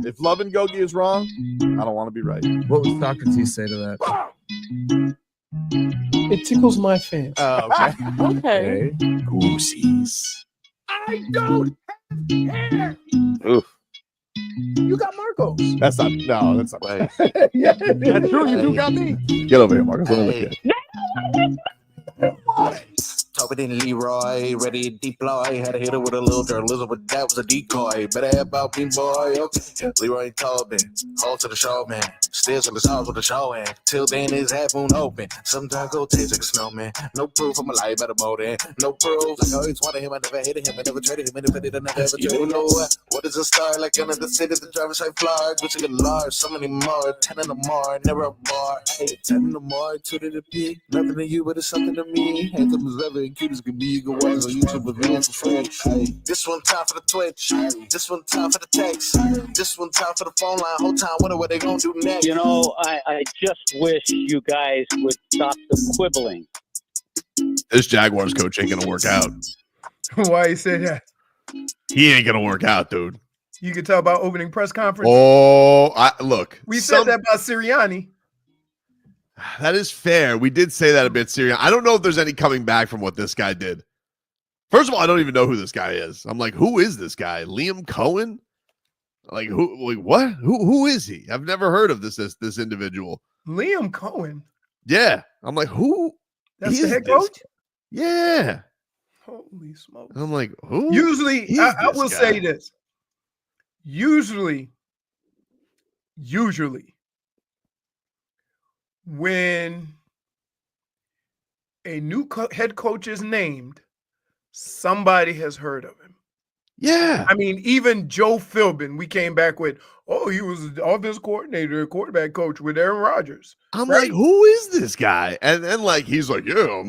If Love and Gogi is wrong, I don't want to be right. What would Socrates say to that? It tickles my fancy. Oh, okay. Okay. Goosies. I don't have hair. Oof. You got Marcos. That's not right. Yeah, That's true. You do got me. Get over here, Marcus. Let me look at you. Tobin and Leroy, ready to deploy. Had to hit it with a little journalism, but that was a decoy. Better have about me, boy. Okay. Leroy and Tobin, hold to the show, man. Still to the stars with the show, and till then is half moon open. Sometimes go taste like a snowman. No proof of my life better more than no proof. I always wanted him, I never hated him, I never traded him, I never did, I never ever traded him. What is a star like another city? The driver's side fly, which is large, so many more. 10 in the more, never a bar. 10 in the more, 2 to the P. Nothing to you, but it's something to me. Handsome as ever. Cute as can be, you can watch on YouTube with videos for free. This one time for the Twitch, this one time for the text, this one time for the phone line. Whole time wonder what they gonna do next. You know, I just wish you guys would stop the quibbling. This Jaguars coach ain't gonna work out. Why you say that? He ain't gonna work out, dude. You can talk about opening press conference. Look. We said that about Sirianni. That is fair. We did say that a bit, Sirianni. I don't know if there's any coming back from what this guy did. First of all, I don't even know who this guy is. I'm like, who is this guy? Liam Coen? Like, who? Like, what? Who is he? I've never heard of this individual. Liam Coen. Yeah, I'm like, who? That's the head coach. Yeah. Holy smokes! I'm like, who? Usually, I will say this. Usually, when a new head coach is named, somebody has heard of him. Yeah. I mean, even Joe Philbin, we came back with, he was the offense coordinator, quarterback coach with Aaron Rodgers. I'm like, who is this guy? And like, he's like, yeah,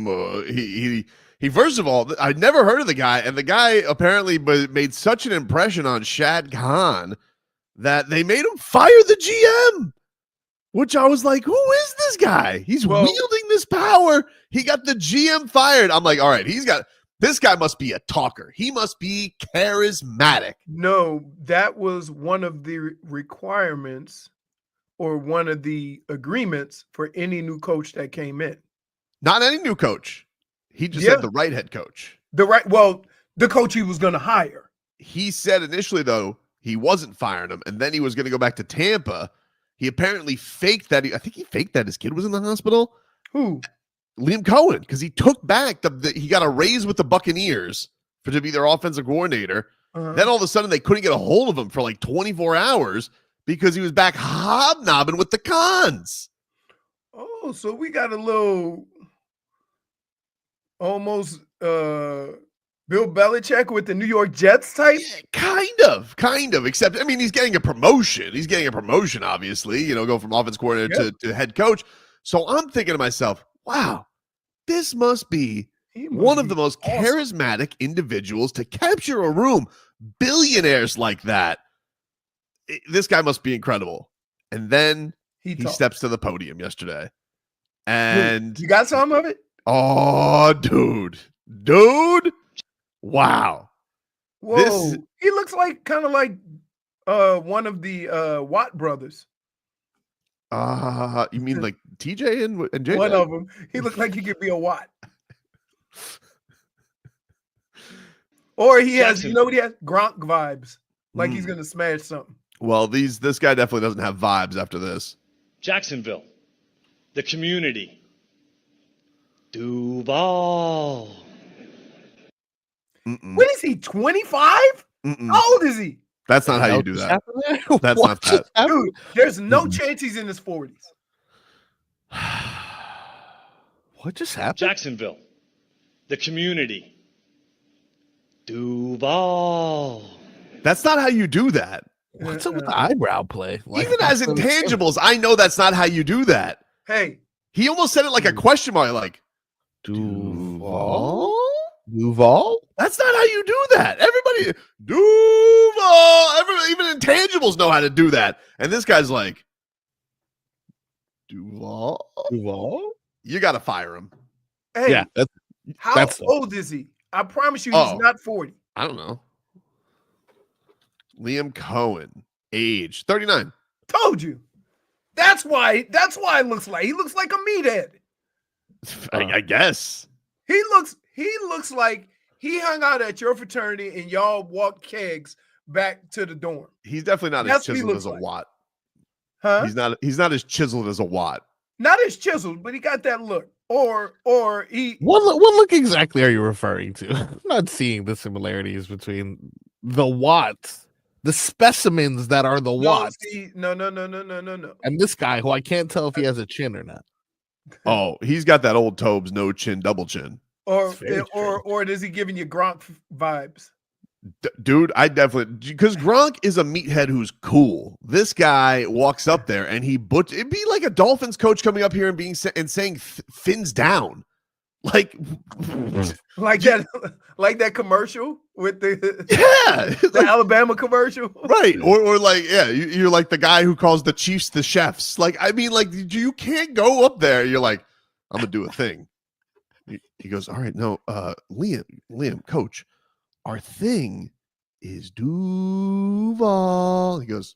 he first of all, I'd never heard of the guy. And the guy apparently made such an impression on Shad Khan that they made him fire the GM. Which I was like, who is this guy? He's wielding this power. He got the GM fired. I'm like, all right, this guy must be a talker. He must be charismatic. No, that was one of the requirements or one of the agreements for any new coach that came in. Not any new coach. He just said the right head coach. The coach he was going to hire. He said initially, though, he wasn't firing him, and then he was going to go back to Tampa. He apparently faked that. I think he faked that his kid was in the hospital. Who? Liam Coen, because he took back he got a raise with the Buccaneers to be their offensive coordinator. Then all of a sudden they couldn't get a hold of him for like 24 hours because he was back hobnobbing with the cons. Oh, so we got a little almost Bill Belichick with the New York Jets type? Yeah, kind of. Except, I mean, he's getting a promotion. He's getting a promotion, obviously, go from offense coordinator to head coach. So I'm thinking to myself, wow, this must be one of the most charismatic individuals to capture a room. Billionaires like that. This guy must be incredible. And then he steps to the podium yesterday. And you got some of it? Oh, dude. Wow. Whoa. He looks like kind of like one of the Watt brothers. You mean like TJ and Jay? One of them. He looked like he could be a Watt. Or he has, what he has? Gronk vibes. Like he's going to smash something. Well, this guy definitely doesn't have vibes after this. Jacksonville. The community. Duval. What is he, 25? How old is he? That's not how you do that. That's not that. Dude, there's no chance he's in his 40s. What just happened? Jacksonville. The community. Duval. That's not how you do that. What's up with the eyebrow play? Even as intangibles, I know that's not how you do that. Hey. He almost said it like a question mark, like, Duval? That's not how you do that. Everybody, Duval. Even intangibles know how to do that. And this guy's like, Duval? You got to fire him. Hey, yeah, how old is he? I promise you he's not 40. I don't know. Liam Coen Age 39. Told you. That's why it looks like he looks like a meathead. I guess. He looks like he hung out at your fraternity and y'all walked kegs back to the dorm. He's definitely not That's as what he chiseled looks as a like. Watt. Huh? He's not as chiseled as a Watt. Not as chiseled, but he got that look. Or he What look exactly are you referring to? I'm not seeing the similarities between the Watts, the specimens that are the Watts, no. and this guy who I can't tell if he has a chin or not. Oh, he's got that old Tobes no chin, double chin. Or very or is he giving you Gronk vibes? Dude, I definitely, because Gronk is a meathead who's cool. This guy walks up there and it'd be like a Dolphins coach coming up here and saying fins down. Like that commercial with the like, Alabama commercial, right? Or like, yeah, you're like the guy who calls the Chiefs the chefs. Like, I mean, like you can't go up there. You're like, I'm gonna do a thing. He goes, all right, no, Liam, coach, our thing is Duval. He goes,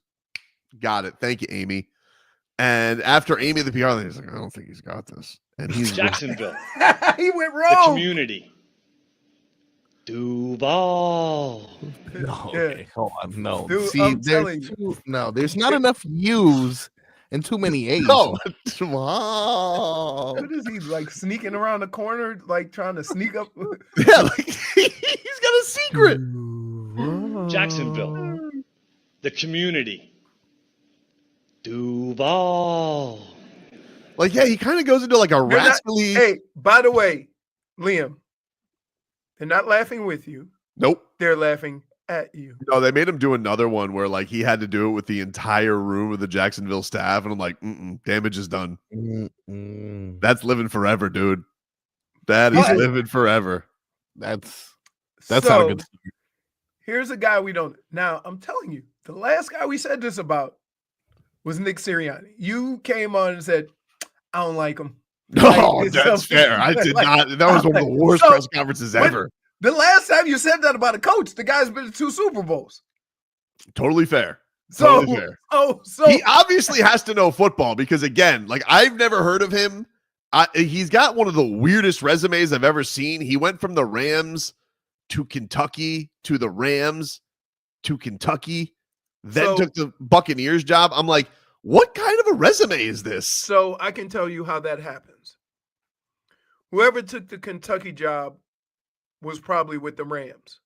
got it. Thank you, Amy. And after Amy, the PR, he's like, I don't think he's got this. And he's Jacksonville. he went The wrong. community. Duval. No, Yeah. okay, hold on. No, Dude, see, I'm telling there's not enough U's and too many A's. no, wow. What is he like sneaking around the corner, like trying to sneak up? Yeah, like he's got a secret. Jacksonville. The community. Duval. Like, yeah, he kind of goes into like a They're not- rascally. Hey, by the way, Liam, they're not laughing with you. Nope. They're laughing at you. No, they made him do another one where like he had to do it with the entire room of the Jacksonville staff, and I'm like, damage is done. That's living forever, dude. That is But- living forever. That's not a good. Here's a guy we don't. Now, I'm telling you, the last guy we said this about was Nick Sirianni. You came on and said, I don't like him. No, Like, that's something- fair. I did like- not. That was one of the worst So, press conferences when- ever. The last time you said that about a coach, the guy's been to 2 Super Bowls. Totally fair. So, Totally fair. so He obviously has to know football because, again, like I've never heard of him. He's got one of the weirdest resumes I've ever seen. He went from the Rams to Kentucky to the Rams to Kentucky, then So- took the Buccaneers job. I'm like, what kind of a resume is this? So I can tell you how that happens. Whoever took the Kentucky job was probably with the Rams,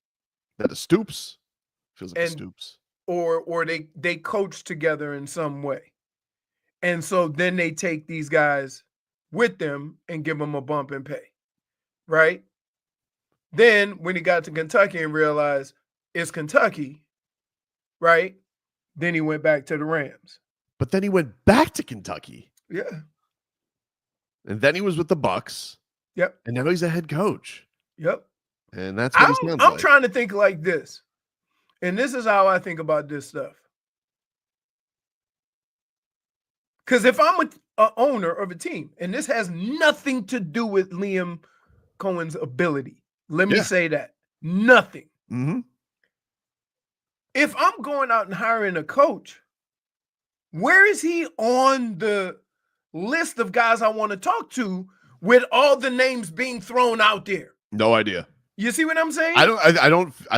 That is Stoops. Feels like a And- Stoops. or they coached together in some way, and so then they take these guys with them and give them a bump in pay, right? Then when he got to Kentucky and realized it's Kentucky, right? Then he went back to the Rams. But then he went back to Kentucky, Yeah. and then he was with the Bucks, Yep. and now he's a head coach, Yep. and that's what he sounds I'm like. trying to think like this. And this is how I think about this stuff. Because if I'm a owner of a team, and this has nothing to do with Liam Coen's ability, let me Yeah. say that. Nothing. Mm-hmm. If I'm going out and hiring a coach, where is he on the list of guys I want to talk to with all the names being thrown out there? No idea. You see what I'm saying? I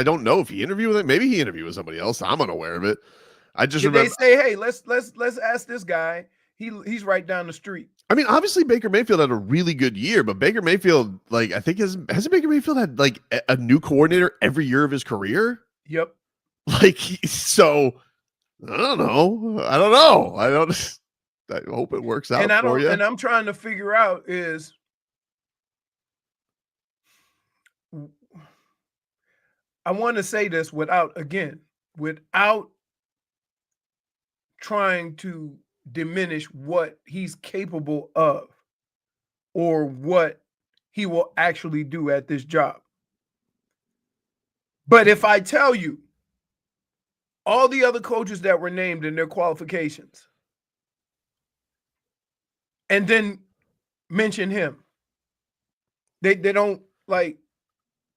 don't know if he interviewed with him. Maybe he interviewed with somebody else. I'm unaware of it. I just Did they remember. say, hey, let's ask this guy. He's right down the street. I mean, obviously Baker Mayfield had a really good year, but Baker Mayfield, like, I think hasn't Baker Mayfield had like a new coordinator every year of his career? Yep. Like, so I don't know. I hope it works out And for you. and I'm trying to figure out is I want to say this without trying to diminish what he's capable of or what he will actually do at this job. But if I tell you all the other coaches that were named in their qualifications and then mention him, they don't, like,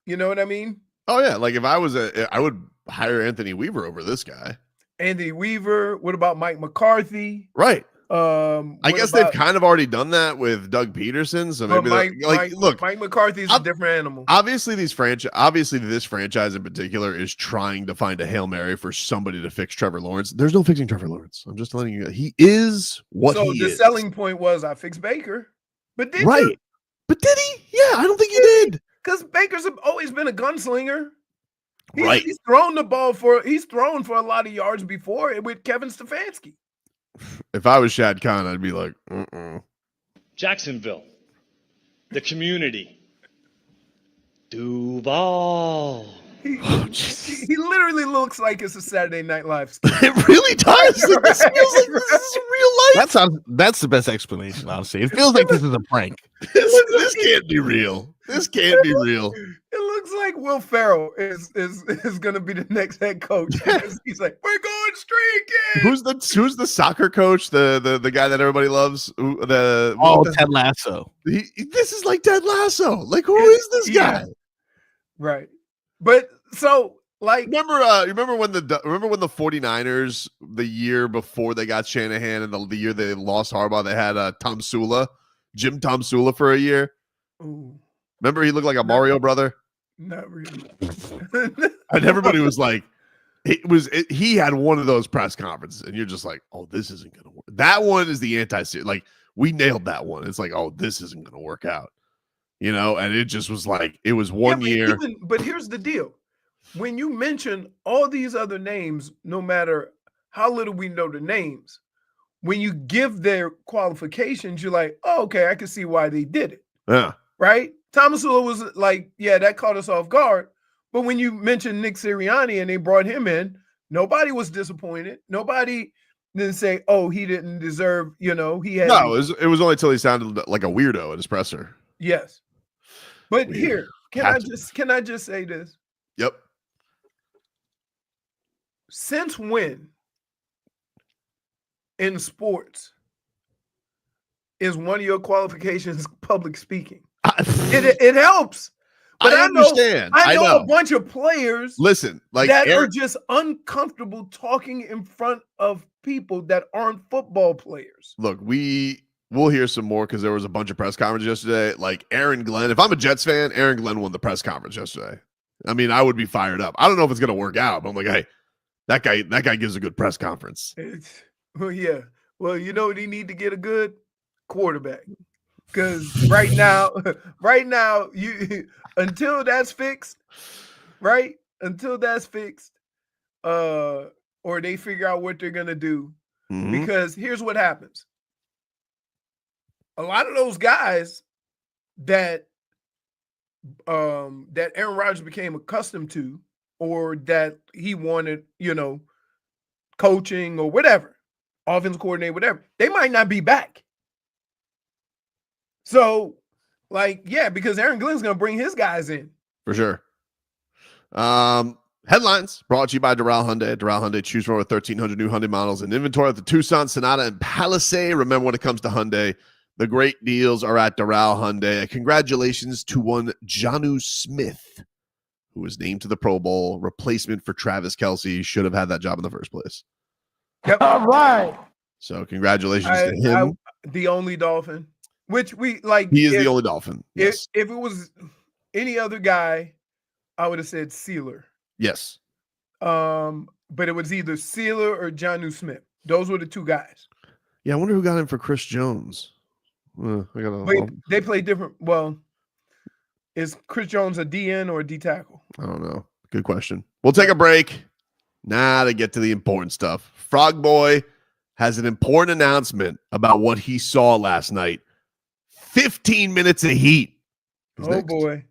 you know what I mean? Oh yeah, like if I was I would hire Anthony Weaver over this guy. Andy Weaver. What about Mike McCarthy? Right. I guess they've about- kind of already done that with Doug Peterson. So But maybe look, Mike McCarthy's a different animal. obviously this franchise in particular is trying to find a Hail Mary for somebody to fix Trevor Lawrence. There's no fixing Trevor Lawrence. I'm just telling you, he is what he is. So the selling point was I fixed Baker. But did right. you? But did he? Yeah, I don't think he did. Because Baker's always been a gunslinger. Right. He's thrown for a lot of yards before with Kevin Stefanski. If I was Shad Khan, I'd be like, Jacksonville. The community. Duval. He literally looks like it's a Saturday Night Live skit. It really does. Like, this feels like this is real life. That's the best explanation, honestly. It feels like this is a prank. This can't be real. This can't be real. It looks like Will Ferrell is going to be the next head coach. He's like, we're going streaking. Who's the soccer coach? The guy that everybody loves. Ted Lasso. This is like Ted Lasso. Like, who is this guy? Right. But so like remember when the 49ers the year before they got Shanahan and the year they lost Harbaugh, they had Jim Tom Sula for a year. Ooh. Remember he looked like a Mario brother? Not really. And everybody was like, he had one of those press conferences, and you're just like, oh, this isn't gonna work. That one is the anti-series. Like, we nailed that one. It's like, oh, this isn't gonna work out. And it just was like, it was one year. But here's the deal. When you mention all these other names, no matter how little we know the names, when you give their qualifications, you're like, oh, okay, I can see why they did it. Yeah. Right? Thomas Sula was like, yeah, that caught us off guard. But when you mentioned Nick Sirianni and they brought him in, nobody was disappointed. Nobody didn't say, oh, he didn't deserve, he had. No, it was only till he sounded like a weirdo at his presser. Yes. But Weird. here, can I just say this? Yep. Since when in sports is one of your qualifications public speaking? It helps. But I understand. I know a bunch of players that are just uncomfortable talking in front of people that aren't football players. Look, we'll hear some more because there was a bunch of press conferences yesterday. Like Aaron Glenn. If I'm a Jets fan, Aaron Glenn won the press conference yesterday. I mean, I would be fired up. I don't know if it's going to work out, but I'm like, hey, that guy gives a good press conference. Well, yeah. Well, you know what he need to get a good quarterback. Because right now, you until that's fixed, right? Until that's fixed, or they figure out what they're gonna do. Mm-hmm. Because here's what happens. A lot of those guys that Aaron Rodgers became accustomed to, or that he wanted, coaching or whatever, offensive coordinator, whatever, they might not be back. So, because Aaron Glenn's going to bring his guys in. For sure. Headlines brought to you by Doral Hyundai. Doral Hyundai, choose from over 1,300 new Hyundai models in inventory at the Tucson, Sonata, and Palisade. Remember, when it comes to Hyundai, the great deals are at Doral Hyundai. Congratulations to one Jonnu Smith, who was named to the Pro Bowl, replacement for Travis Kelce. Should have had that job in the first place. Yep. All right. So congratulations to him. The only Dolphin. Which we like. He is the only Dolphin. Yes. If it was any other guy, I would have said Sealer. Yes. But it was either Sealer or Jonnu Smith. Those were the two guys. Yeah, I wonder who got him for Chris Jones. They play different. Well, is Chris Jones a DN or a D tackle? I don't know. Good question. We'll take a break. Now to get to the important stuff. Frogboy has an important announcement about what he saw last night. 15 minutes of heat. Oh, boy.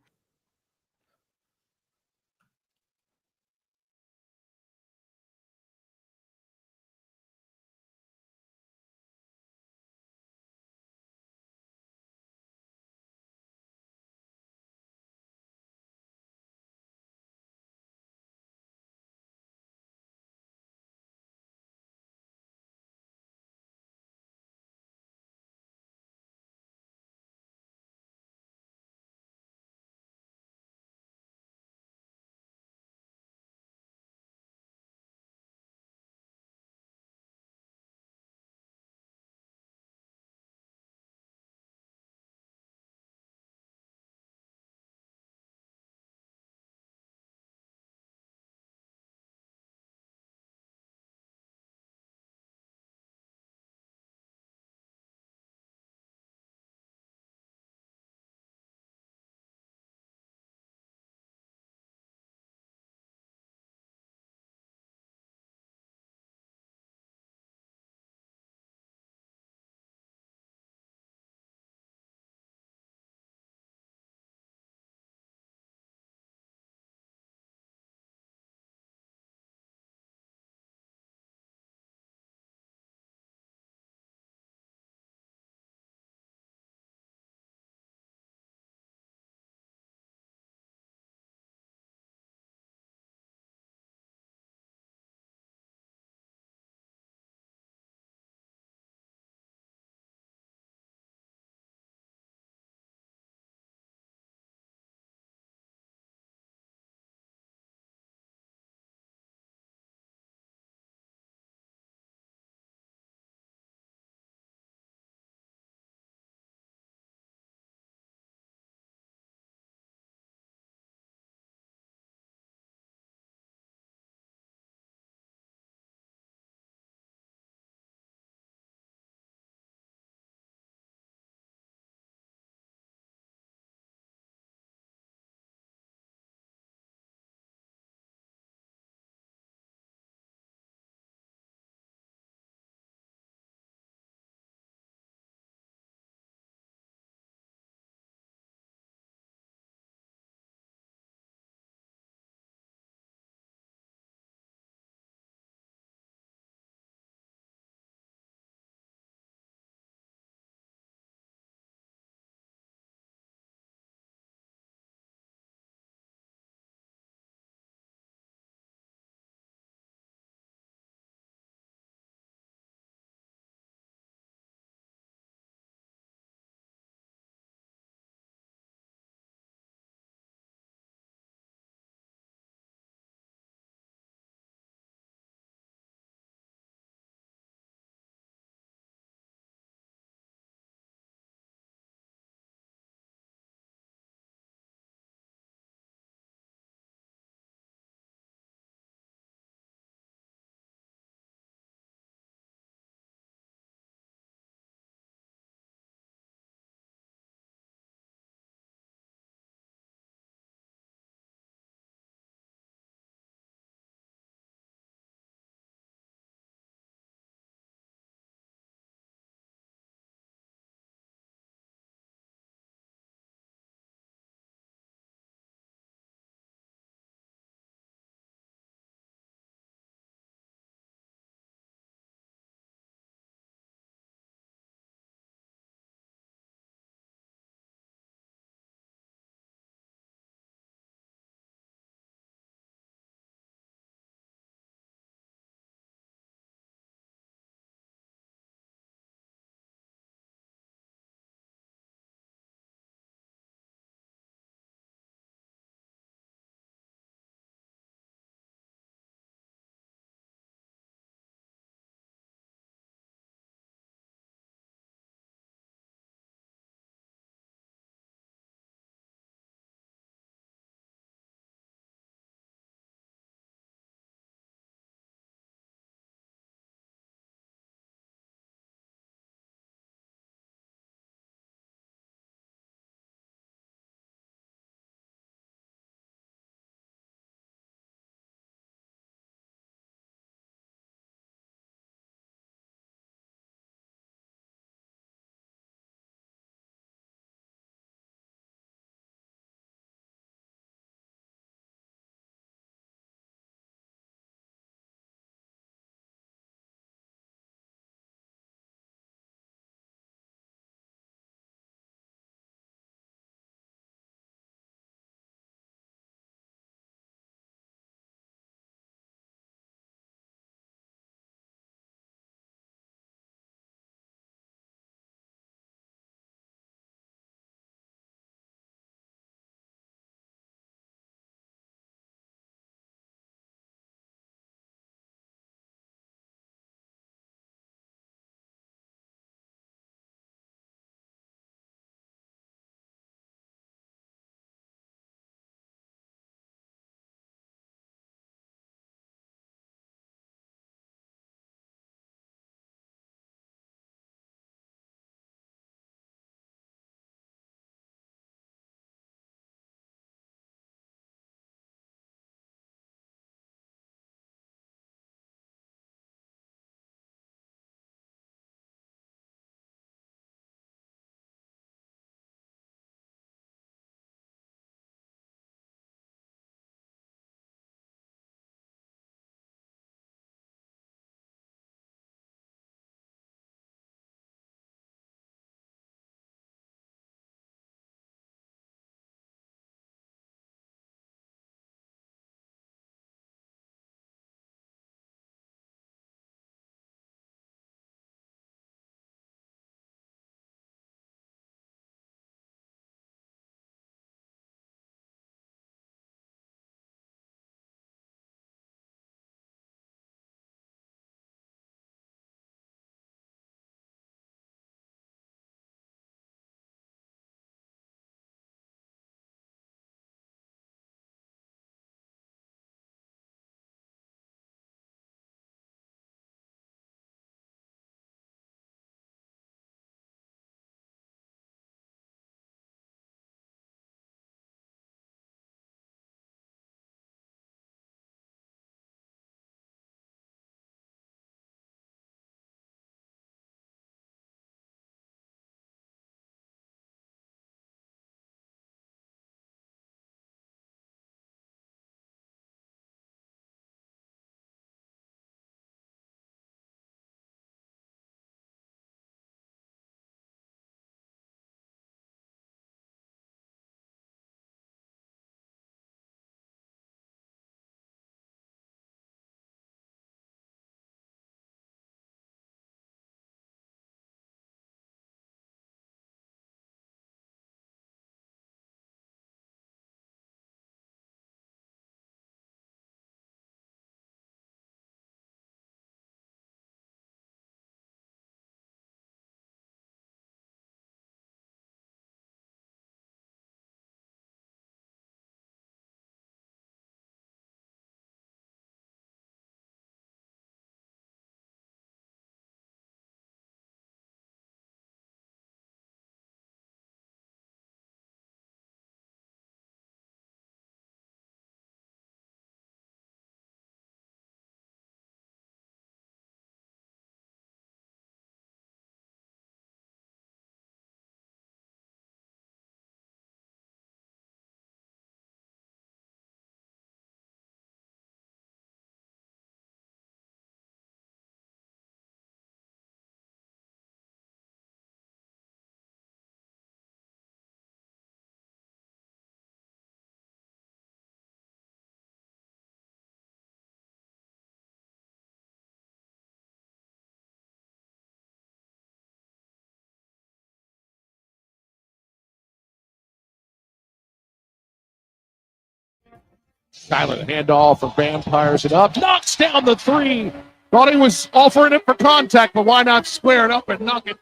Tyler, the handoff from Bam, fires it up, knocks down the three. Thought he was offering it for contact, but why not square it up and knock it?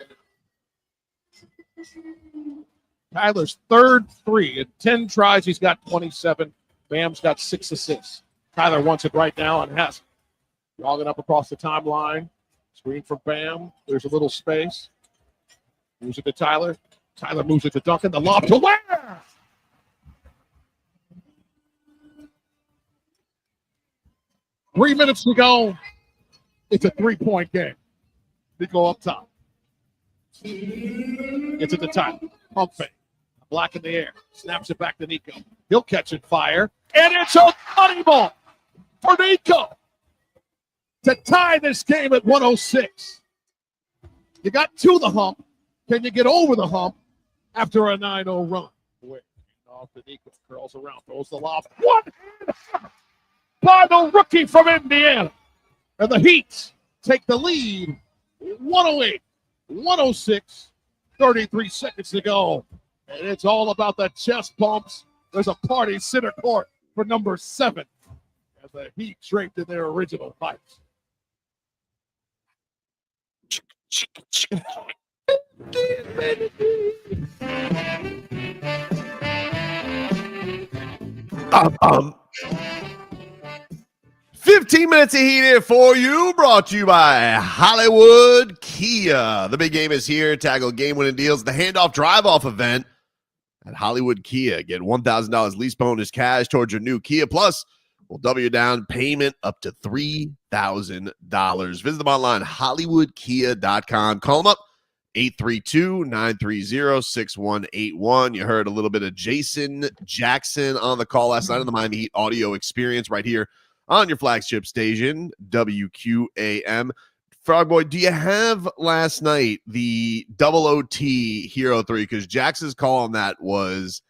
Tyler's third three. In 10 tries, he's got 27. Bam's got 6 assists. Tyler wants it right now and has it. Jogging up across the timeline. Screen for Bam. There's a little space. Moves it to Tyler. Tyler moves it to Duncan. The lob to Ware. Three minutes to go. It's a 3-point game. Niko up top. Gets it to Tyler. Pump fake. Black in the air. Snaps it back to Niko. He'll catch and fire. And it's a money ball for Niko to tie this game at 106. You got to the hump. Can you get over the hump after a 9-0 run? Off to Niko. Curls around. Throws the lob. One hand by the rookie from Indiana. And the Heat take the lead. 108, 106, 33 seconds to go. And it's all about the chest bumps. There's a party center court for number 7 as the Heat draped in their original fights. 15 minutes of heat here for you, brought to you by Hollywood Kia. The big game is here. Tackle game-winning deals. The handoff drive-off event at Hollywood Kia. Get $1,000 lease bonus cash towards your new Kia. Plus, we'll double your down payment up to $3,000. Visit them online, hollywoodkia.com. Call them up, 832-930-6181. You heard a little bit of Jason Jackson on the call last night on the Miami Heat audio experience right here on your flagship station, WQAM. Frogboy, do you have last night the double OT Hero 3? Because Jackson's call on that was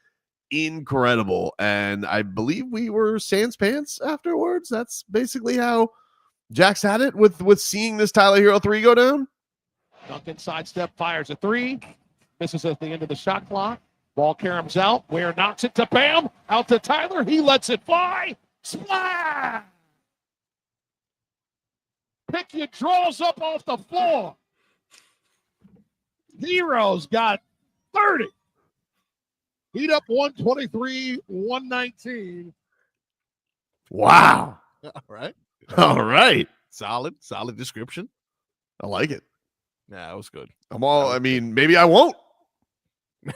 incredible. And I believe we were sans pants afterwards. That's basically how Jax had it with seeing this Tyler Hero 3 go down. Duncan sidestep, fires a 3. Misses at the end of the shot clock. Ball caroms out. Ware knocks it to Bam. Out to Tyler. He lets it fly. Splash! Pickett draws up off the floor. Hero's got 30. Heat up 123, 119. Wow. All right. All right. Solid description. I like it. Yeah, it was good. I mean, maybe I won't.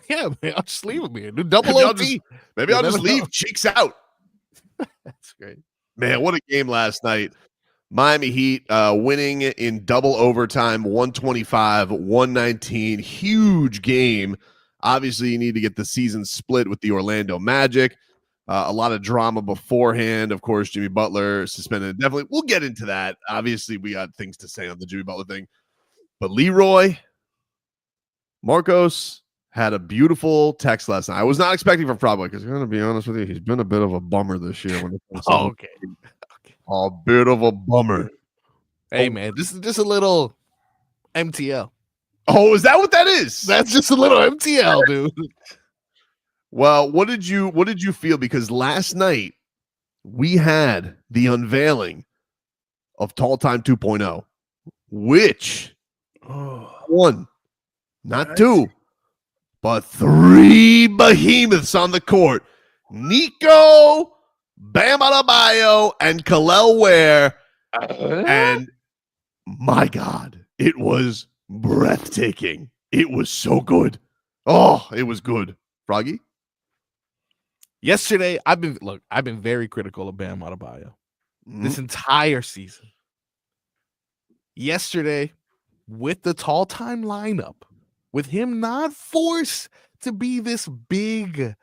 Yeah, man, I'll just leave it, man. Do double Maybe I'll OT. Maybe I'll just never leave know. cheeks out. That's great. Man, what a game last night. Miami Heat winning in double overtime, 125-119. Huge game. Obviously, you need to get the season split with the Orlando Magic. A lot of drama beforehand. Of course, Jimmy Butler suspended. Definitely, we'll get into that. Obviously, we got things to say on the Jimmy Butler thing. But Leroy, Marcos had a beautiful text last night. I was not expecting from Frogboy because I'm going to be honest with you, he's been a bit of a bummer this year. When it comes to Okay. A bit of a bummer. Hey, man, this is just a little MTL. Oh, is that what that is? That's just a little MTL, dude. Well, what did you feel? Because last night we had the unveiling of Tall Time 2.0, which one, not two, but 3 behemoths on the court. Niko, Bam Adebayo, and Kel'el Ware. And my God, it was breathtaking. It was so good. Oh, it was good. Froggy? Yesterday, I've been very critical of Bam Adebayo this entire season. Yesterday, with the tall time lineup, with him not forced to be this big,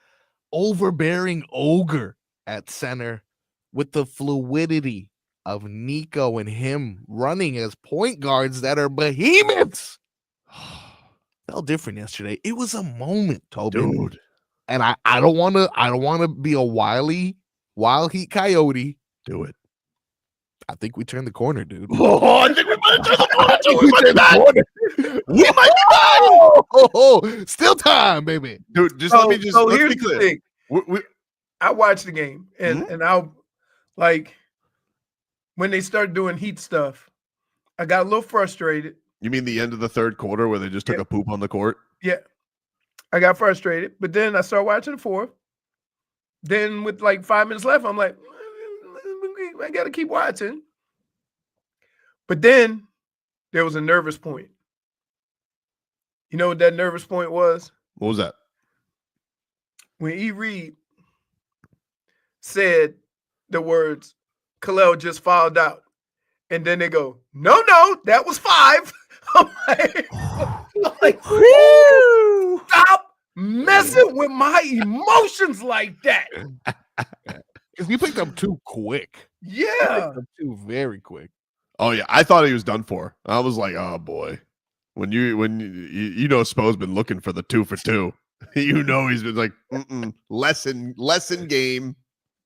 overbearing ogre at center, with the fluidity of Niko and him running as point guards that are behemoths, felt different yesterday. It was a moment, Tobin. Dude. And I don't want to be a wild Heat coyote. Do it. I think we turned the corner, dude. Oh, I think we might have turned the corner. We might be back. We might be back. Oh, still time, baby. Dude, just So let's here's be the clear. thing. We, I watched the game, and Like when they started doing Heat stuff, I got a little frustrated. You mean the end of the third quarter where they just took a poop on the court? Yeah. I got frustrated, but then I started watching the fourth. Then with like 5 minutes left, I'm like, I got to keep watching. But then there was a nervous point. You know what that nervous point was? What was that? When E. Reed said the words, Kel'el just fouled out. And then they go, no, that was 5. I'm like, stop messing with my emotions like that. Because you picked up too quick. Yeah. Too very quick. Oh yeah, I thought he was done for. I was like, oh boy. When you Spo's been looking for the 2 for 2. You know he's been like, lesson game.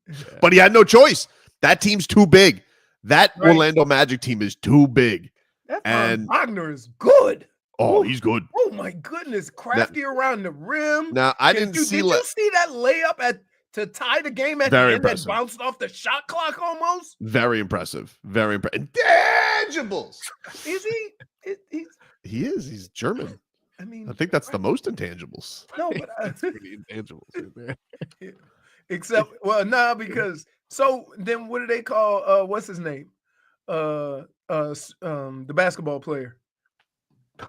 Yeah. But he had no choice. That team's too big. That Orlando Magic team is too big. That Wagner is good. Oh, he's good. Oh my goodness, crafty around the rim. Now I didn't see. Did you see that layup to tie the game at the end that bounced off the shot clock almost? Very impressive. Very impressive. Intangibles. Is he? He is. He's German. I mean, I think that's the most intangibles. No, but that's pretty intangibles right there. Except, because so then what do they call what's his name? The basketball player.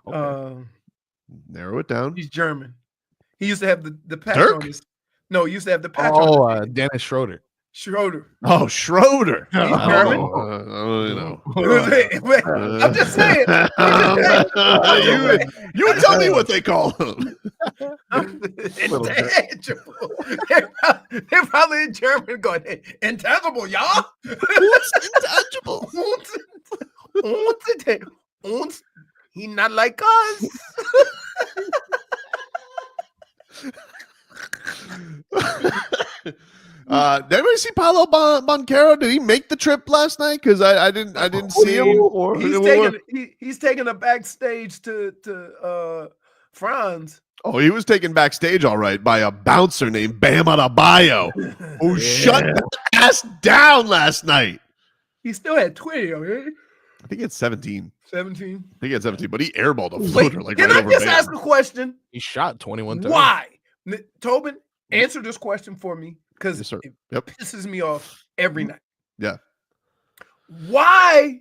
Okay. Narrow it down. He's German. He used to have the patch Dirk? on his. No, he used to have the patch on his. Dennis Schroeder. Schroeder. Oh, Schroeder. He's German. I don't know. I'm just saying. You tell me what they call him. Intangible. They're probably in German going, intangible, y'all. What's intangible? Uns, he not like us. Did anybody see Paolo Banchero? Did he make the trip last night? Because I didn't see him. He's taking a backstage to Franz. Oh, he was taken backstage all right by a bouncer named Bam Adebayo, who shut the ass down last night. He still had 20, right? I think it's 17. 17. I think it's 17, but he airballed a floater like can right I over just Bam. ask a question? He shot 21 times. Why? Tobin, answer this question for me because Yes, it Yep. pisses me off every night. Yeah. Why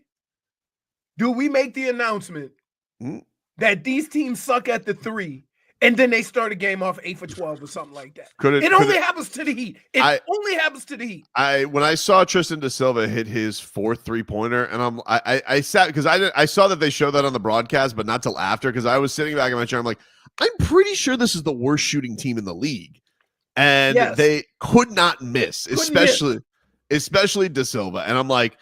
do we make the announcement Mm. that these teams suck at the 3 and then they start a game off 8 for 12 or something like that? It only happens to the Heat. It only happens to the Heat. When I saw Tristan Da Silva hit his 4th 3-pointer, and I sat because I saw that they showed that on the broadcast, but not till after, because I was sitting back in my chair. I'm like, I'm pretty sure this is the worst shooting team in the league, and they could not miss, especially Da Silva. And I'm like,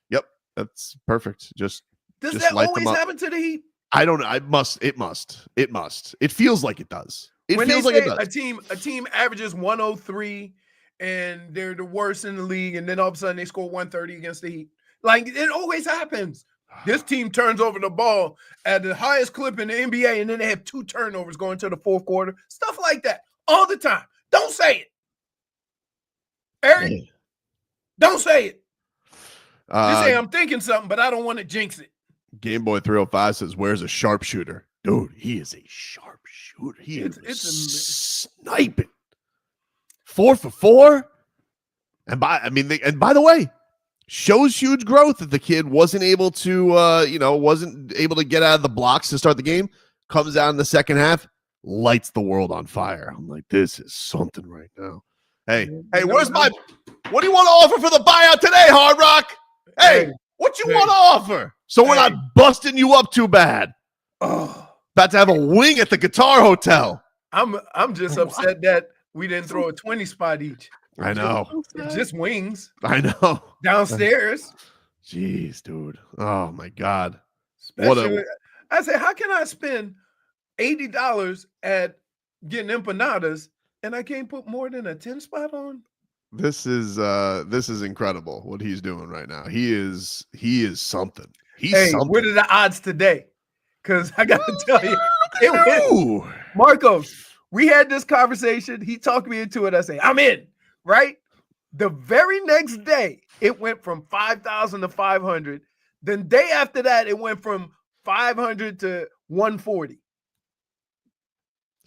yep, that's perfect. Does that always happen to the Heat? I don't know. It must. It feels like it does. It feels like it does. A team averages 103 and they're the worst in the league, and then all of a sudden they score 130 against the Heat. Like, it always happens. This team turns over the ball at the highest clip in the NBA, and then they have 2 turnovers going to the 4th quarter. Stuff like that all the time. Don't say it. Eric, don't say it. Just say I'm thinking something, but I don't want to jinx it. Game Boy 305 says, "Where's a sharpshooter?" Dude, he is a sharpshooter. He is sniping. 4 for 4. And by the way, shows huge growth that the kid wasn't able to get out of the blocks to start the game. Comes out in the second half, lights the world on fire. I'm like, this is something right now. Hey, what do you want to offer for the buyout today, Hard Rock? Hey, what you want to offer? So we're not busting you up too bad. Oh, about to have a wing at the Guitar Hotel. I'm just upset that we didn't throw a 20 spot each. I know. Just wings. I know. Downstairs. Jeez, dude. Oh my God. I said, how can I spend $80 at getting empanadas and I can't put more than a 10 spot on? This is incredible what he's doing right now. He is something. He's something. What are the odds today? Because I got to tell you, Marcos, we had this conversation. He talked me into it. I say, I'm in, right? The very next day, it went from 5,000 to 500. Then day after that, it went from 500 to 140.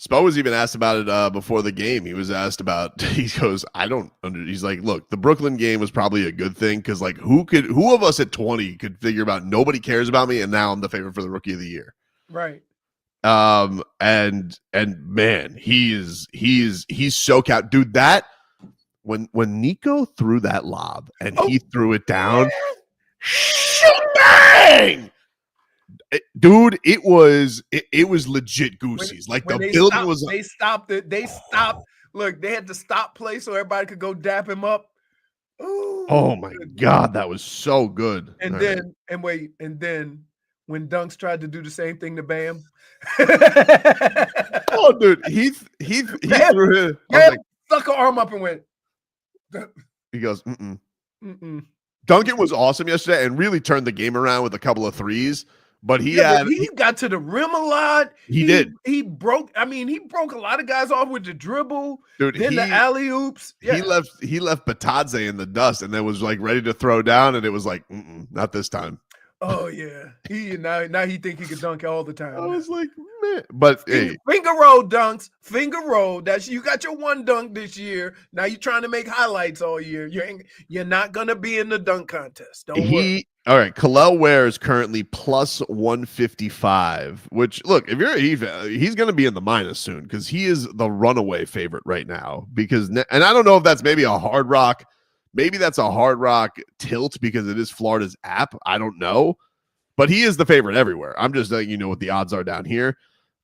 Spo was even asked about it before the game. He was asked about, he goes, he's like, look, the Brooklyn game was probably a good thing because like who of us at 20 could figure about nobody cares about me and now I'm the favorite for the rookie of the year. Right. And man, he's so capped. Dude, that when Niko threw that lob and he threw it down, bang! Dude, it was legit goosies. Like the building was. They stopped it. They stopped. Look, they had to stop play so everybody could go dap him up. Ooh, oh my God, that was so good. And All then when Dunks tried to do the same thing to Bam. Oh, dude, he threw it. Bam stuck her arm up and went. He goes, Duncan was awesome yesterday and really turned the game around with a couple of threes. But he got to the rim a lot. He did. He broke a lot of guys off with the dribble. Dude, then the alley oops. Yeah. He left Batadze in the dust and then was like ready to throw down, and it was like, not this time. Oh yeah. Now he think he could dunk all the time. I was like, man. But hey, finger roll dunks, finger roll. You got your one dunk this year. Now you're trying to make highlights all year. You're not gonna be in the dunk contest. Don't worry. All right, Kel'el Ware is currently plus 155, which, look, if you're he's going to be in the minus soon because he is the runaway favorite right now. And I don't know if that's maybe a Hard Rock. Maybe that's a Hard Rock tilt because it is Florida's app. I don't know. But he is the favorite everywhere. I'm just letting you know what the odds are down here.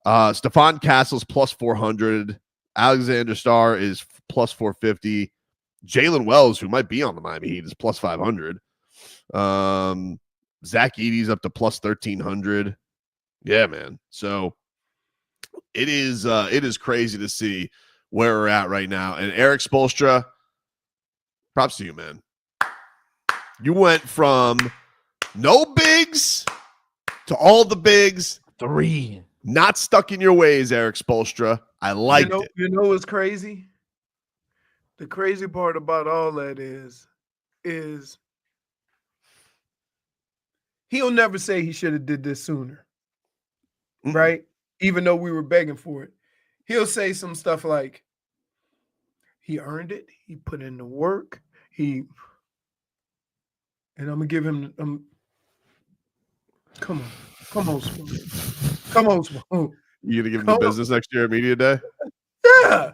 Stephon Castle's plus 400. Alexander Starr is plus 450. Jalen Wells, who might be on the Miami Heat, is plus 500. Zach Edey's up to plus 1,300. Yeah, man. So it is crazy to see where we're at right now. And Erik Spoelstra, props to you, man. You went from no bigs to all the bigs. 3. Not stuck in your ways, Erik Spoelstra. I liked it. You know what's crazy? The crazy part about all that is he'll never say he should have did this sooner, right? Even though we were begging for it. He'll say some stuff like, he earned it. He put in the work. And I'm going to give him, come on, Spoon. Come on, Spoon. You going to give him the business next year at Media Day? Yeah.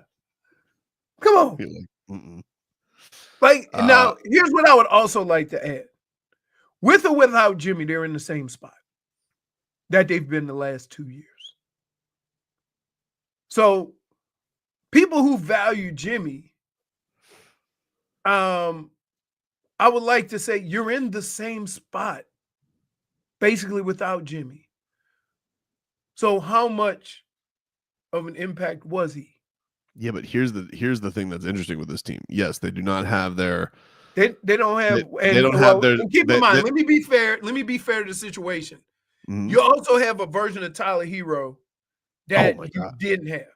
Come on. Now, here's what I would also like to add. With or without Jimmy, they're in the same spot that they've been the last 2 years. So people who value Jimmy, I would like to say you're in the same spot, basically without Jimmy. So how much of an impact was he? Yeah, but here's the thing that's interesting with this team. Yes, they do not have their. They don't have. They don't have their. Keep in mind. Let me be fair. Let me be fair to the situation. Mm-hmm. You also have a version of Tyler Hero that you didn't have.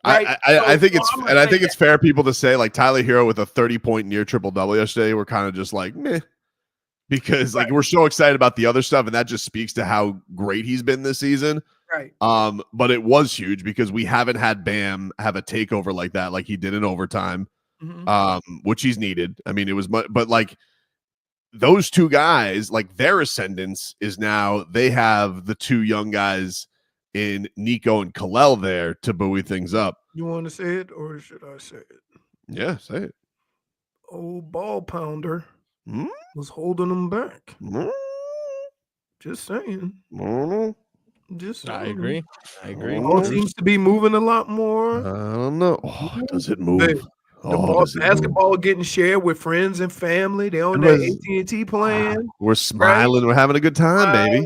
Right? I think it's fair people to say like Tyler Hero with a 30-point near triple-double yesterday. We're kind of just like meh, because like we're so excited about the other stuff, and that just speaks to how great he's been this season. Right. But it was huge because we haven't had Bam have a takeover like that, like he did in overtime. Which he's needed. I mean, it was, but like those two guys, like their ascendance is now they have the two young guys in Niko and Kel'el there to buoy things up. You want to say it or should I say it? Yeah, say it. Old ball pounder was holding them back. Just saying. I agree. Ball seems to be moving a lot more. I don't know. Oh, does it move? Basketball getting shared with friends and family. They on their AT&T plan. We're smiling. We're having a good time, baby.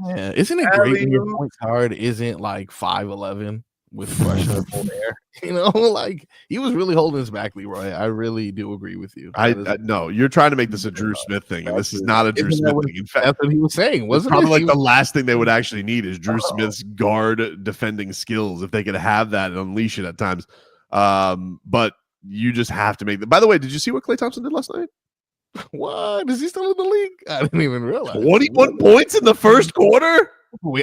Yeah. Isn't it great when your point guard isn't like 5'11" with questionable hair? You know, like he was really holding us back, Leroy. I really do agree with you. No, you're trying to make this a Drew Smith thing, and this is not a Drew Smith thing. In fact, that's what he was saying. Wasn't probably like the last thing they would actually need is Drew Smith's guard defending skills if they could have that and unleash it at times. But you just have to make the. By the way, did you see what Klay Thompson did last night? What? Is he still in the league? I didn't even realize. 21 points in the first quarter?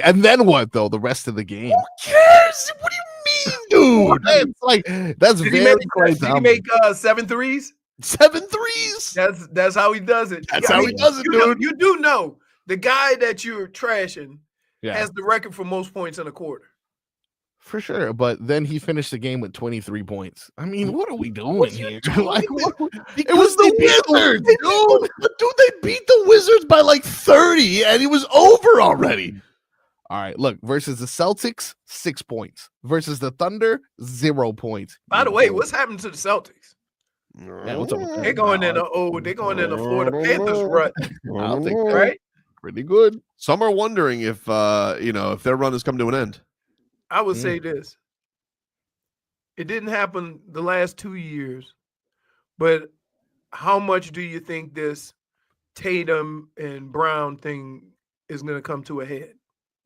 And then what, though? The rest of the game. Who cares? What do you mean, dude? It's like, that's Did he very make, Klay did he Thompson. make 7 threes? 7 threes. That's how he does it. That's how he does it, dude. You do know the guy that you're trashing Yeah, has the record for most points in a quarter. for sure. But then he finished the game with 23 points. I mean, what are we doing here? Like, It was the Wizards, dude. But dude, they beat the Wizards by like 30, and it was over already. All right, look, versus the Celtics, 6 points. Versus the Thunder, 0 points. By the way, what's happened to the Celtics? Yeah, what's up with that? They're going in the Florida Panthers rut, I'll take that. right? Pretty good. Some are wondering if if their run has come to an end. I would say this. It didn't happen the last 2 years, but how much do you think this Tatum and Brown thing is going to come to a head?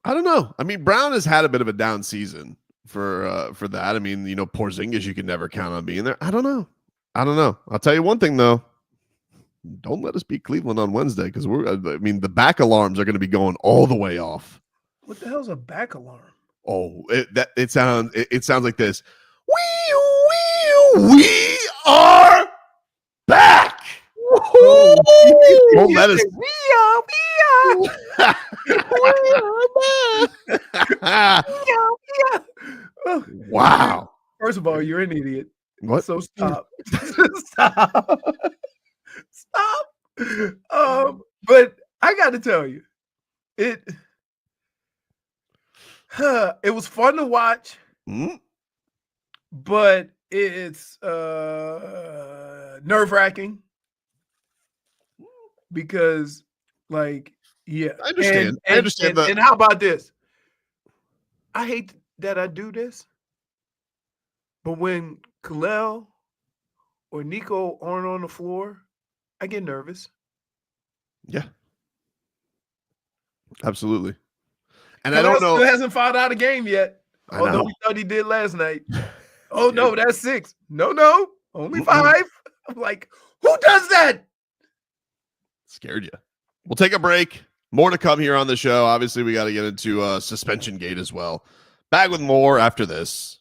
I don't know. I mean, Brown has had a bit of a down season for that. I mean, Porzingis, you can never count on being there. I don't know. I'll tell you one thing though. Don't let us beat Cleveland on Wednesday because the back alarms are going to be going all the way off. What the hell's a back alarm? Oh, it sounds like this. We are back. Don't let us. Wow. First of all, you're an idiot. What? So stop. Stop. But I got to tell you, it was fun to watch, but it's nerve-wracking because, like, yeah. I understand. I understand that. And how about this? I hate that I do this, but when Kel'el or Niko aren't on the floor, I get nervous. Yeah. Absolutely. And Kel'el I don't know. Still hasn't fouled out a game yet. I Although know. we thought he did last night. Oh no, that's 6. No, only 5. I'm like, who does that? Scared you. We'll take a break. More to come here on the show. Obviously, we got to get into suspension gate as well. Back with more after this.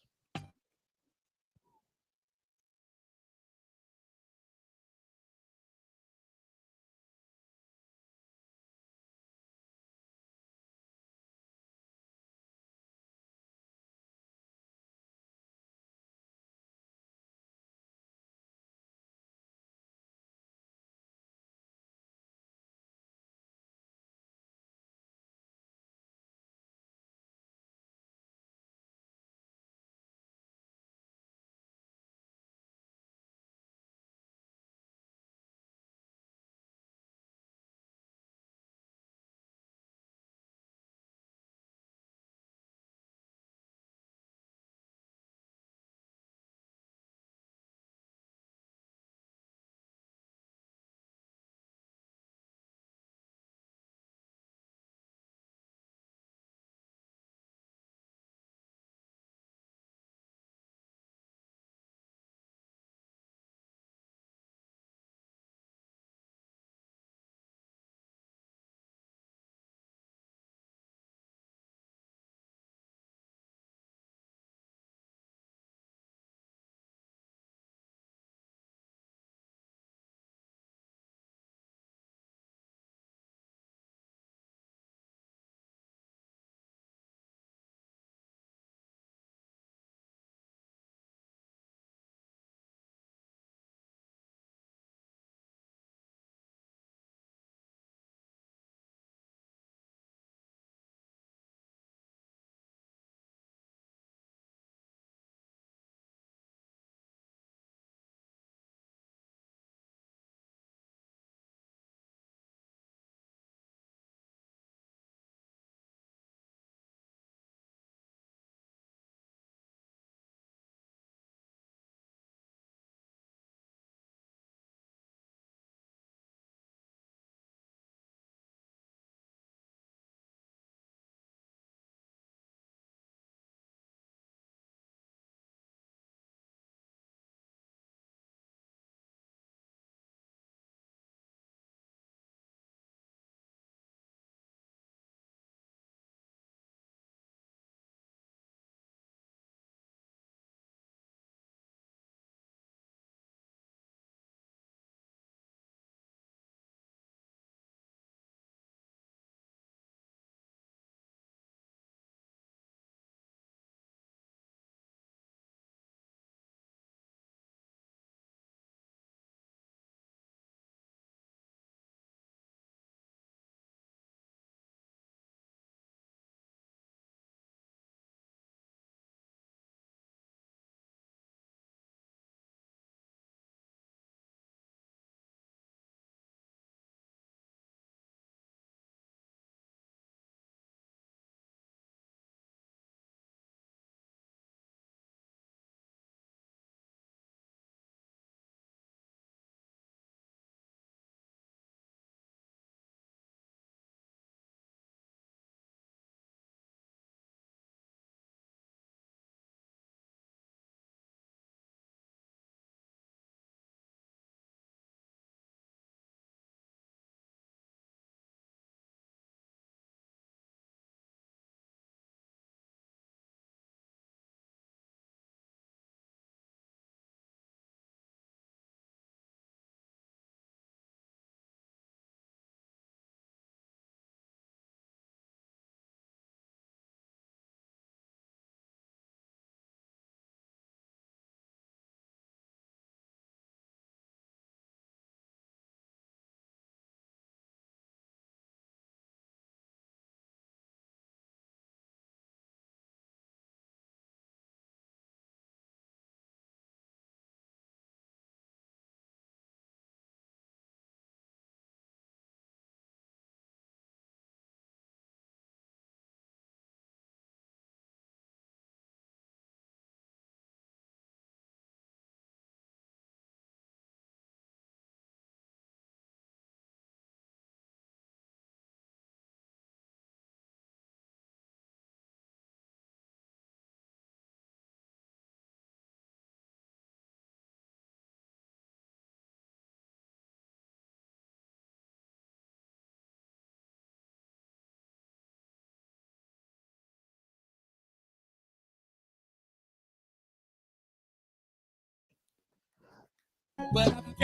Welcome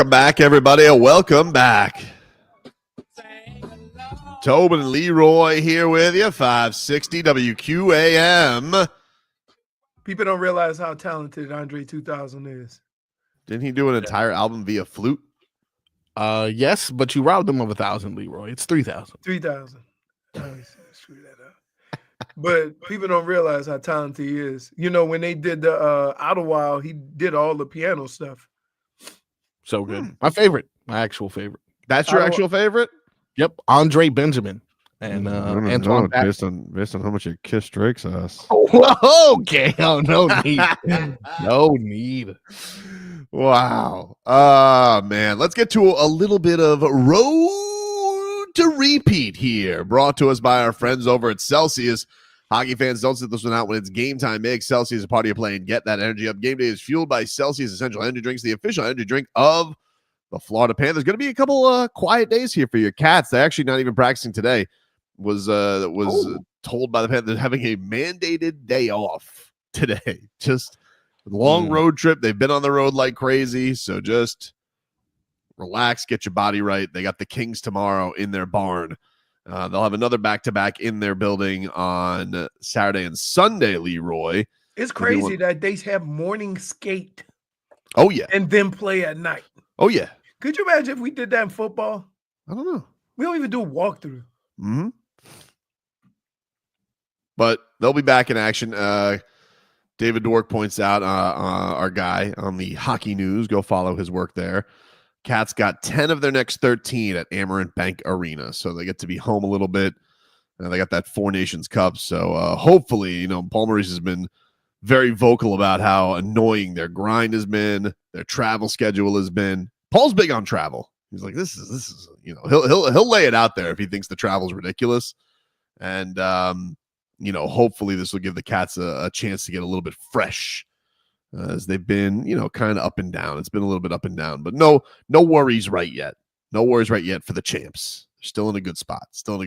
back, everybody. Welcome back. Tobin and Leroy here with you, 560 WQAM. People don't realize how talented Andre 2000 is. Didn't he do an entire album via flute? Yes, but you robbed them of 1,000, Leroy. It's 3,000. 3,000. Screw that up. But people don't realize how talented he is. You know, when they did the Out a While, he did all the piano stuff. So good. My favorite. My actual favorite. That's your actual favorite? Yep. Andre Benjamin. And Antoine based on how much you kissed Drake's ass. Okay. Oh, no need. No need. Wow. Man. Let's get to a little bit of road to repeat here. Brought to us by our friends over at Celsius. Hockey fans, don't sit this one out when it's game time. Make Celsius a part of your play and get that energy up. Game day is fueled by Celsius Essential Energy Drinks, the official energy drink of the Florida Panthers. Going to be a couple quiet days here for your Cats. They're actually not even practicing today. Was told by the Panthers having a mandated day off today. Just a long road trip. They've been on the road like crazy, so just relax, get your body right. They got the Kings tomorrow in their barn. They'll have another back-to-back in their building on Saturday and Sunday, Leroy. It's crazy that they have morning skate. Oh, yeah. And then play at night. Oh, yeah. Could you imagine if we did that in football? I don't know. We don't even do a walkthrough. Mm-hmm. But they'll be back in action. David Dwork points out, our guy on the Hockey News, go follow his work there. Cats got 10 of their next 13 at Amerant Bank Arena, so they get to be home a little bit. They got that Four Nations Cup, so hopefully, Paul Maurice has been very vocal about how annoying their grind has been, their travel schedule has been. Paul's big on travel. He's like, this is he'll lay it out there if he thinks the travel's ridiculous, and hopefully this will give the Cats a chance to get a little bit fresh. As they've been, kind of up and down. It's been a little bit up and down, but no worries right yet. No worries right yet for the champs. They're still in a good spot. So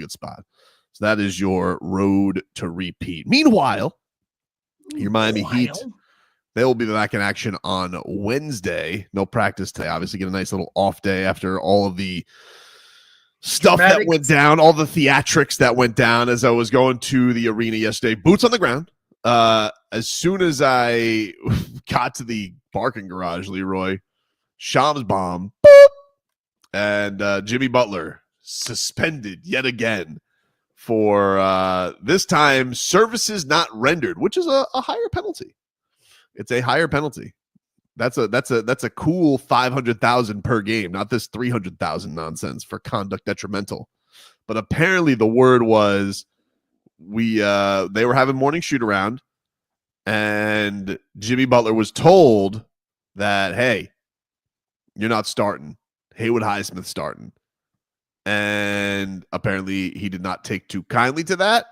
that is your road to repeat. Meanwhile, your Miami Heat, they will be back in action on Wednesday. No practice today. Obviously, get a nice little off day after all of the stuff that went down, all the theatrics that went down as I was going to the arena yesterday. Boots on the ground. As soon as I got to the parking garage, Leroy, Shams bomb, boop, and Jimmy Butler suspended yet again for this time services not rendered, which is a higher penalty. It's a higher penalty. That's a cool 500,000 per game, not this 300,000 nonsense for conduct detrimental. But apparently the word was they were having morning shoot around, and Jimmy Butler was told that, hey, you're not starting. Haywood Highsmith's starting. And apparently he did not take too kindly to that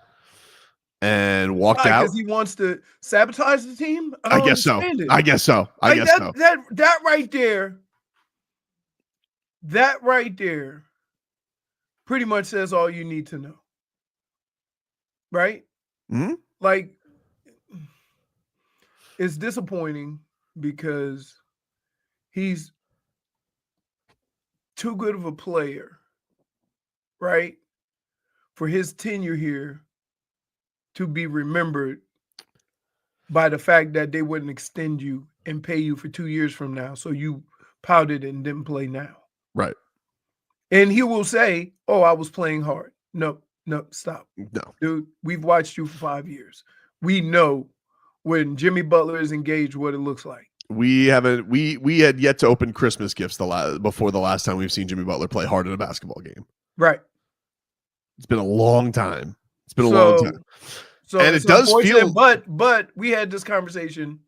and walked out. Because he wants to sabotage the team? I guess so. I guess so. That right there pretty much says all you need to know. Right? Mm-hmm. Like, it's disappointing because he's too good of a player, right, for his tenure here to be remembered by the fact that they wouldn't extend you and pay you for 2 years from now. So you pouted and didn't play now. Right. And he will say, oh, I was playing hard. No, stop. No. Dude, we've watched you for 5 years. We know when Jimmy Butler is engaged what it looks like. We had yet to open Christmas gifts before the last time we've seen Jimmy Butler play hard in a basketball game. Right. It's been a long time. Long time. So and it does feel, but we had this conversation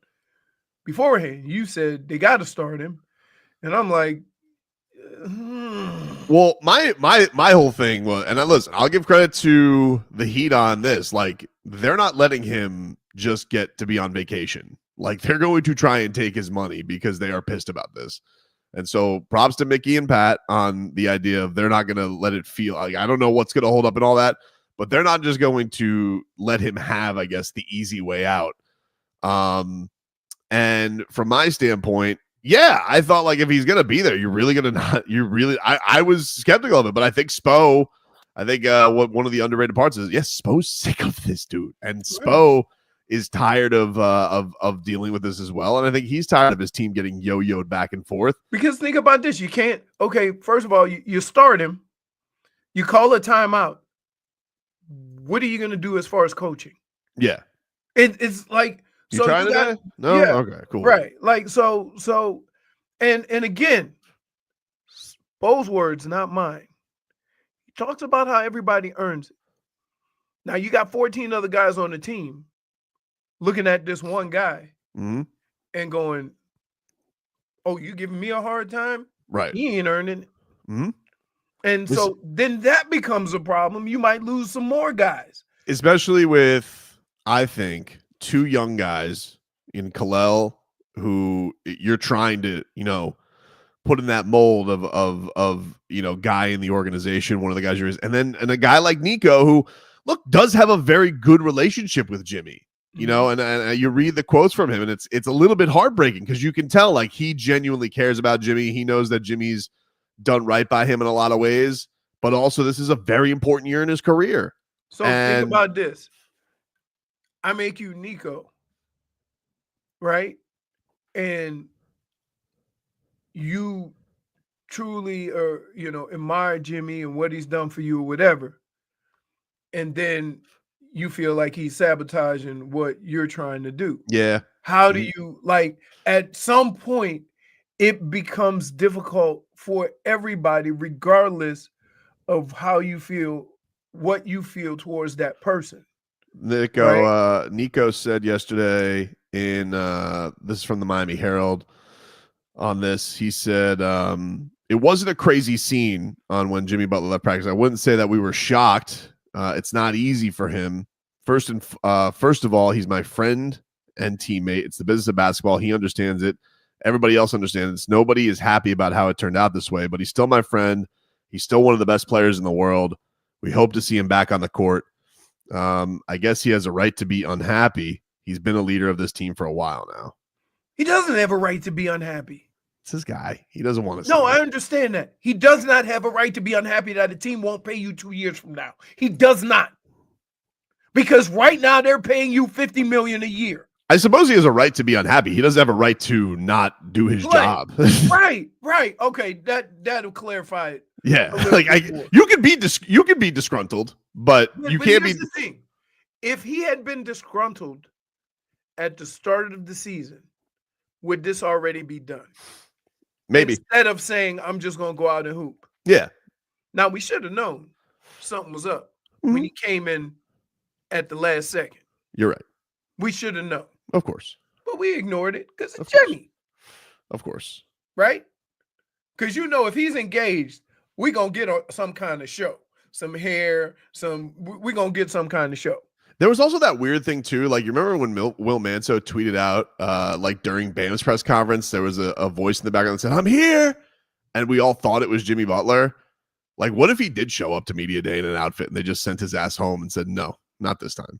beforehand. You said they got to start him, and I'm like, Well, my whole thing was, and listen, I'll give credit to the Heat on this. Like, they're not letting him just get to be on vacation. Like, they're going to try and take his money because they are pissed about this. And so props to Mickey and Pat on the idea of they're not going to let it feel like, I don't know what's going to hold up and all that, but they're not just going to let him have, I guess, the easy way out And from my standpoint, yeah, I thought like if he's gonna be there, you're really gonna not. You really, I was skeptical of it, but I think Spo. I think what one of the underrated parts is, yes, Spo's sick of this dude, and Spo is tired of dealing with this as well, and I think he's tired of his team getting yo-yoed back and forth. Because think about this, you can't. Okay, first of all, you start him, you call a timeout. What are you gonna do as far as coaching? Yeah, it's like. You trying today? No? Yeah, okay, cool. Right. Like so and again, Spo's words, not mine. He talks about how everybody earns it. Now you got 14 other guys on the team looking at this one guy and going, "Oh, you giving me a hard time? Right. He ain't earning it." And This- so then that becomes a problem. You might lose some more guys. Especially with, I think, two young guys in Kel'el who you're trying to, put in that mold of guy in the organization, one of the guys and a guy like Niko who, look, does have a very good relationship with Jimmy, and you read the quotes from him and it's a little bit heartbreaking because you can tell like he genuinely cares about Jimmy. He knows that Jimmy's done right by him in a lot of ways, but also this is a very important year in his career. So think about this. I make you Niko, right? And you truly admire Jimmy and what he's done for you or whatever. And then you feel like he's sabotaging what you're trying to do. Yeah. How do you, at some point, it becomes difficult for everybody, regardless of how you feel, what you feel towards that person. Niko said yesterday in this is from the Miami Herald on this. He said it wasn't a crazy scene on when Jimmy Butler left practice. I wouldn't say that we were shocked. It's not easy for him. First of all, he's my friend and teammate. It's the business of basketball. He understands it. Everybody else understands it. Nobody is happy about how it turned out this way, but he's still my friend. He's still one of the best players in the world. We hope to see him back on the court. I guess he has a right to be unhappy. He's been a leader of this team for a while now. He doesn't have a right to be unhappy. It's his guy. He doesn't want to. No, I understand that. He does not have a right to be unhappy that a team won't pay you 2 years from now. He does not. Because right now they're paying you $50 million a year. I suppose he has a right to be unhappy. He doesn't have a right to not do his job. Right. Okay, that'll clarify it. Yeah, you can be disgruntled, but you can't be. The thing. If he had been disgruntled at the start of the season, would this already be done? Maybe. Instead of saying, I'm just going to go out and hoop. Yeah. Now, we should have known something was up when he came in at the last second. You're right. We should have known. Of course. But we ignored it because it's Jimmy. Of course. Right? Because if he's engaged, we're going to get some kind of show. Some hair, we're going to get some kind of show. There was also that weird thing too. Like, you remember when Will Manso tweeted out, during Bam's press conference, there was a voice in the background that said, "I'm here," and we all thought it was Jimmy Butler. Like, what if he did show up to media day in an outfit and they just sent his ass home and said, "No, not this time"?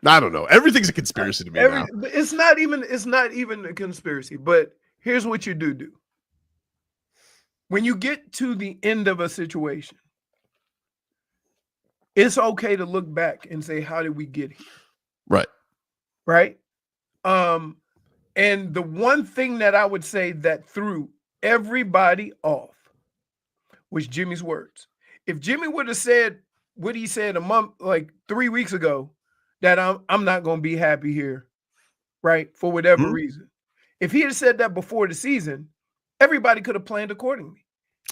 I don't know. Everything's a conspiracy to me now. It's not even a conspiracy. But here's what you do. When you get to the end of a situation, it's okay to look back and say, how did we get here? Right. And the one thing that I would say that threw everybody off was Jimmy's words. If Jimmy would have said what he said 3 weeks ago, that I'm not going to be happy here, right, for whatever reason. If he had said that before the season, everybody could have planned accordingly.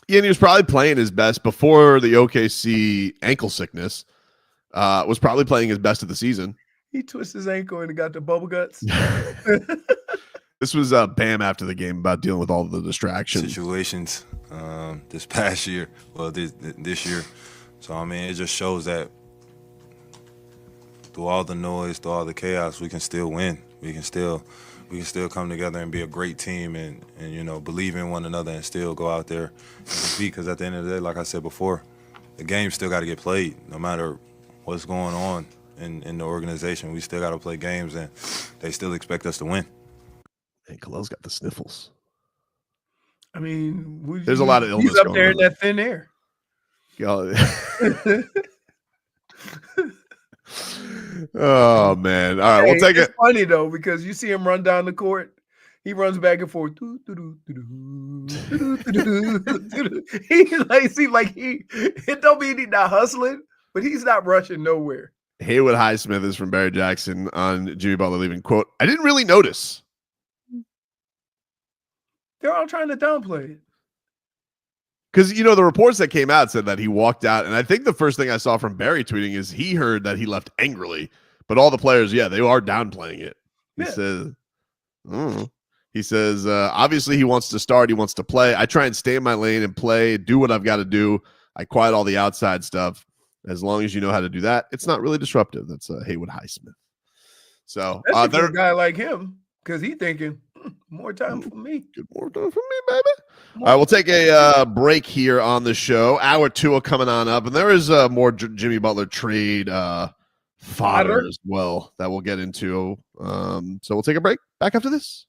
Yeah, and he was probably playing his best before the OKC ankle sickness. Was probably playing his best of the season. He twisted his ankle and he got the bubble guts. This was Bam after the game about dealing with all the distractions. Situations this past year, this year. So, I mean, it just shows that through all the noise, through all the chaos, we can still win. We can still come together and be a great team and believe in one another and still go out there and compete. Because at the end of the day, like I said before, the game still got to get played no matter what's going on in the organization. We still got to play games, and they still expect us to win. And Kel'el's got the sniffles. I mean, There's a lot of illness he's up going there on. in that thin air. Oh man! All right, we'll take it's it. funny though because you see him run down the court. He runs back and forth. It don't mean he's not hustling, but he's not rushing nowhere. Haywood Highsmith is from Barry Jackson on Jimmy Butler leaving. Quote, I didn't really notice. They're all trying to downplay it. Because, the reports that came out said that he walked out. And I think the first thing I saw from Barry tweeting is he heard that he left angrily. But all the players, they are downplaying it. He says, obviously he wants to start. He wants to play. I try and stay in my lane and play, do what I've got to do. I quiet all the outside stuff. As long as you know how to do that, it's not really disruptive. That's Haywood Highsmith. So a guy like him, because he's thinking, more time for me. Good more time for me, baby. All right, we'll take a break here on the show. Hour 2 coming on up, and there is more Jimmy Butler trade fodder as well that we'll get into. So we'll take a break. Back after this.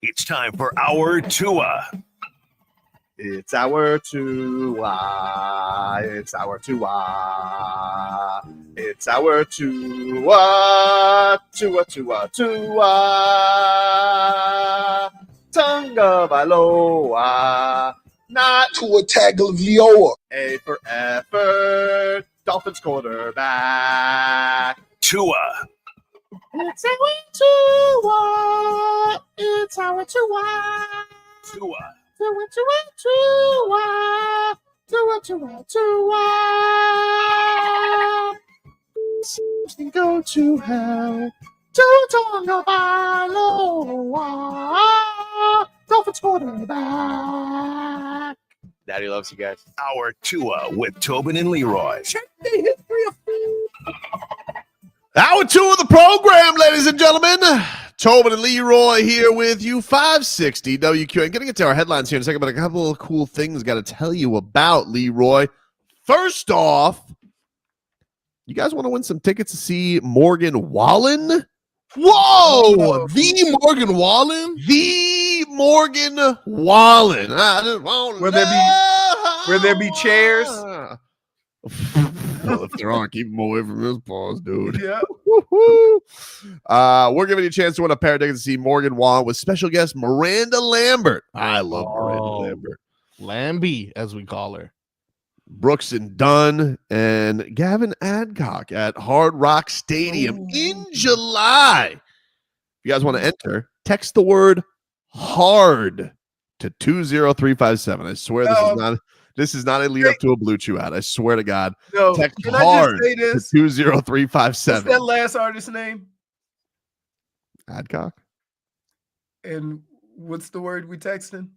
It's time for our Tua. It's our Tua. It's our Tua. It's our Tua. Tua, Tua, Tua. Tonga Valoa. Not Tua Tagovailoa. A for effort. Dolphins quarterback. Tua. It's our Tua. It's our Tua. Tua. Tua, Tua, Tua. Tua, Tua, Tua. Can go to hell. Tonga Valoa. Dolphins quarterback. Daddy loves you guys. Our Tua with Tobin and Leroy. Hour 2 of the program, ladies and gentlemen. Tobin and Leroy here with you, 560 WQN. Going to get to our headlines here in a second, but a couple of cool things got to tell you about, Leroy. First off, you guys want to win some tickets to see Morgan Wallen? Whoa! The Morgan Wallen? The Morgan Wallen. Will there be chairs? Well, if there aren't, keep them away from this pause, dude. Yeah. We're giving you a chance to win a pair of tickets to see Morgan Wallen with special guest Miranda Lambert. I love Miranda Lambert. Lambie, as we call her. Brooks and Dunn and Gavin Adcock at Hard Rock Stadium in July. If you guys want to enter, text the word hard to 20357. I swear this is not a lead up to a Blue Chew ad. I swear to God. No, text can hard I just to say this? 20357. What's that last artist's name? Adcock? And what's the word we texting?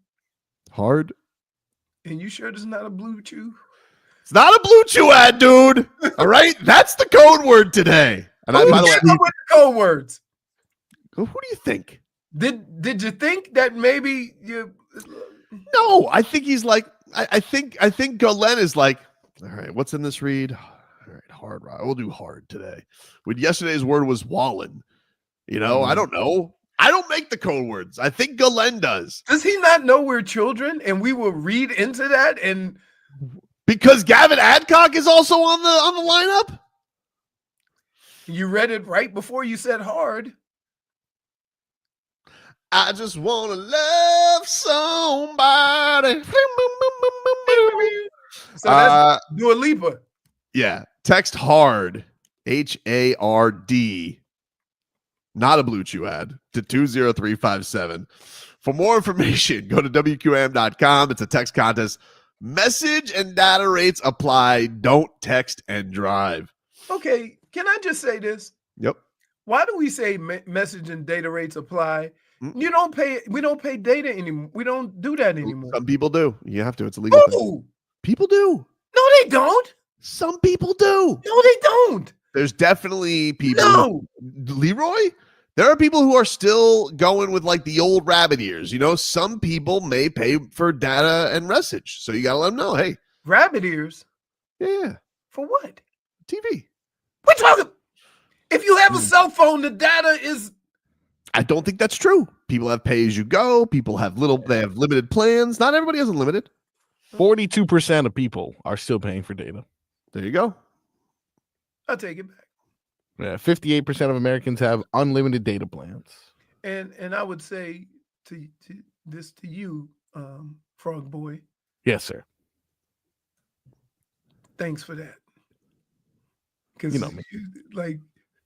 Hard? And you sure this is not a Blue Chew? It's not a Blue Chew ad, dude. All right? That's the code word today. And by the way, what are the code words? who do you think? Did you think that maybe you? No, I think he's like, I think Golan is like, all right, what's in this read? All right, hard rock. We'll do hard today. When yesterday's word was Wallen. You know, I don't know. I don't make the code words. I think Golan does. Does he not know we're children and we will read into that? And because Gavin Adcock is also on the lineup? You read it right before you said hard. I just want to love somebody. So that's Dua Lipa. Yeah. Text hard, HARD, not a Blue Chew ad, to 20357. For more information, go to WQAM.com. It's a text contest. Message and data rates apply. Don't text and drive. Okay. Can I just say this? Yep. Why do we say message and data rates apply? You don't pay. We don't pay data anymore. We don't do that anymore. Some people do. You have to. It's a legal thing. People do. No, they don't. Some people do. No, they don't. There's definitely people. No. Leroy, there are people who are still going with like the old rabbit ears. You know, some people may pay for data and message. So you got to let them know, hey. Rabbit ears? Yeah. For what? TV. We're talking. If you have a cell phone, the data is. I don't think that's true. People have pay as you go. People have they have limited plans. Not everybody has unlimited. 42% of people are still paying for data. There you go. I'll take it back. Yeah, 58% of Americans have unlimited data plans. And I would say to you, Frog Boy. Yes, sir. Thanks for that. Because you know me. Like,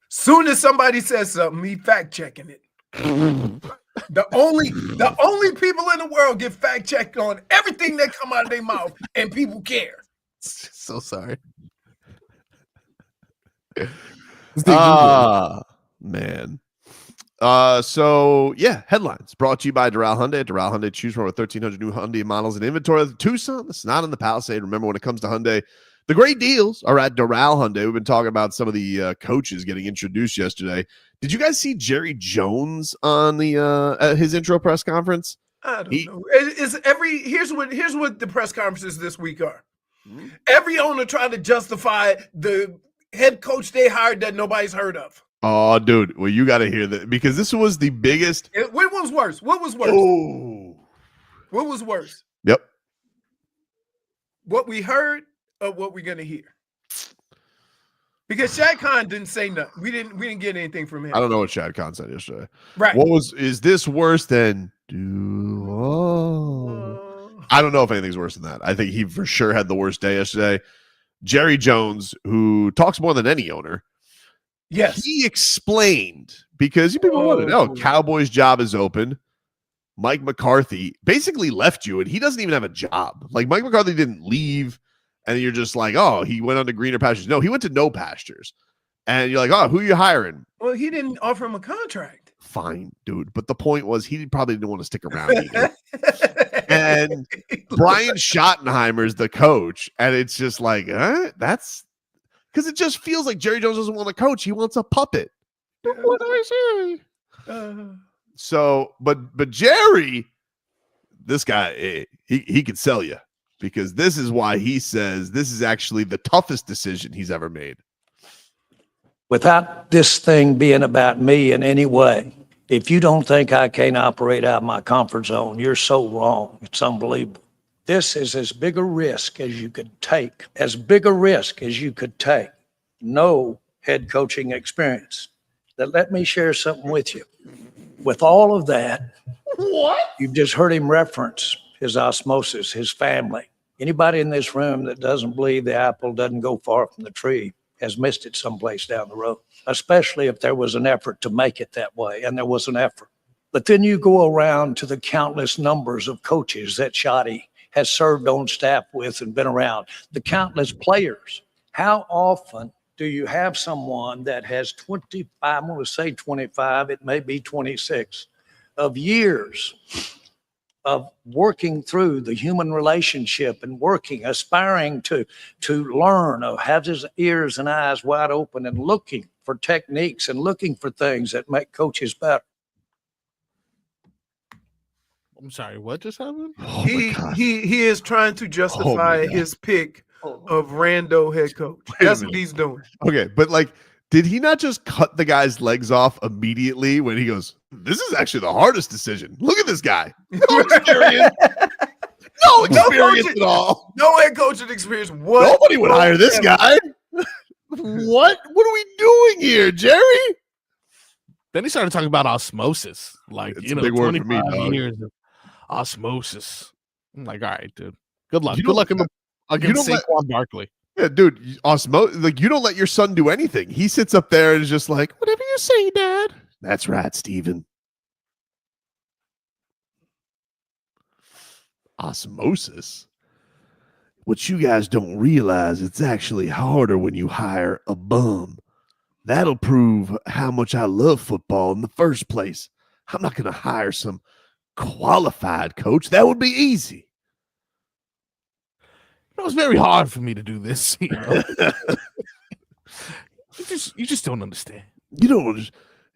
soon as somebody says something, me fact checking it. The only people in the world get fact checked on everything that come out of their mouth, and people care. So sorry. Man. So yeah, headlines brought to you by Doral Hyundai. Doral Hyundai, choose from over 1,300 new Hyundai models in inventory. The Tucson, that's not in the Palisade. Remember, when it comes to Hyundai, the great deals are at Doral Hyundai. We've been talking about some of the coaches getting introduced yesterday. Did you guys see Jerry Jones on the his intro press conference? I don't know. Here's what the press conferences this week are. Every owner trying to justify the head coach they hired that nobody's heard of. Oh, dude. Well, you got to hear that because this was the biggest. What was worse? What was worse? Oh. What was worse? Yep. What we heard or what we're gonna hear? Because Shad Khan didn't say nothing. We didn't get anything from him. I don't know what Shad Khan said yesterday. Right. Is this worse than I don't know if anything's worse than that. I think he for sure had the worst day yesterday. Jerry Jones, who talks more than any owner. Yes. He explained because people want to know Cowboys' job is open. Mike McCarthy basically left you and he doesn't even have a job. Like Mike McCarthy didn't leave and you're just like, oh, he went on to greener pastures. No, he went to no pastures. And you're like, oh, who are you hiring? Well, he didn't offer him a contract. Fine, dude. But the point was he probably didn't want to stick around either. And Brian Schottenheimer's the coach. And it's just like, that's because it just feels like Jerry Jones doesn't want to coach. He wants a puppet. What I say? So, but Jerry, this guy, he could sell you because this is why he says this is actually the toughest decision he's ever made. Without this thing being about me in any way, if you don't think I can't operate out of my comfort zone, you're so wrong. It's unbelievable. This is as big a risk as you could take, No head coaching experience. That let me share something with you. With all of that, you've just heard him reference his osmosis, his family. Anybody in this room that doesn't believe the apple doesn't go far from the tree has missed it someplace down the road, especially if there was an effort to make it that way, and there was an effort. But then you go around to the countless numbers of coaches that Shotty has served on staff with and been around, the countless players. How often do you have someone that has 25, I'm going to say 25, it may be 26, of years of working through the human relationship and aspiring to learn, of have his ears and eyes wide open and looking for techniques and looking for things that make coaches better. I'm sorry, what just happened? Oh He is trying to justify his pick of Rando head coach. That's what he's doing. Okay, but like, did he not just cut the guy's legs off immediately when he goes, this is actually the hardest decision. Look at this guy. No experience. No experience at all. No head coaching experience. What? Nobody would hire this guy. What are we doing here, Jerry? Then he started talking about osmosis. Like, It's a big word for me, 25 dog. years of osmosis. I'm like, all right, dude. Good luck. You Good luck don't- against don't let- Saquon Barkley. Yeah, dude, like you don't let your son do anything. He sits up there and is just like, whatever you say, Dad. That's right, Steven. Osmosis. What you guys don't realize, it's actually harder when you hire a bum. That'll prove how much I love football in the first place. I'm not going to hire some qualified coach. That would be easy. It was very hard for me to do this. You know? you just don't understand. You don't.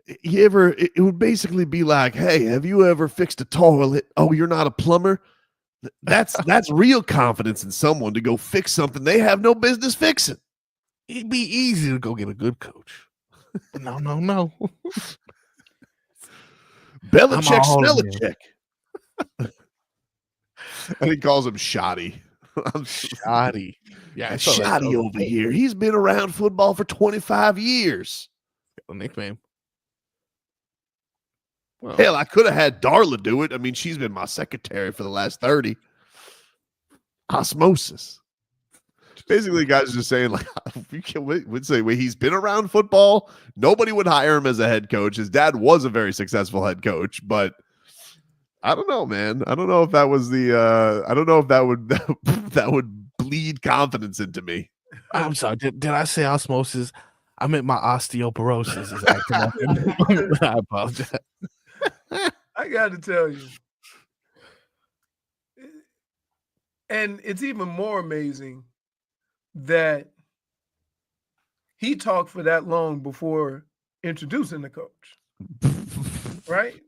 It would basically be like, hey, have you ever fixed a toilet? Oh, you're not a plumber? That's real confidence in someone to go fix something they have no business fixing. It'd be easy to go get a good coach. But no. Belichick, all in Smellichick. And he calls him Shoddy. Shoddy. Yeah, That's Shoddy over here. He's been around football for 25 years. A nickname. Well, Hell, I could have had Darla do it. I mean, she's been my secretary for the last 30. Osmosis. Basically, guys are just saying, like, would say, well, he's been around football. Nobody would hire him as a head coach. His dad was a very successful head coach, but I don't know, man. I don't know if that was I don't know if that would that would bleed confidence into me. I'm sorry. Did I say osmosis? I meant my osteoporosis is acting up. I apologize. I got to tell you. And it's even more amazing that he talked for that long before introducing the coach. Right?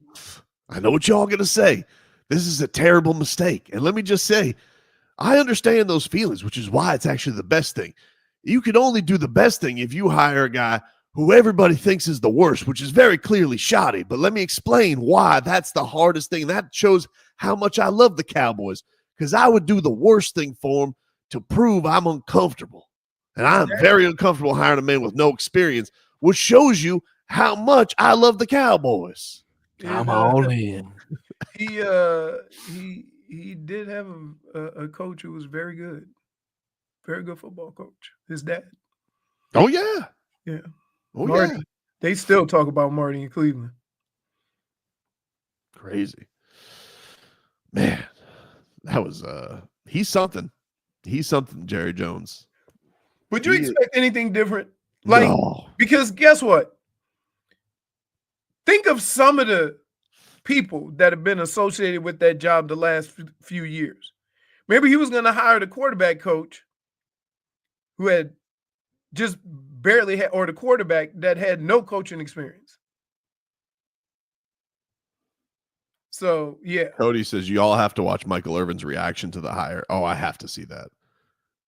I know what y'all going to say. This is a terrible mistake. And let me just say, I understand those feelings, which is why it's actually the best thing. You can only do the best thing if you hire a guy who everybody thinks is the worst, which is very clearly shoddy. But let me explain why that's the hardest thing. That shows how much I love the Cowboys, because I would do the worst thing for them to prove I'm uncomfortable. And I'm very uncomfortable hiring a man with no experience, which shows you how much I love the Cowboys. Come on in. He did have a coach who was very good football coach. His dad. Oh yeah, yeah. Oh Marty. yeah. They still talk about Marty in Cleveland. Crazy, man. That was he's something. He's something, Jerry Jones. Would you expect anything different? Like, No. because guess what? Think of some of the people that have been associated with that job the last few years. Maybe he was going to hire the quarterback coach who had just barely had, or the quarterback that had no coaching experience. So, yeah. Cody says you all have to watch Michael Irvin's reaction to the hire. Oh, I have to see that.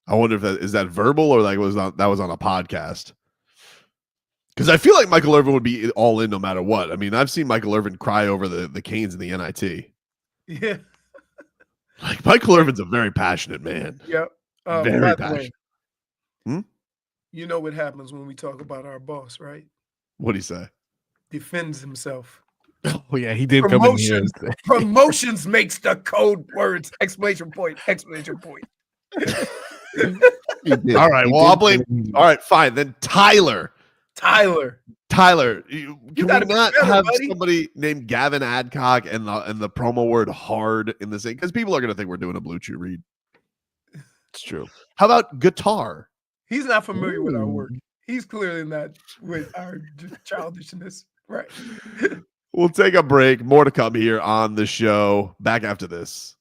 I wonder if is that verbal or like that was on a podcast. Because I feel like Michael Irvin would be all in no matter what. I mean, I've seen Michael Irvin cry over the Canes and the NIT. Yeah. Like Michael Irvin's a very passionate man. Yep. Very passionate. You know what happens when we talk about our boss, right? What'd he say? Defends himself. Oh yeah, he did come in here. And say. Promotions makes the code words! Exclamation point! Exclamation point! All right. Well, I'll blame. All right, fine. Then Tyler. Can we not have somebody named Gavin Adcock and the promo word hard in the same? Because people are going to think we're doing a Blue Chew read. It's true. How about guitar? He's not familiar with our work. He's clearly not with our childishness. Right. We'll take a break. More to come here on the show. Back after this.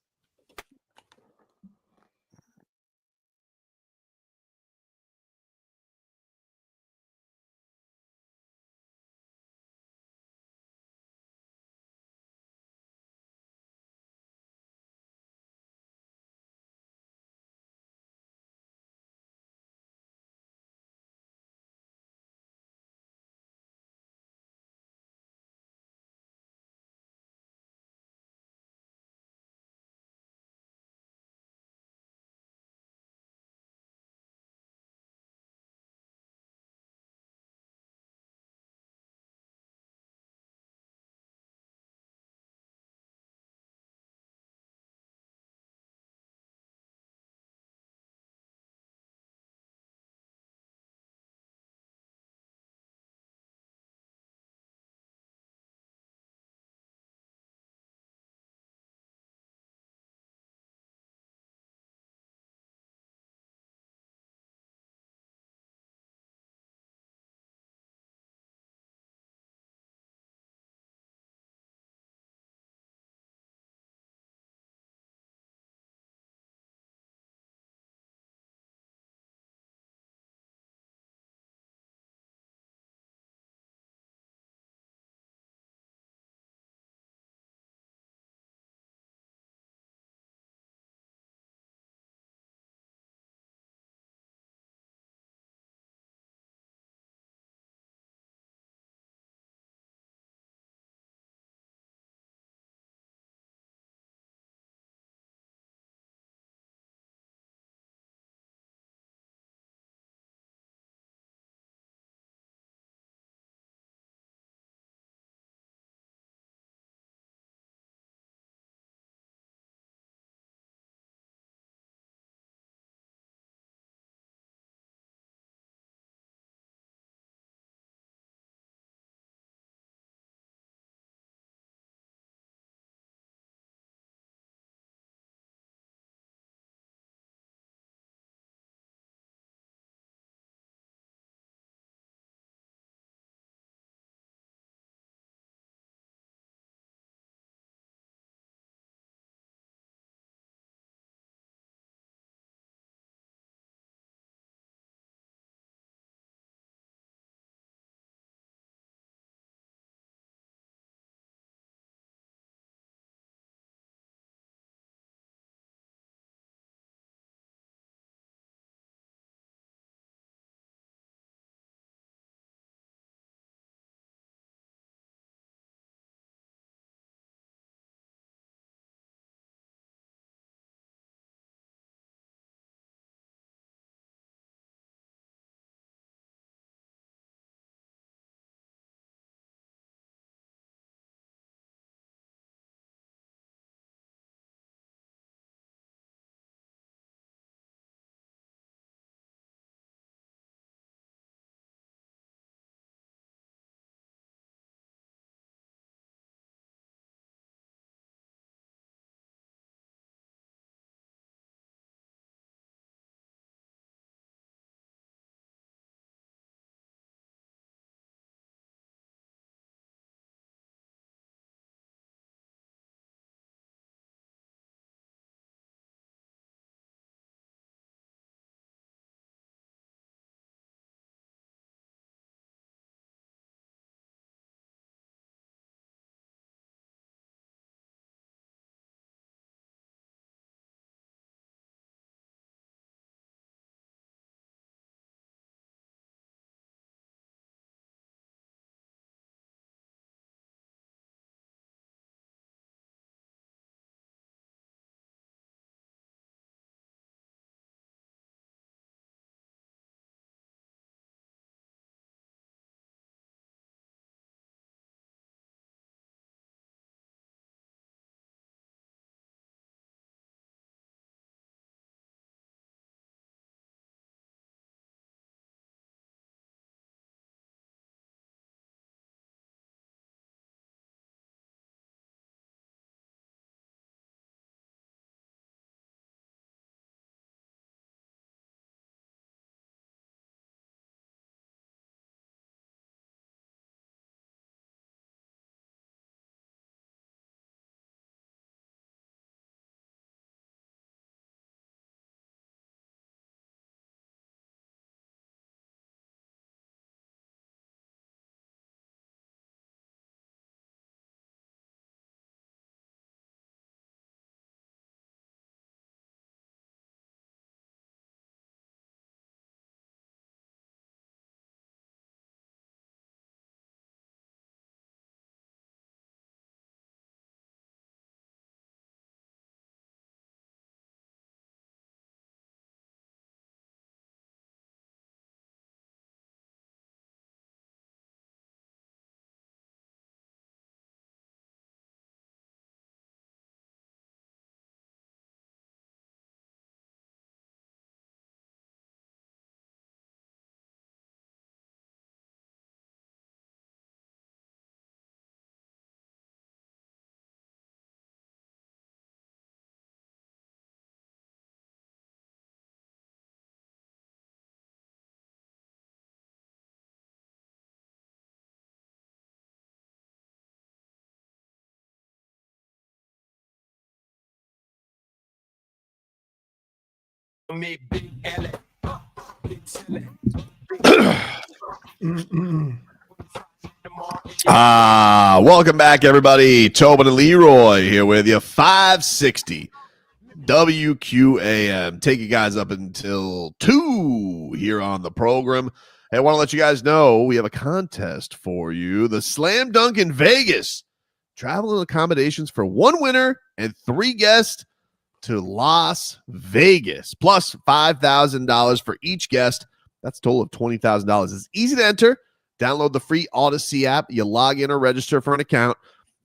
Welcome back, everybody. Tobin and Leroy here with you. 560 WQAM. Take you guys up until 2 here on the program. Hey, I want to let you guys know we have a contest for you. The Slam Dunk in Vegas. Travel and accommodations for 1 winner and 3 guests to Las Vegas. Plus $5,000 for each guest. That's a total of $20,000. It's easy to enter. Download the free Odyssey app. You log in or register for an account,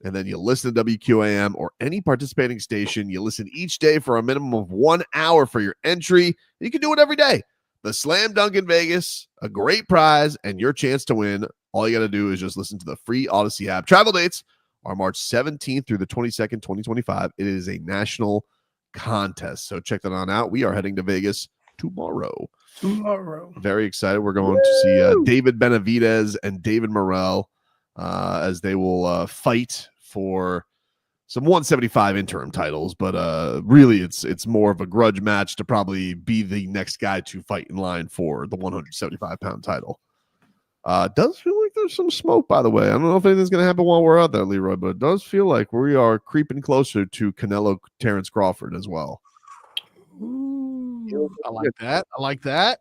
and then you listen to WQAM or any participating station. You listen each day for a minimum of 1 hour for your entry. You can do it every day. The Slam Dunk in Vegas, a great prize, and your chance to win. All you got to do is just listen to the free Odyssey app. Travel dates are March 17th through the 22nd, 2025. It is a national contest, so check that on out. We are heading to Vegas tomorrow. Very excited. We're going to see David Benavidez and David Morrell as they will fight for some 175 interim titles, but really it's more of a grudge match to probably be the next guy to fight in line for the 175-pound title. Does feel like there's some smoke, by the way. I don't know if anything's going to happen while we're out there, Leroy, but it does feel like we are creeping closer to Canelo Terrence Crawford as well. I like that. I like that.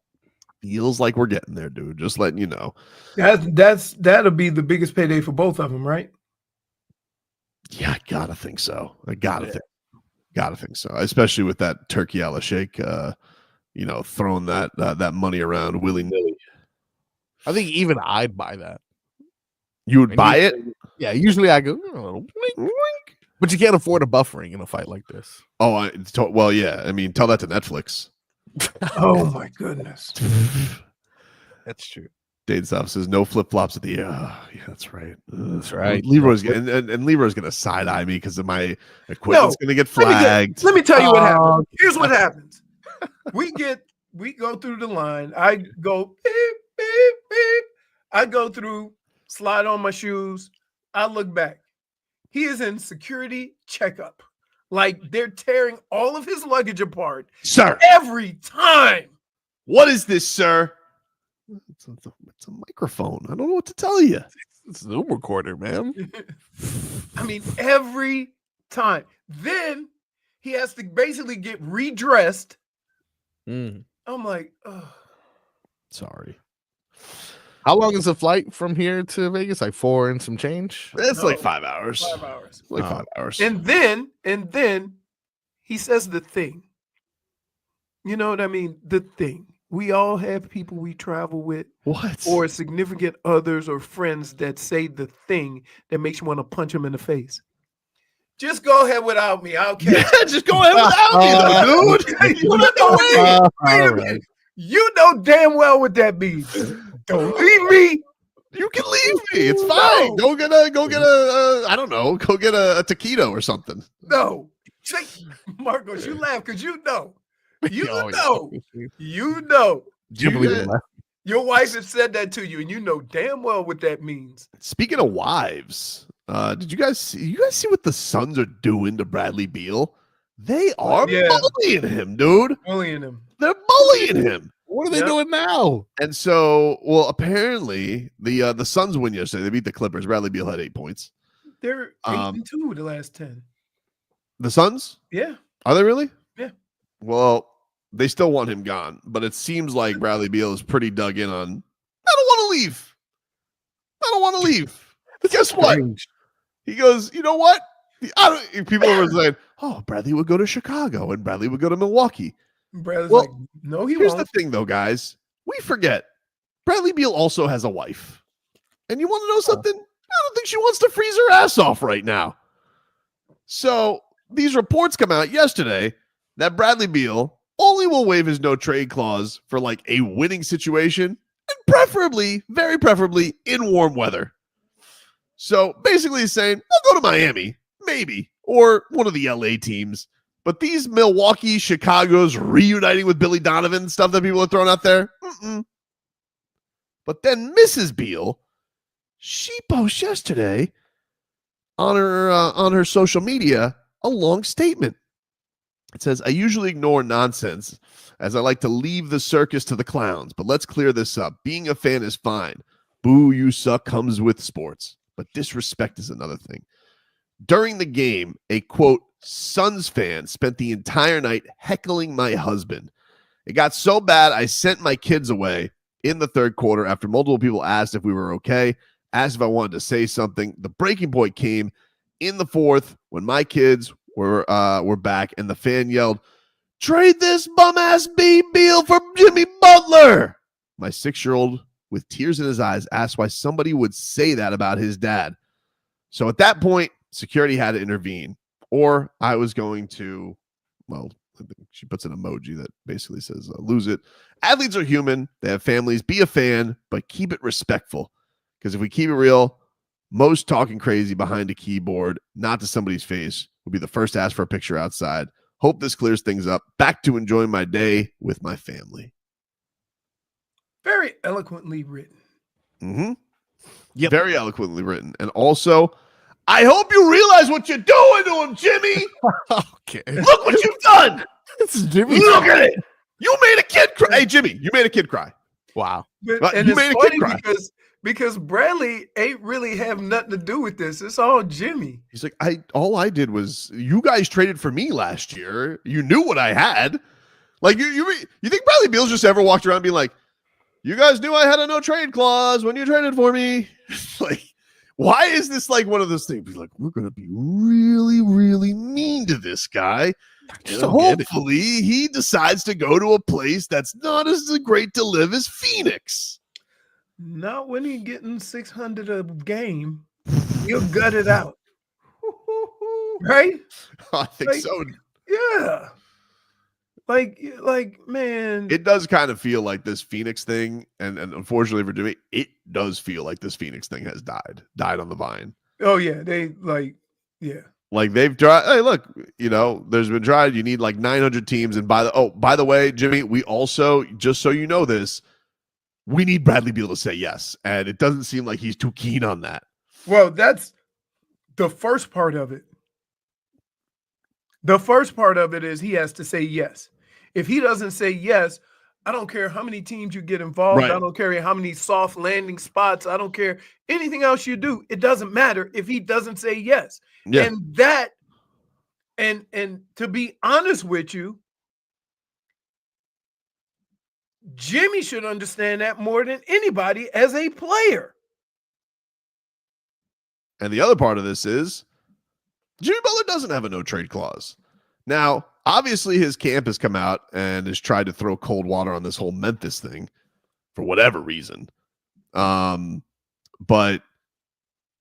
Feels like we're getting there, dude. Just letting you know. That'll be the biggest payday for both of them, right? Yeah, I gotta think so. Gotta think so. Especially with that Turkey a la Sheikh, throwing that money around willy nilly. I think even I'd buy that. You would buy it? Yeah. Usually I go, wink, wink. But you can't afford a buffering in a fight like this. Oh, well, yeah. I mean, tell that to Netflix. Oh my goodness. That's true. Dade South says no flip flops at the yeah, that's right. That's right. Leroy's and Leroy's gonna side eye me because of my equipment's gonna get flagged. Let me tell you what happens. Here's what happens. We go through the line. I go beep, beep, beep. I go through, slide on my shoes. I look back. He is in security checkup. Like they're tearing all of his luggage apart. Sir. Every time. What is this, sir? It's a microphone. I don't know what to tell you. It's a Zoom recorder, man. I mean, every time. Then he has to basically get redressed. I'm like, oh. Sorry. How long is the flight from here to Vegas? Like 4 and some change? It's like 5 hours. 5 hours. Like 5 hours. And then he says the thing. You know what I mean? The thing. We all have people we travel with. What? Or significant others or friends that say the thing that makes you want to punch them in the face. Just go ahead without me. I'll catch Yeah, just go ahead without me, dude. Wait a minute. You know damn well what that means. Don't leave me. You can leave me. It's fine. No. Go get a I don't know. Go get a taquito or something. No. Marcos, you laugh because you know. You know. You know. Your wife has said that to you, and you know damn well what that means. Speaking of wives, did you guys see what the Suns are doing to Bradley Beal? They are bullying him, dude. Bullying him. They're bullying him. What are they doing now? And so, well, apparently the Suns win yesterday. They beat the Clippers. Bradley Beal had 8 points. They're 8-2 the last 10. The Suns? Yeah. Are they really? Yeah. Well, they still want him gone, but it seems like Bradley Beal is pretty dug in on, I don't want to leave. I don't want to leave. But guess what? He goes, you know what? People were saying, oh, Bradley would go to Chicago and Bradley would go to Milwaukee. Bradley's like, no, he here's won't. the thing, though, guys. We forget Bradley Beal also has a wife. And you want to know something? I don't think she wants to freeze her ass off right now. So these reports come out yesterday that Bradley Beal only will waive his no trade clause for like a winning situation and preferably, very preferably, in warm weather. So basically he's saying, I'll go to Miami, maybe, or one of the LA teams. But these Milwaukee, Chicago's reuniting with Billy Donovan stuff that people are throwing out there. But then Mrs. Beal, she posted yesterday on her social media a long statement. It says, I usually ignore nonsense as I like to leave the circus to the clowns, but let's clear this up. Being a fan is fine. Boo, you suck comes with sports, but disrespect is another thing. During the game, a quote, Suns fan spent the entire night heckling my husband. It got so bad I sent my kids away in the third quarter after multiple people asked if we were okay, asked if I wanted to say something. The breaking point came in the fourth when my kids were back and the fan yelled, trade this bum-ass Beal for Jimmy Butler. My 6-year-old, with tears in his eyes, asked why somebody would say that about his dad. So at that point, security had to intervene, or I was going to, well, I think she puts an emoji that basically says, lose it. Athletes are human. They have families. Be a fan, but keep it respectful. Because if we keep it real, most talking crazy behind a keyboard, not to somebody's face, will be the first to ask for a picture outside. Hope this clears things up. Back to enjoying my day with my family. Very eloquently written. Mm-hmm. Yep. Very eloquently written. And also, I hope you realize what you're doing to him, Jimmy. Okay. Look what you've done. This is Jimmy. Look at it. You made a kid cry. Hey, Jimmy, you made a kid cry. Wow. And you it's made a kid funny cry. because Bradley ain't really have nothing to do with this. It's all Jimmy. He's like, all I did was, you guys traded for me last year. You knew what I had. Like, you think Bradley Beal's just ever walked around being like, you guys knew I had a no trade clause when you traded for me? Like, why is this like one of those things? Be like, we're going to be really, really mean to this guy. And hopefully he decides to go to a place that's not as great to live as Phoenix. Not when he's getting 600 a game. He'll gut it out. Right? I think so. Yeah. Like, man. It does kind of feel like this Phoenix thing, and unfortunately for Jimmy, it does feel like this Phoenix thing has died on the vine. Oh, yeah. Like they've tried. Hey, look, there's been tried. You need like 900 teams. And by the way, Jimmy, we also, just so you know this, we need Bradley Beal to say yes. And it doesn't seem like he's too keen on that. Well, that's the first part of it. The first part of it is he has to say yes. If he doesn't say yes, I don't care how many teams you get involved. Right. I don't care how many soft landing spots. I don't care anything else you do. It doesn't matter if he doesn't say yes. Yeah. And that, and to be honest with you, Jimmy should understand that more than anybody as a player. And the other part of this is Jimmy Butler doesn't have a no trade clause. Now, obviously his camp has come out and has tried to throw cold water on this whole Memphis thing for whatever reason. But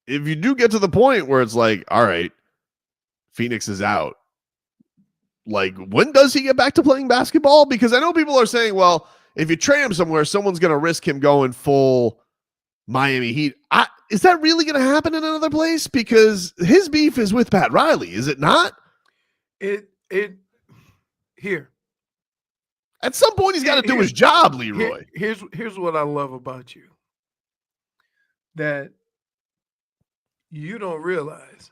if you do get to the point where it's like, all right, Phoenix is out, like, when does he get back to playing basketball? Because I know people are saying, well, if you trade him somewhere, someone's going to risk him going full Miami Heat. Is that really going to happen in another place? Because his beef is with Pat Riley, is it not? Here. At some point, he's got to do his job, Leroy. Here's what I love about you. That you don't realize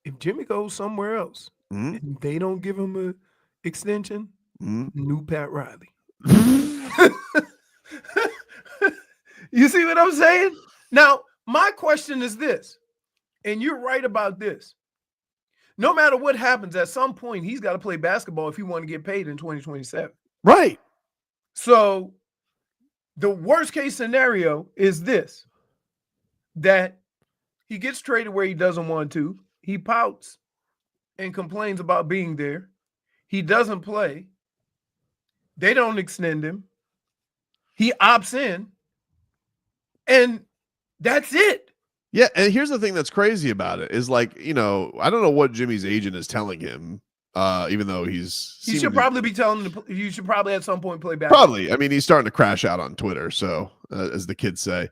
if Jimmy goes somewhere else and they don't give him an extension, new Pat Riley. You see what I'm saying? Now, my question is this, and you're right about this. No matter what happens, at some point, he's got to play basketball if he want to get paid in 2027. Right. So the worst case scenario is this, that he gets traded where he doesn't want to. He pouts and complains about being there. He doesn't play. They don't extend him. He opts in. And that's it. Yeah, and here's the thing that's crazy about it is, like, I don't know what Jimmy's agent is telling him, even though he should probably be telling him you should probably at some point play basketball. Probably. I mean, he's starting to crash out on Twitter, so as the kids say.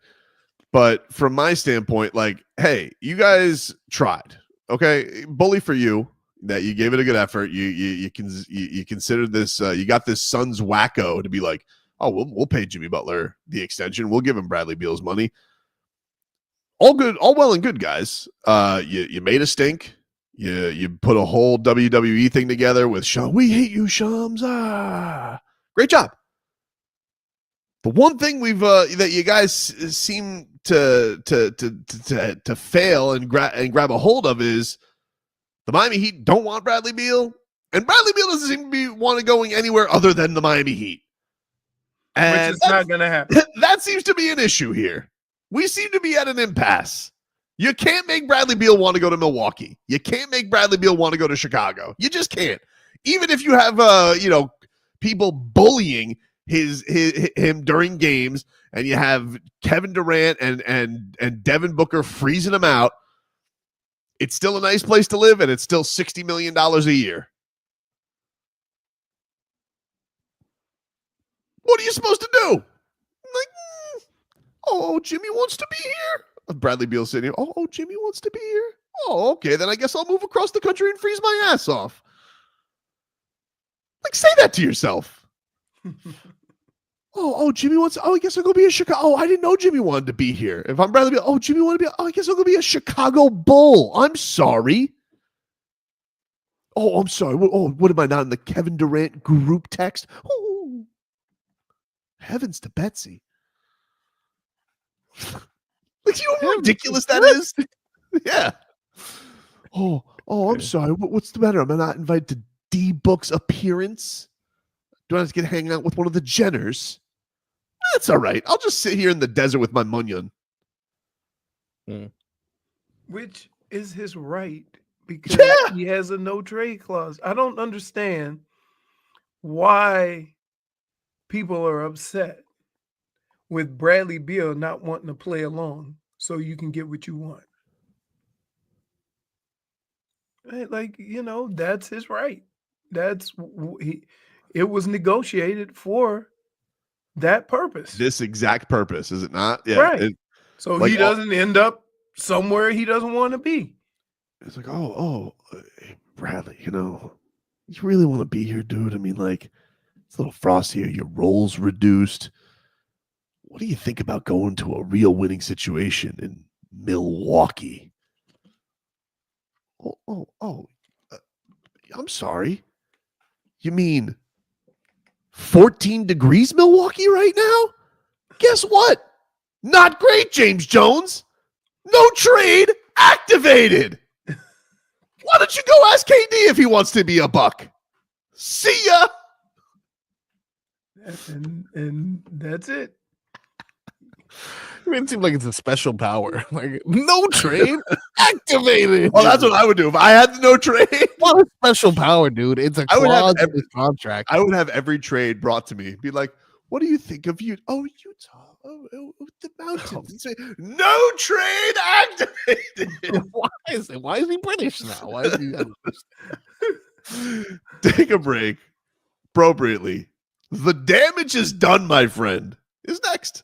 But from my standpoint, like, hey, you guys tried. Okay, bully for you that you gave it a good effort. You considered this. You got this Suns wacko to be like, oh, we'll pay Jimmy Butler the extension. We'll give him Bradley Beal's money. All good, all well and good, guys. You made a stink. You put a whole WWE thing together with Sham. We hate you, Shams. Great job. The one thing we've that you guys seem to fail and grab a hold of is the Miami Heat don't want Bradley Beal, and Bradley Beal doesn't seem to be want to going anywhere other than the Miami Heat. And which is not going to happen. That seems to be an issue here. We seem to be at an impasse. You can't make Bradley Beal want to go to Milwaukee. You can't make Bradley Beal want to go to Chicago. You just can't. Even if you have people bullying him during games, and you have Kevin Durant and Devin Booker freezing him out, it's still a nice place to live, and it's still $60 million a year. What are you supposed to do? Jimmy wants to be here. Bradley Beal sitting here. Jimmy wants to be here. Oh, okay. Then I guess I'll move across the country and freeze my ass off. Like, say that to yourself. Jimmy wants. I guess I'll go be a Chicago. I didn't know Jimmy wanted to be here. If I'm Bradley Beal, Jimmy wanted to be. I guess I'll go be a Chicago Bull. I'm sorry. I'm sorry. What am I not in the Kevin Durant group text? Heavens to Betsy. Like, you know how ridiculous that is? Yeah. I'm sorry. What's the matter? Am I not invited to D-Book's appearance? Do I have to get hanging out with one of the Jenners? That's all right. I'll just sit here in the desert with my munyon. Which is his right, because he has a no trade clause. I don't understand why people are upset with Bradley Beal not wanting to play along so you can get what you want. Right? Like, that's his right. It was negotiated for that purpose. This exact purpose, is it not? Yeah. Right. So he doesn't end up somewhere he doesn't want to be. It's like, hey, Bradley, you really want to be here, dude? I mean, like, it's a little frosty here. Your role's reduced. What do you think about going to a real winning situation in Milwaukee? I'm sorry. You mean 14 degrees Milwaukee right now? Guess what? Not great, James Jones. No trade activated. Why don't you go ask KD if he wants to be a Buck? See ya. And that's it. I mean, it seems like it's a special power. Like, no trade activated. Well, that's what I would do if I had the no trade. What a special power, dude. It's a clause in his contract. I would have every trade brought to me. Be like, what do you think of Utah? Utah. The mountains. No trade activated. Why is he British now? Why is he Take a break appropriately. The damage is done, my friend. Is next.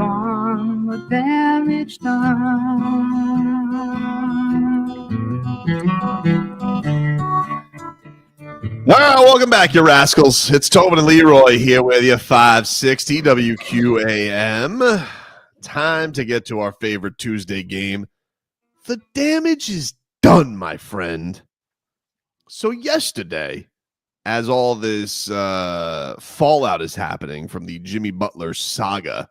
on the damage All right, welcome back, you rascals. It's Tobin and Leroy here with you, 560 WQAM. Time to get to our favorite Tuesday game. The damage is done, my friend. So yesterday, as all this fallout is happening from the Jimmy Butler saga,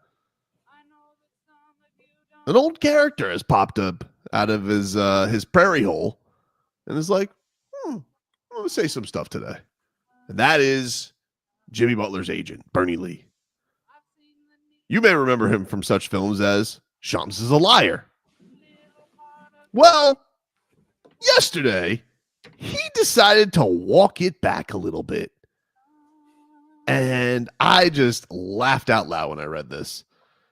an old character has popped up out of his prairie hole and is like, I'm going to say some stuff today. And that is Jimmy Butler's agent, Bernie Lee. You may remember him from such films as Shams is a Liar. Well, yesterday, he decided to walk it back a little bit. And I just laughed out loud when I read this.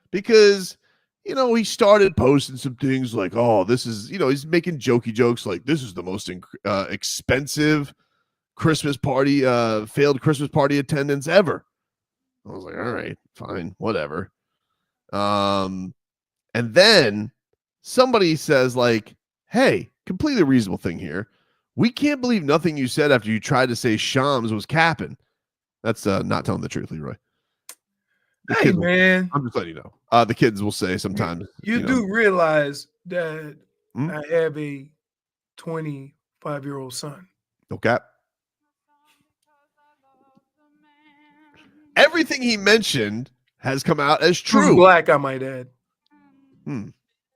Because, he started posting some things like, oh, this is, he's making jokey jokes like, this is the most expensive Christmas party, failed Christmas party attendance ever. I was like, all right, fine, whatever. And then somebody says like, hey, completely reasonable thing here. We can't believe nothing you said after you tried to say Shams was capping. That's not telling the truth, Leroy. Hey, man. I'm just letting you know. The kids will say sometimes. You do realize that I have a 25-year-old son. Okay. Everything he mentioned has come out as true. Who's black, I might add. Hmm.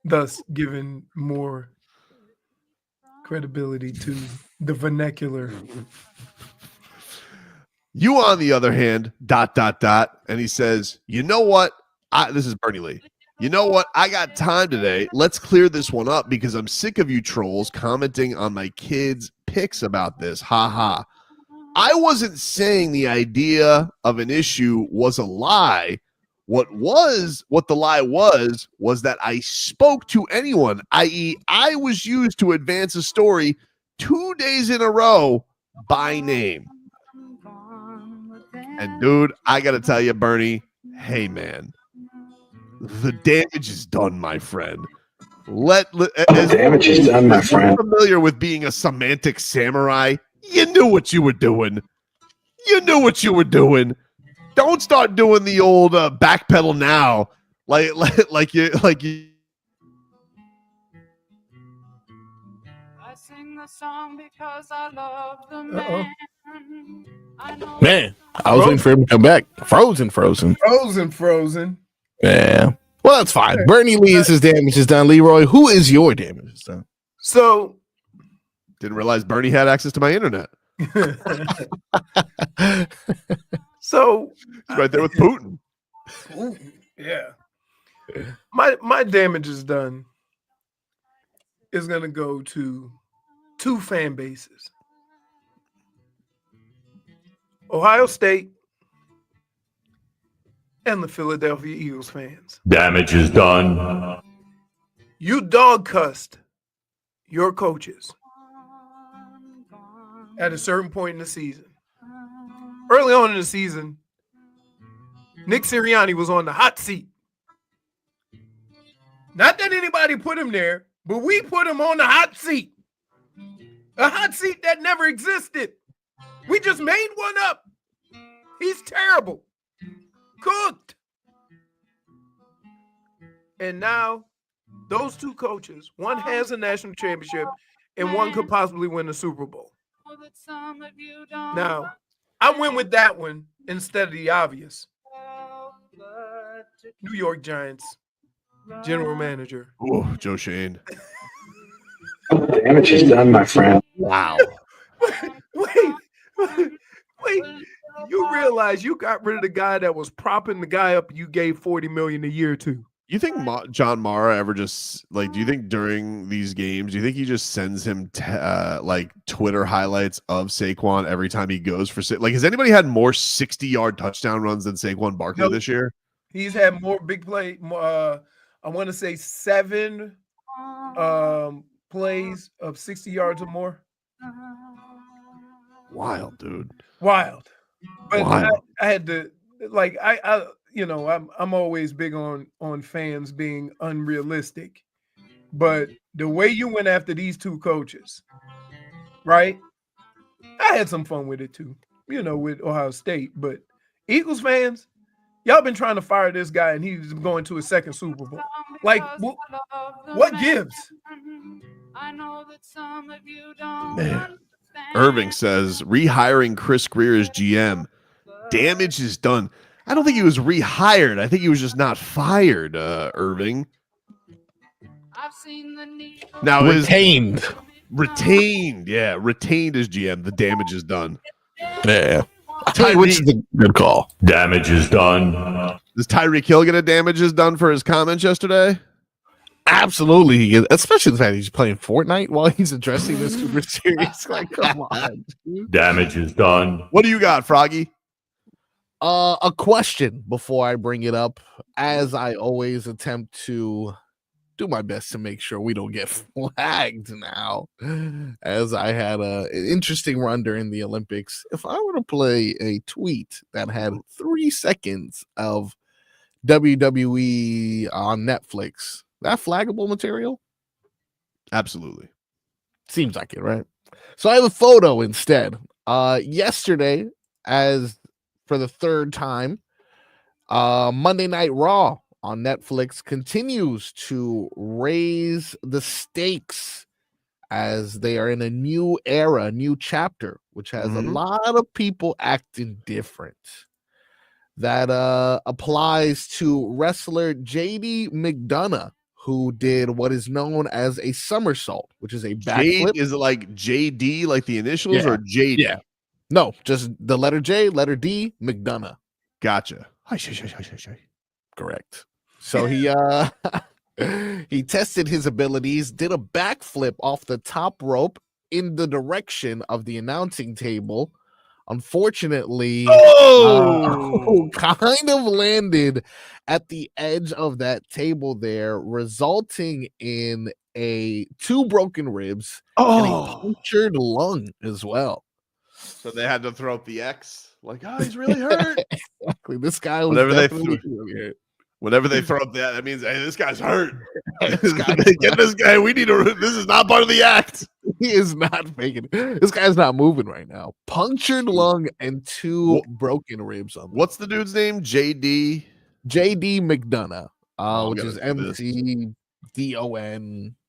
Thus giving more credibility to the vernacular. You, on the other hand, ... And he says, you know what? This is Bernie Lee. You know what? I got time today. Let's clear this one up because I'm sick of you trolls commenting on my kids' pics about this. Ha ha. I wasn't saying the idea of an issue was a lie. What the lie was that I spoke to anyone, i.e., I was used to advance a story 2 days in a row by name. And dude, I got to tell you, Bernie, hey man, the damage is done, my friend. The damage is done, my friend. Familiar with being a semantic samurai, you knew what you were doing. Don't start doing the old backpedal now, like you. I sing the song because I love the man. Man, I was waiting for him to come back. Frozen. Yeah. Well, that's fine. Bernie Lee is his damage is done. Leroy, who is your damage is done? So, didn't realize Bernie had access to my internet. So he's right there with Putin. Yeah. My damage is done is gonna go to two fan bases. Ohio State and the Philadelphia Eagles fans. Damage is done. You dog cussed your coaches at a certain point in the season. Early on in the season, Nick Sirianni was on the hot seat. Not that anybody put him there, but we put him on the hot seat. A hot seat that never existed. We just made one up. He's terrible. Cooked. And now, those two coaches, one has a national championship and one could possibly win the Super Bowl. Now, I went with that one instead of the obvious. New York Giants general manager. Oh, Joe Shane. Damage is done, my friend. Wow. Wait. You realize you got rid of the guy that was propping the guy up you gave $40 million a year to. You think John Mara ever just do you think during these games, do you think he just sends him Twitter highlights of Saquon every time he goes for has anybody had more 60-yard touchdown runs than Saquon Barkley this year? He's had more big play. I want to say 7 plays of 60 yards or more. Wild, dude. Wild. But Wild. I had to I'm always big on fans being unrealistic, but the way you went after these two coaches, right? I had some fun with it too, with Ohio State, but Eagles fans, y'all been trying to fire this guy and he's going to his second Super Bowl. Like, what gives? I know that some of you don't Man. understand. Irving says rehiring Chris Greer as GM. Damage is done. I don't think he was rehired. I think he was just not fired, Irving. I've seen the need for Now Retained. Retained. Yeah, retained as GM. The damage is done. Yeah. I'll tell you which is a good call. Damage is done. Does Tyreek Hill get a damage is done for his comments yesterday? Absolutely, he is, especially the fact he's playing Fortnite while he's addressing this super serious. Like, come on. Dude. Damage is done. What do you got, Froggy? A question before I bring it up, as I always attempt to do my best to make sure we don't get flagged now, as I had an interesting run during the Olympics. If I were to play a tweet that had 3 seconds of WWE on Netflix, that flaggable material? Absolutely. Seems like it, right? So I have a photo instead. Yesterday, as for the third time, Monday Night Raw on Netflix continues to raise the stakes as they are in a new era, a new chapter, which has a lot of people acting different. That applies to wrestler JD McDonough, who did what is known as a somersault, which is a backflip. Is it like JD, like the initials, or JD? Yeah. No, just the letter J, letter D, McDonough. Gotcha. Correct. So he he tested his abilities, did a backflip off the top rope in the direction of the announcing table. Unfortunately, kind of landed at the edge of that table there, resulting in 2 broken ribs and a punctured lung as well. So they had to throw up the X. Like, oh, he's really hurt. Exactly. This guy was really hurt. Whenever they throw up that means, hey, this guy's hurt. Get this guy. We need to. This is not part of the act. He is not making it. This guy's not moving right now. Punctured lung and 2 broken ribs on. What's the dude's name? JD McDonough, which is McDon.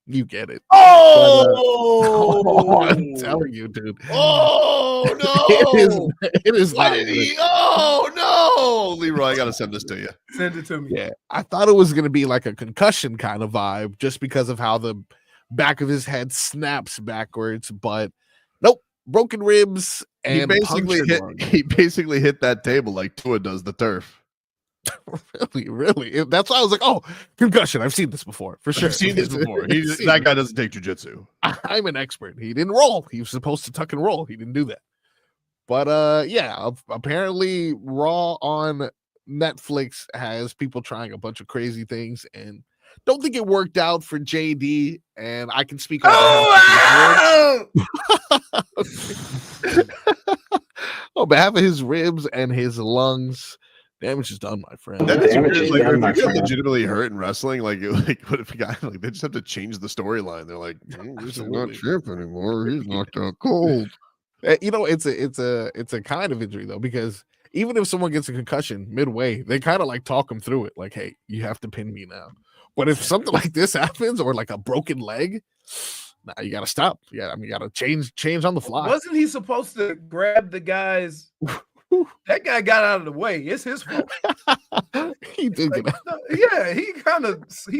You get it. Oh, I'm telling you, dude. Oh no! It is. Why did he? Oh no, Leroy, I gotta send this to you. Send it to me. Yeah, I thought it was gonna be like a concussion kind of vibe, just because of how the back of his head snaps backwards. But nope, broken ribs and he basically hit that table like Tua does the turf. Really. That's why I was like, oh, concussion. I've seen this before, for sure. I've seen this before. That guy doesn't take jujitsu. I'm an expert. He didn't roll. He was supposed to tuck and roll. He didn't do that. But yeah, apparently Raw on Netflix has people trying a bunch of crazy things, and don't think it worked out for JD. And I can speak on behalf of his ribs and his lungs. Damage is done, my friend. That is weird. Like, if you get legitimately hurt in wrestling, like what if a guy like they just have to change the storyline? They're like, this is not champ anymore. He's knocked out cold. It's a kind of injury though, because even if someone gets a concussion midway, they kind of like talk them through it. Like, hey, you have to pin me now. But if something like this happens, or like a broken leg, nah, you gotta stop. Yeah, I mean, you gotta change on the fly. Wasn't he supposed to grab the guy's? That guy got out of the way. It's his fault. He did. Like, yeah, he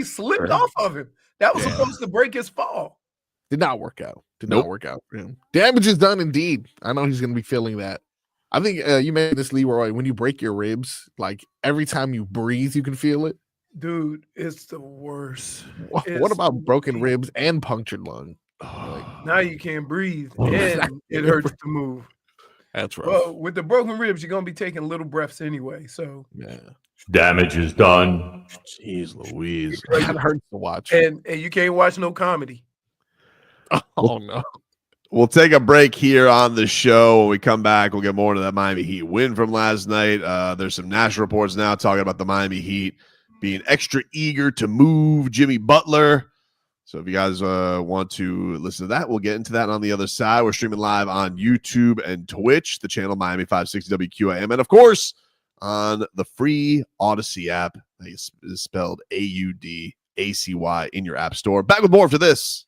slipped off of him. That was supposed to break his fall. Did not work out. Not work out for him. Damage is done indeed. I know he's going to be feeling that. I think you made this, Leroy, when you break your ribs, like every time you breathe, you can feel it. Dude, it's the worst. What about broken ribs and punctured lung? Now you can't breathe and it hurts to move. That's right. Well, with the broken ribs, you're going to be taking little breaths anyway. So, yeah. Damage is done. Jeez Louise. That hurts to watch. And you can't watch no comedy. Oh, no. We'll take a break here on the show. When we come back, we'll get more into that Miami Heat win from last night. There's some national reports now talking about the Miami Heat being extra eager to move Jimmy Butler. So if you guys want to listen to that, we'll get into that on the other side. We're streaming live on YouTube and Twitch, the channel Miami 560 WQAM, and of course on the free Odyssey app. It's spelled AUDACY in your app store. Back with more after this.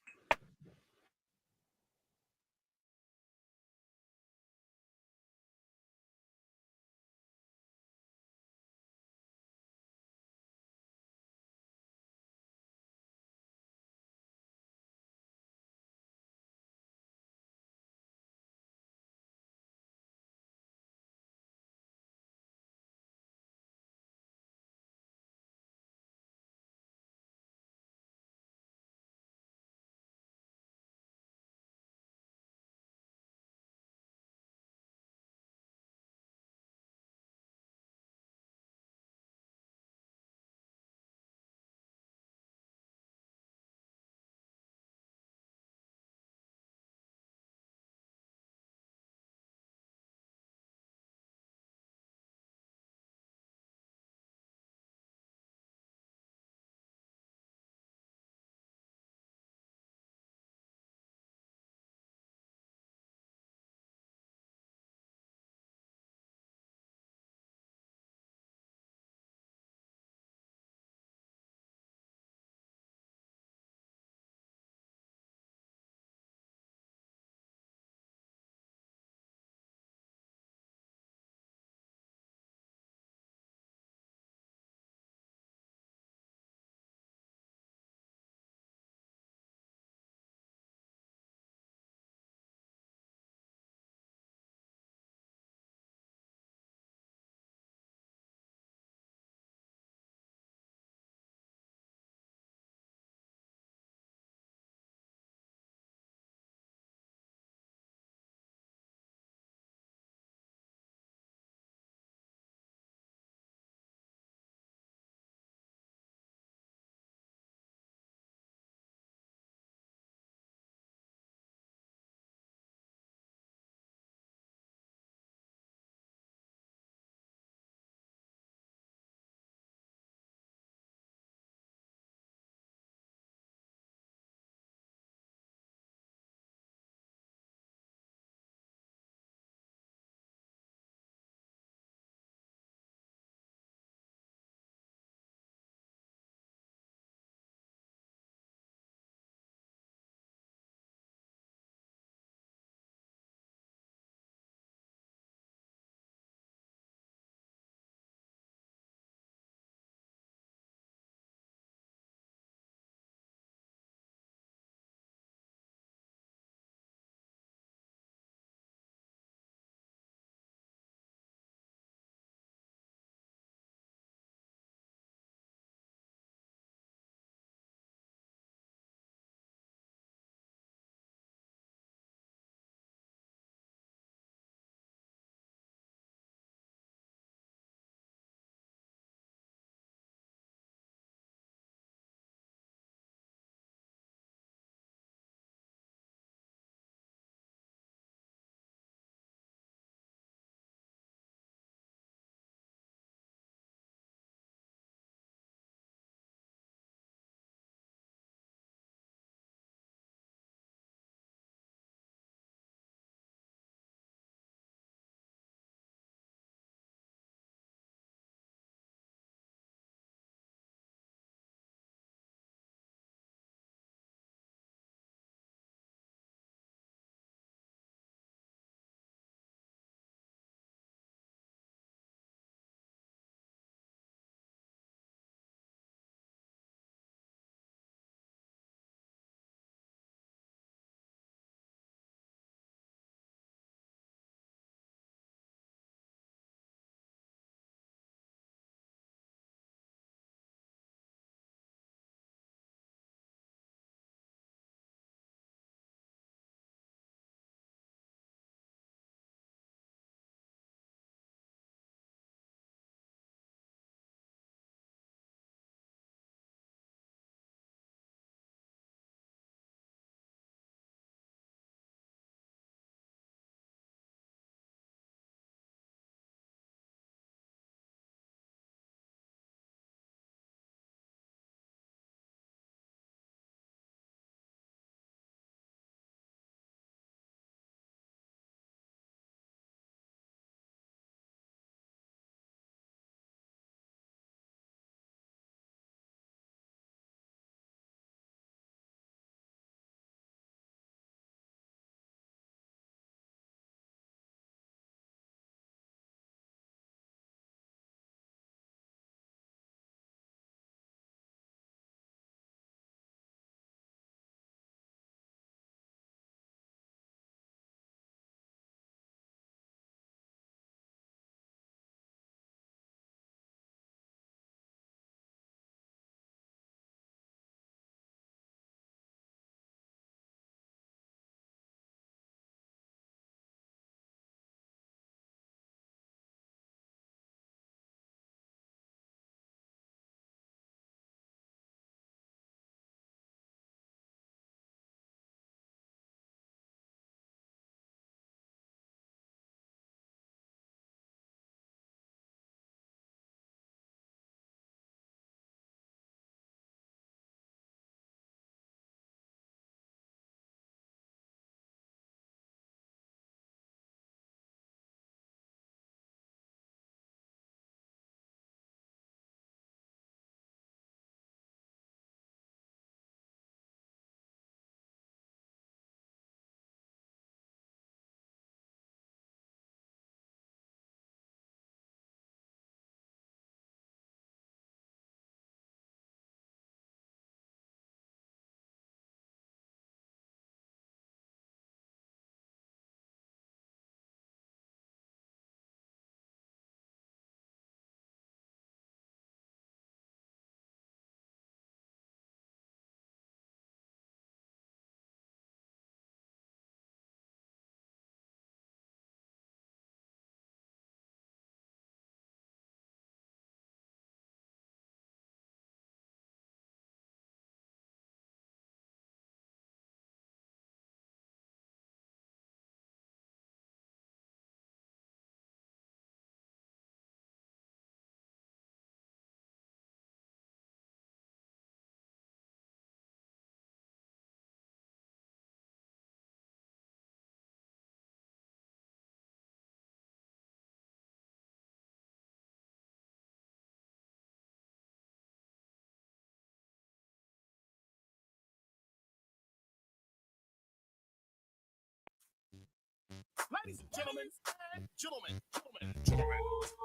Ladies and gentlemen,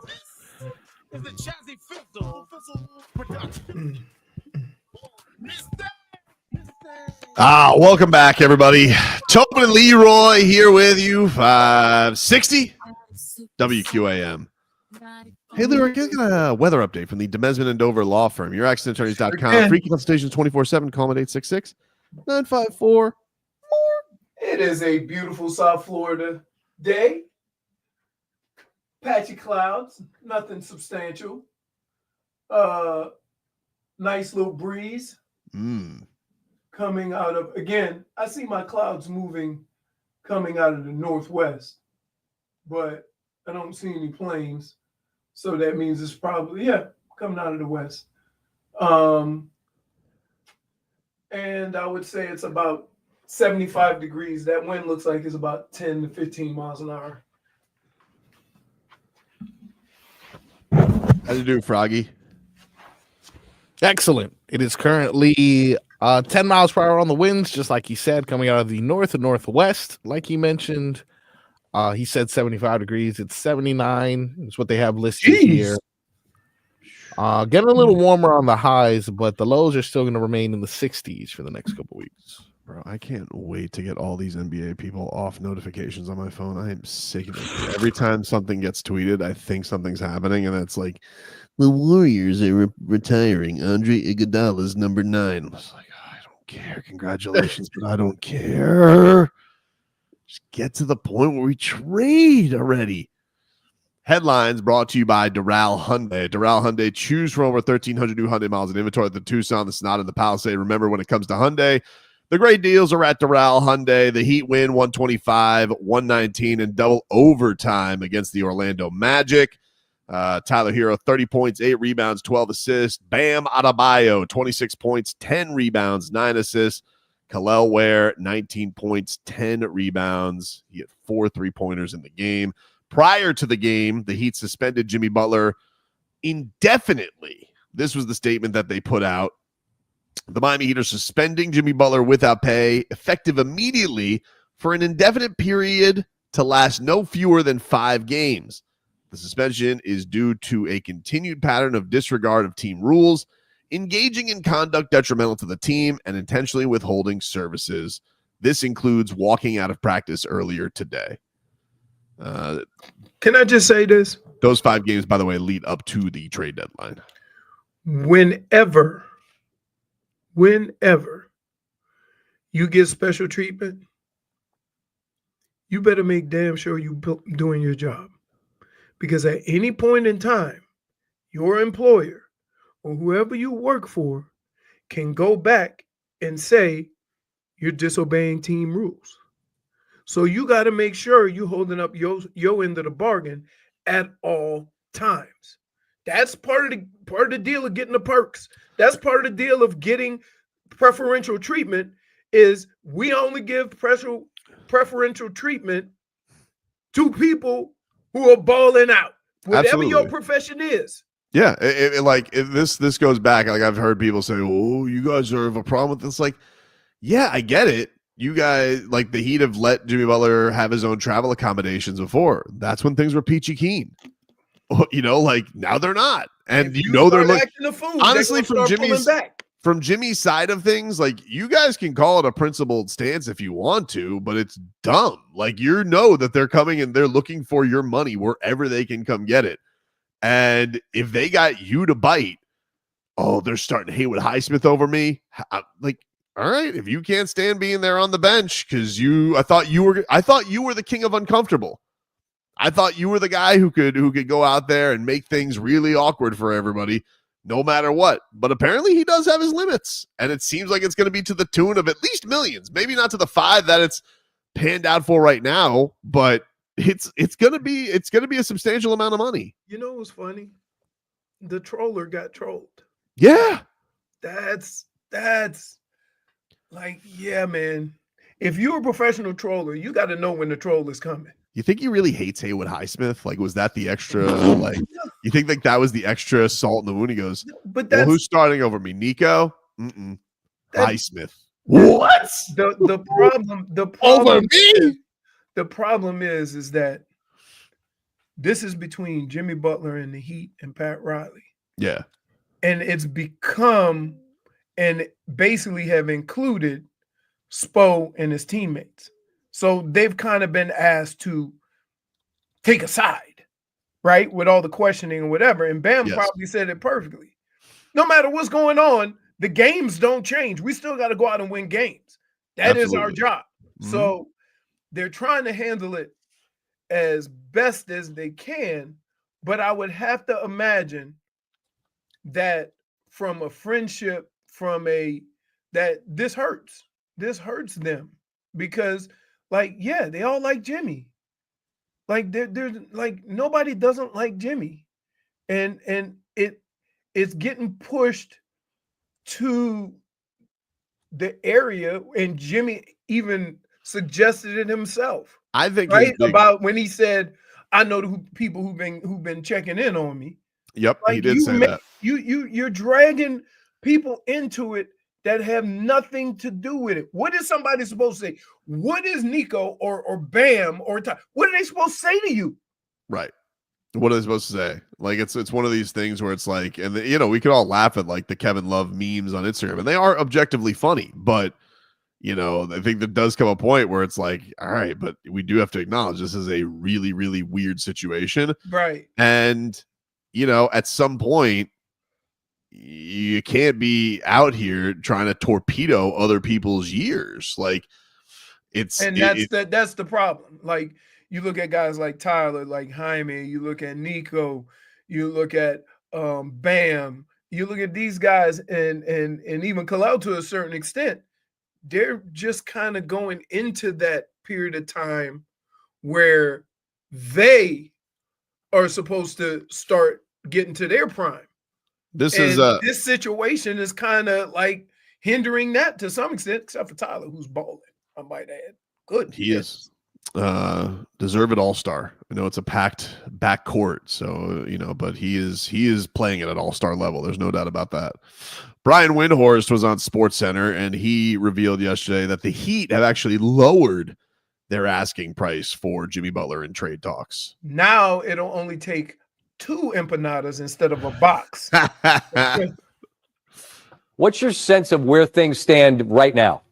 this is the Chazzy Fizzle production. Welcome back, everybody. Tobin and Leroy here with you. 560 WQAM. Hey, Leroy, get a weather update from the Demesman and Dover Law Firm. YourAccidentAttorneys.com. Free consultations 24/7. Call them at 866-954. It is a beautiful South Florida day. Patchy clouds, nothing substantial. Nice little breeze coming out of, again, I see my clouds moving, coming out of the northwest, but I don't see any planes. So that means it's probably, coming out of the west. And I would say it's about 75 degrees. That wind looks like it's about 10 to 15 miles an hour. How's it doing, Froggy? Excellent. It is currently 10 miles per hour on the winds, just like he said, coming out of the north and northwest. Like he mentioned, he said 75 degrees. It's 79. It's what they have listed here. Getting a little warmer on the highs, but the lows are still going to remain in the 60s for the next couple weeks. Bro, I can't wait to get all these NBA people off notifications on my phone. I am sick of it. Every time something gets tweeted, I think something's happening, and it's like, the Warriors are retiring Andre Iguodala's number 9. I was like, I don't care. Congratulations, but I don't care. Just get to the point where we trade already. Headlines brought to you by Doral Hyundai. Doral Hyundai, choose from over 1,300 new Hyundai miles in inventory at the Tucson, the Sonata, and the Palisade. Remember, when it comes to Hyundai, the great deals are at Doral Hyundai. The Heat win 125-119 in double overtime against the Orlando Magic. Tyler Hero, 30 points, 8 rebounds, 12 assists. Bam Adebayo, 26 points, 10 rebounds, 9 assists. Kel'el Ware, 19 points, 10 rebounds. He had 4 3-pointers in the game. Prior to the game, the Heat suspended Jimmy Butler indefinitely. This was the statement that they put out. The Miami Heat are suspending Jimmy Butler without pay, effective immediately for an indefinite period to last no fewer than 5 games. The suspension is due to a continued pattern of disregard of team rules, engaging in conduct detrimental to the team, and intentionally withholding services. This includes walking out of practice earlier today. Can I just say this? Those 5 games, by the way, lead up to the trade deadline. Whenever you get special treatment, you better make damn sure you're doing your job. Because at any point in time, your employer or whoever you work for can go back and say you're disobeying team rules. So you got to make sure you're holding up your end of the bargain at all times. That's part of the deal of getting the perks. That's part of the deal of getting preferential treatment is we only give preferential treatment to people who are balling out, whatever your profession is. Yeah, this goes back. Like, I've heard people say, "Oh, you guys have a problem with this." Like, yeah, I get it. You guys, like, the Heat have let Jimmy Butler have his own travel accommodations before. That's when things were peachy keen. You know, like, now they're not, and they're looking. Honestly, from Jimmy's side of things, like, you guys can call it a principled stance if you want to, but it's dumb. Like, that they're coming and they're looking for your money wherever they can come get it. And if they got you to bite, they're starting to hate with Highsmith over me. Like, all right, if you can't stand being there on the bench, because I thought you were the king of uncomfortable. I thought you were the guy who could go out there and make things really awkward for everybody, no matter what. But apparently he does have his limits, and it seems like it's going to be to the tune of at least millions, maybe not to the 5 that it's panned out for right now, but it's going to be a substantial amount of money. You know what's funny? The troller got trolled. Yeah. That's like, yeah, man. If you're a professional troller, you got to know when the troll is coming. You think he really hates Haywood Highsmith? Like, was that the extra, like, you think like that was the extra salt in the wound? He goes, well, who's starting over me? Niko? Highsmith. What? The problem over me? the problem is that this is between Jimmy Butler and the Heat and Pat Riley. Yeah. And it's become and basically have included Spo and his teammates. So they've kind of been asked to take a side, right? With all the questioning and whatever. And Bam probably said it perfectly. No matter what's going on, the games don't change. We still got to go out and win games. That is our job. So they're trying to handle it as best as they can. But I would have to imagine that from a friendship, that this hurts. This hurts them because, like, yeah, they all like Jimmy. Like, there's like nobody doesn't like Jimmy, and it's getting pushed to the area, and Jimmy even suggested it himself. I think about when he said, "I know the people who've been checking in on me." Yep, like he did say that. You're dragging people into it that have nothing to do with it. What is somebody supposed to say? What is Niko or Bam or what are they supposed to say to you? Right. What are they supposed to say? Like, it's one of these things where it's like, and we could all laugh at like the Kevin Love memes on Instagram, and they are objectively funny, but I think there does come a point where it's like, all right, but we do have to acknowledge this is a really, really weird situation. Right. And, at some point, you can't be out here trying to torpedo other people's years. Like, that's the problem. Like, you look at guys like Tyler, like Jaime, you look at Niko, you look at Bam, you look at these guys and even Kel'el to a certain extent. They're just kind of going into that period of time where they are supposed to start getting to their prime. This situation is kind of like hindering that to some extent, except for Tyler, who's balling. I might add. Good. He is deserved all-star. I know it's a packed backcourt, so but he is playing it at all-star level. There's no doubt about that. Brian Windhorst was on SportsCenter, and he revealed yesterday that the Heat have actually lowered their asking price for Jimmy Butler in trade talks. Now it'll only take 2 empanadas instead of a box. What's your sense of where things stand right now?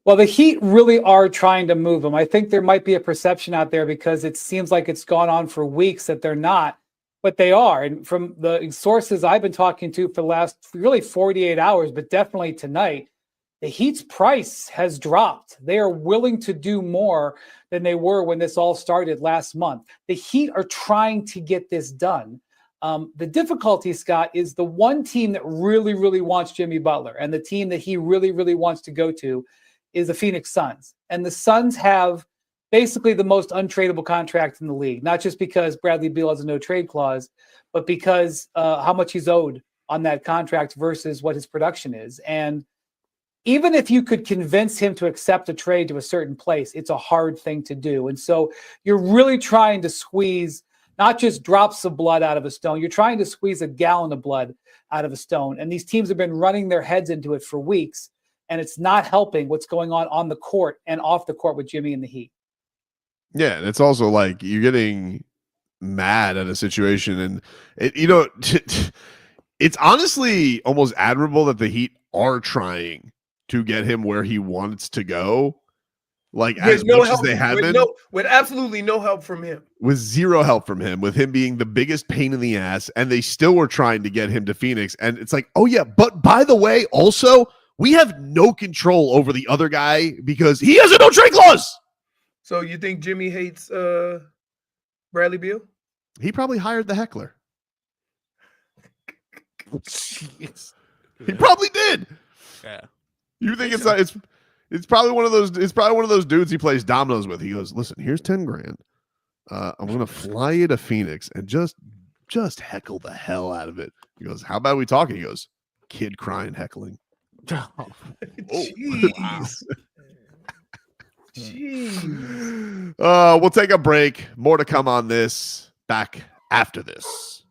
Well, the Heat really are trying to move him. I think there might be a perception out there because it seems like it's gone on for weeks that they're not, but they are. And from the sources I've been talking to for the last really 48 hours, but definitely tonight, the Heat's price has dropped. They are willing to do more than they were when this all started last month. The Heat are trying to get this done. The difficulty, Scott, is the one team that really, really wants Jimmy Butler and the team that he really, really wants to go to is the Phoenix Suns. And the Suns have basically the most untradeable contract in the league, not just because Bradley Beal has a no trade clause, but because how much he's owed on that contract versus what his production is. And even if you could convince him to accept a trade to a certain place, it's a hard thing to do. And so you're really trying to squeeze not just drops of blood out of a stone, you're trying to squeeze a gallon of blood out of a stone. And these teams have been running their heads into it for weeks. And it's not helping what's going on the court and off the court with Jimmy and the Heat. Yeah, and it's also like you're getting mad at a situation, and it's honestly almost admirable that the Heat are trying to get him where he wants to go. Like, as much as they have been, with absolutely no help from him, with zero help from him, with him being the biggest pain in the ass, and they still were trying to get him to Phoenix. And it's like, oh yeah, but by the way, also, we have no control over the other guy because he has a no trade clause. So you think Jimmy hates Bradley Beal? He probably hired the heckler. Jeez. He probably did. Yeah. You think it's probably one of those dudes he plays dominoes with. He goes, listen, here's 10 grand. I'm gonna fly you to Phoenix and just heckle the hell out of it. He goes, how about we talk? And he goes, kid crying heckling. Oh, jeez. Jeez. We'll take a break. More to come on this. Back after this.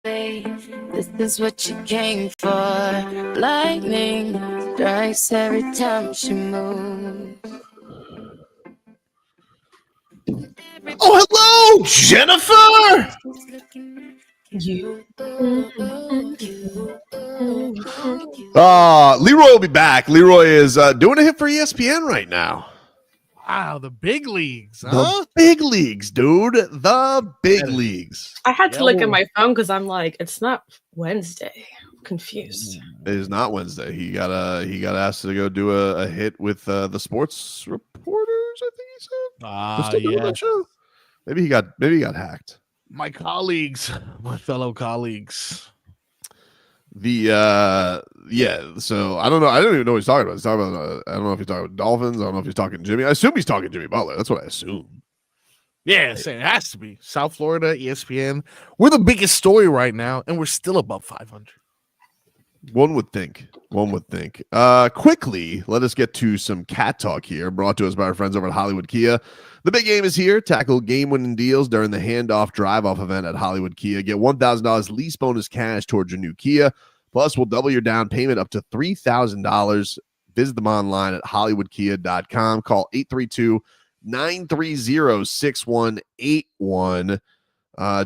This is what you came for. Lightning strikes every time she moves. Oh, hello, Jennifer. Leroy will be back. Leroy is doing a hit for ESPN right now. Wow, the big leagues, huh? The big leagues, dude. The big leagues. I had to look at my phone because I'm like, it's not Wednesday. I'm confused. It is not Wednesday. He got asked to go do a hit with the sports reporters, I think he said. They're still doing that show? Maybe he got hacked. My colleagues, my fellow colleagues. So I don't know. I don't even know what he's talking about. He's talking about I don't know if he's talking about Dolphins. I don't know if he's talking Jimmy. I assume he's talking Jimmy Butler. That's what I assume. Yeah, it has to be. South Florida, ESPN. We're the biggest story right now, and we're still above 500. One would think. Quickly, let us get to some cat talk here, brought to us by our friends over at Hollywood Kia. The big game is here. Tackle game-winning deals during the handoff drive-off event at Hollywood Kia. Get $1,000 lease bonus cash towards your new Kia. Plus, we'll double your down payment up to $3,000. Visit them online at hollywoodkia.com. Call 832-930-6181.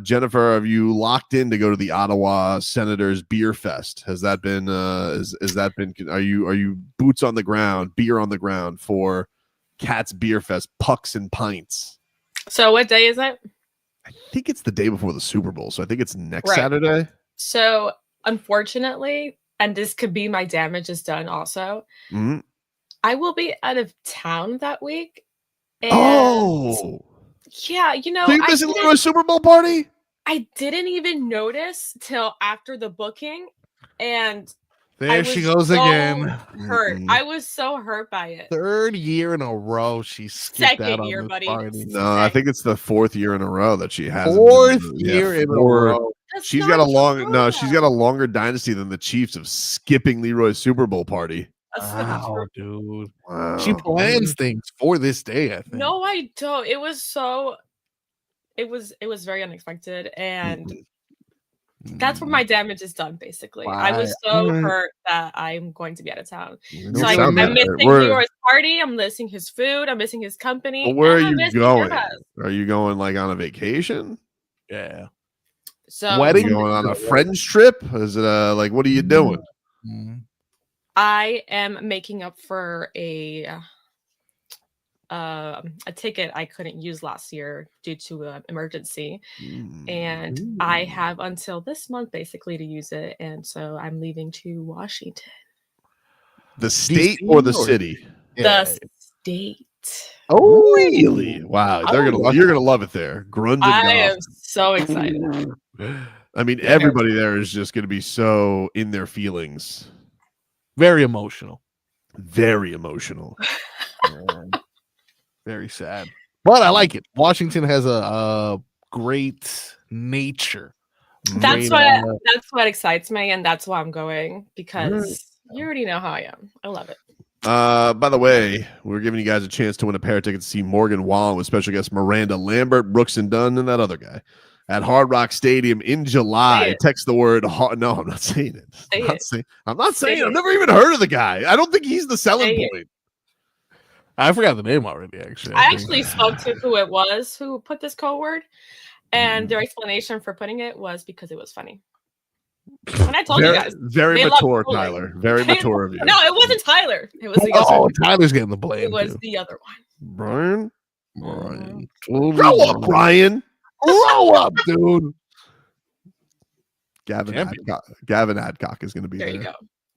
Jennifer, have you locked in to go to the Ottawa Senators Beer Fest? Has that been are you boots on the ground, beer on the ground for Cats Beer Fest, pucks and pints? So what day is it? I think it's the day before the Super Bowl, so I think it's next Right. Saturday. So unfortunately, and this could be my damage is done also, Mhm. I will be out of town that week. And yeah, So you missing Leroy's Super Bowl party? I didn't even notice till after the booking, and There she goes again. Hurt. I was so hurt by it. Third year in a row, she skipped Second out on year, this buddy. party. No, I think it's the fourth year in a row that she has. Fourth year in a row. She's got a longer dynasty than the Chiefs of skipping Leroy's Super Bowl party. Wow, dude. Wow. She plans things for this day, I think. No, I don't. It was very unexpected, and that's where my damage is done. Basically, I was so hurt that I'm going to be out of town. So I'm missing Leroy's party. I'm missing his food. I'm missing his company. But where are and I'm you missing going? Jazz. Are you going like on a vacation? Yeah. So Wedding? Going on a friend's trip? Is it like what are you doing? I am making up for a ticket I couldn't use last year due to an emergency, and I have until this month basically to use it, and so I'm leaving to Washington. The state or the city? The state. Oh, really? Wow, you're gonna love it there. Grunge and I golf. am so excited. I mean, everybody there is just gonna be so in their feelings. Very emotional. Very emotional. Very sad. But I like it. Washington has a great nature. That's what excites me, and that's why I'm going, because you already know how I am. I love it. By the way, we're giving you guys a chance to win a pair of tickets to see Morgan Wallen with special guests Miranda Lambert, Brooks and Dunn, and that other guy at Hard Rock Stadium in July. Text the word no, I'm not saying it. I'm not saying it. I've never even heard of the guy. I don't think he's the selling point. I forgot the name already, actually. I actually spoke to who it was who put this code word, and their explanation for putting it was because it was funny. And I told you guys. Very they mature, love Tyler. Very mature of you. No, it wasn't Tyler. It was the other. Tyler's getting the blame. It was too. the other Brian. Grow up, Brian. Grow up, dude. Gavin Adcock is going to be there. There you go.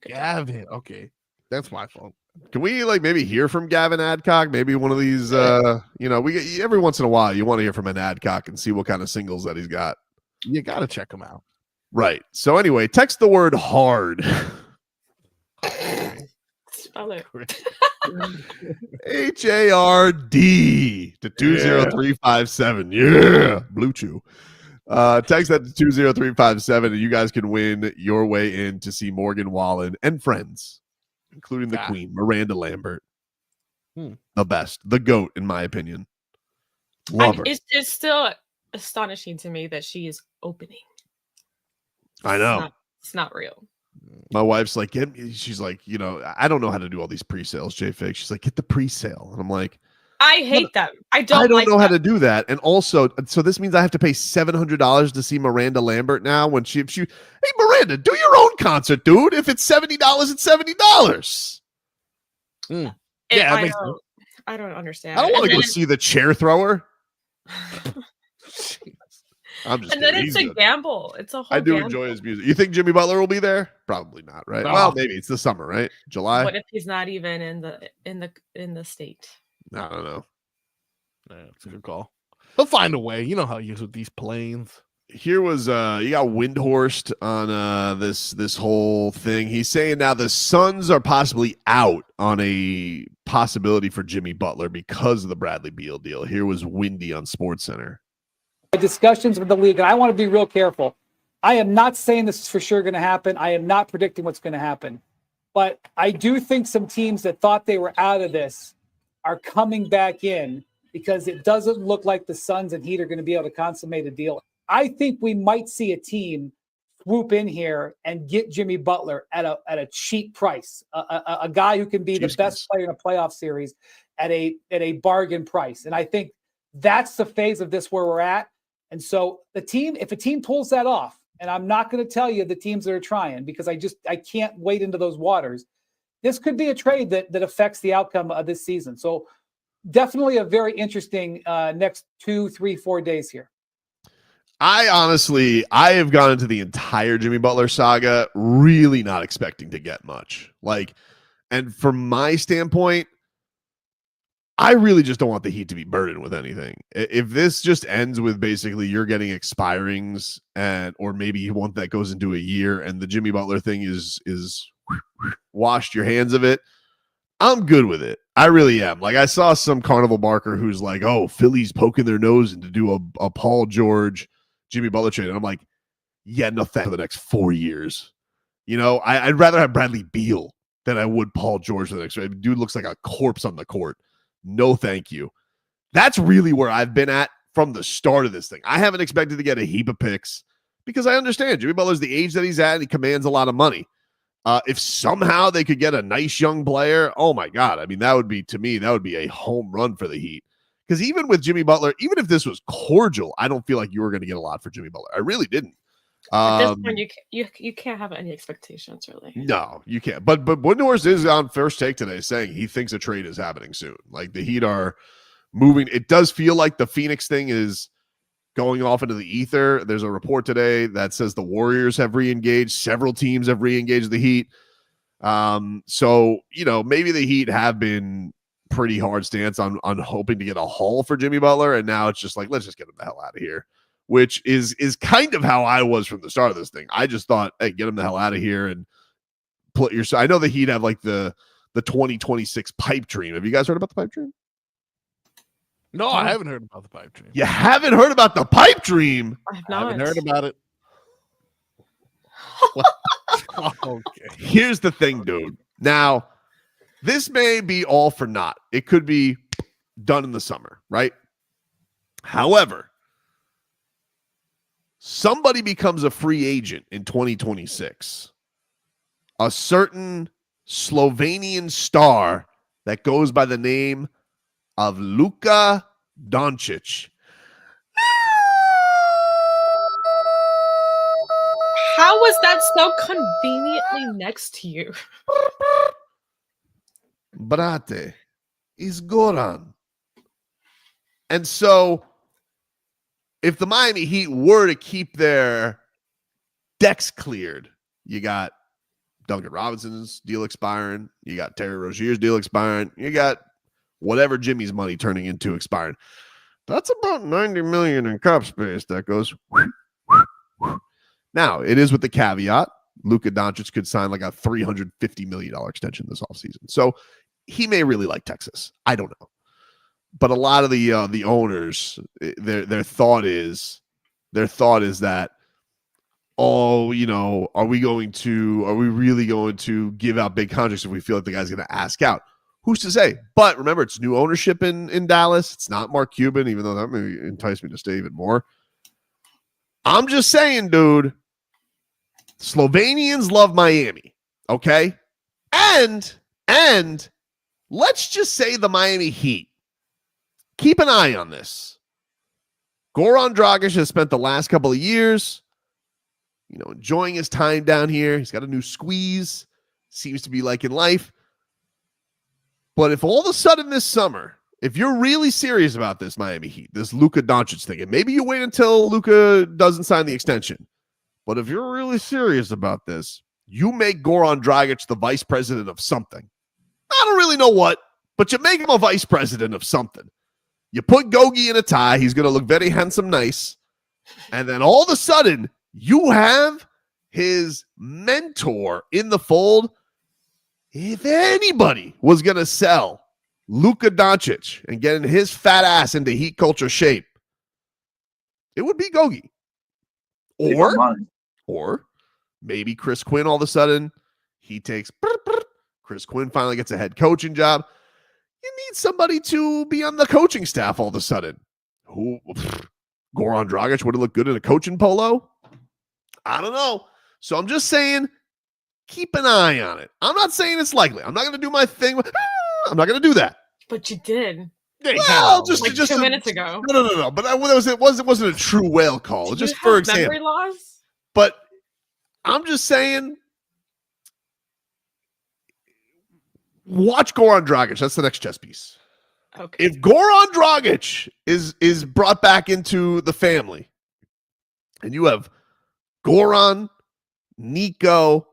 Gavin. Okay. That's my fault. Can we maybe hear from Gavin Adcock? Maybe one of these, we get every once in a while you want to hear from an Adcock and see what kind of singles that he's got. You got to check him out. Right. So anyway, text the word hard. Spell it. HARD to 20357. Yeah. Blue Chew. Text that to 20357 and you guys can win your way in to see Morgan Wallen and friends, including the Queen, Miranda Lambert. The best. The GOAT, in my opinion. Love her. It's still astonishing to me that she is opening. I know. It's not real. My wife's like, she's like, I don't know how to do all these pre-sales, JFig. She's like, get the pre-sale. And I'm like, I hate them. I don't know how to do that. And also, so this means I have to pay $700 to see Miranda Lambert now when hey, Miranda, do your own concert, dude. If it's $70, it's $70. Yeah, I don't understand. I don't want to go see the chair thrower. I'm just and then it's a gamble. It's a whole I do gamble. enjoy his music. You think Jimmy Butler will be there? Probably not, right? No. Well, maybe it's the summer, right? July. What if he's not even in the state? I don't know. Yeah, it's a good call. He'll find a way. You know how he is with these planes. Here was you got Windhorst on this whole thing. He's saying now the Suns are possibly out on a possibility for Jimmy Butler because of the Bradley Beal deal. Here was Windy on SportsCenter. Discussions with the league, and I want to be real careful. I am not saying this is for sure going to happen. I am not predicting what's going to happen. But I do think some teams that thought they were out of this are coming back in because it doesn't look like the Suns and Heat are going to be able to consummate a deal. I think we might see a team swoop in here and get Jimmy Butler at a cheap price, a guy who can be the best player in a playoff series at a bargain price. And I think that's the phase of this where we're at. And so if a team pulls that off, and I'm not going to tell you the teams that are trying because I can't wade into those waters. This could be a trade that affects the outcome of this season. So definitely a very interesting next 2, 3, 4 days here. I have gone into the entire Jimmy Butler saga really not expecting to get much. And from my standpoint, I really just don't want the Heat to be burdened with anything. If this just ends with basically you're getting expirings or maybe one that goes into a year and the Jimmy Butler thing is washed your hands of it, I'm good with it. I really am. I saw some carnival barker who's like, oh, Philly's poking their nose into do a Paul George, Jimmy Butler trade. And I'm like, yeah, no thanks for the next 4 years. I'd rather have Bradley Beal than I would Paul George for the next trade. Dude looks like a corpse on the court. No, thank you. That's really where I've been at from the start of this thing. I haven't expected to get a heap of picks because I understand Jimmy Butler's the age that he's at and he commands a lot of money. If somehow they could get a nice young player, oh my God. I mean, that would be a home run for the Heat. Because even with Jimmy Butler, even if this was cordial, I don't feel like you were going to get a lot for Jimmy Butler. I really didn't. At this point, you can't have any expectations, really. No, you can't. But Windhorst is on First Take today saying he thinks a trade is happening soon. The Heat are moving. It does feel like the Phoenix thing is going off into the ether. There's a report today that says the Warriors have re-engaged. Several teams have re-engaged the Heat. So, maybe the Heat have been pretty hard stance on hoping to get a haul for Jimmy Butler. And now it's just like, let's just get him the hell out of here. Which is kind of how I was from the start of this thing. I just thought, hey, get him the hell out of here and put your. I know the Heat have the 2026 pipe dream. Have you guys heard about the pipe dream? No, I haven't heard about the pipe dream. You haven't heard about the pipe dream? I haven't heard about it. Okay. Here's the thing, dude. Now, this may be all for naught. It could be done in the summer, right? However, somebody becomes a free agent in 2026. A certain Slovenian star that goes by the name of Luka Dončić. How was that so conveniently next to you? Brate, is Goran. And so if the Miami Heat were to keep their decks cleared, you got Duncan Robinson's deal expiring, you got Terry Rozier's deal expiring, you got whatever Jimmy's money turning into expiring. That's about $90 million in cap space that goes. Now, it is with the caveat, Luka Dončić could sign like a $350 million extension this offseason. So he may really like Texas. I don't know. But a lot of the owners, their thought is that, are we really going to give out big contracts if we feel like the guy's going to ask out? Who's to say? But remember, it's new ownership in Dallas. It's not Mark Cuban, even though that may entice me to stay even more. I'm just saying, dude, Slovenians love Miami, okay? And let's just say the Miami Heat. Keep an eye on this. Goran Dragić has spent the last couple of years, enjoying his time down here. He's got a new squeeze. Seems to be liking life. But if all of a sudden this summer, if you're really serious about this Miami Heat, this Luka Dončić thing, and maybe you wait until Luka doesn't sign the extension, but if you're really serious about this, you make Goran Dragić the vice president of something. I don't really know what, but you make him a vice president of something. You put Gogi in a tie. He's going to look very handsome, nice. And then all of a sudden, you have his mentor in the fold. If anybody was going to sell Luka Dončić and getting his fat ass into Heat culture shape, it would be Gogi. Or maybe Chris Quinn all of a sudden, he takes Chris Quinn finally gets a head coaching job. You need somebody to be on the coaching staff all of a sudden. Who Goran Dragić would have looked good in a coaching polo? I don't know. So I'm just saying, keep an eye on it. I'm not saying it's likely. I'm not going to do my thing. I'm not going to do that. But you did. Well, just 2 minutes ago. No. But it wasn't a true whale call. Just for example. Memory loss? But I'm just saying, watch Goran Dragić. That's the next chess piece. Okay. If Goran Dragić is brought back into the family, and you have Goran, Niko,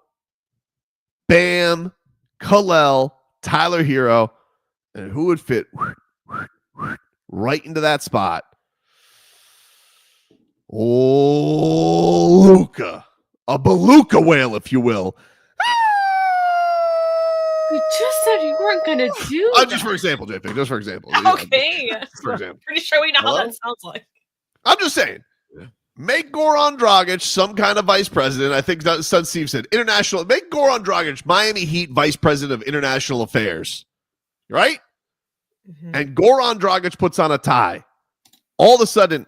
Bam, Kel'el, Tyler Hero, and who would fit right into that spot? Oh, Luka. A beluga whale, if you will. You just said you weren't going to do that. Just for example, JFig. Just for example. Okay. For example. Pretty sure we know how that sounds like. I'm just saying. Make Goran Dragić some kind of vice president. I think Son Steve said international. Make Goran Dragić Miami Heat vice president of international affairs. Right? Mm-hmm. And Goran Dragić puts on a tie. All of a sudden,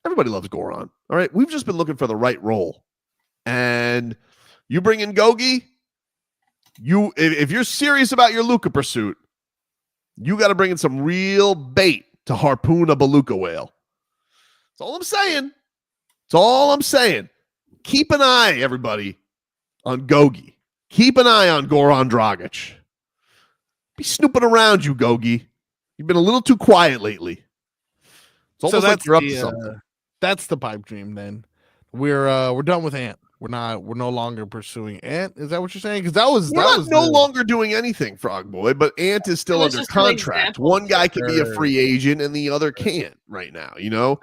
everybody loves Goran. All right? We've just been looking for the right role. And you bring in Gogi, if you're serious about your Luka pursuit, you got to bring in some real bait to harpoon a beluga whale. That's all I'm saying. That's all I'm saying. Keep an eye, everybody, on Gogi. Keep an eye on Goran Dragić. Be snooping around, you Gogi. You've been a little too quiet lately. It's almost like you're up to something. That's the pipe dream. Then we're done with Ant. We're no longer pursuing Ant. Is that what you're saying? Because we're not no longer doing anything, Frog Boy. But Ant is still under contract. One guy can be a free agent, and the other can't right now. Fair.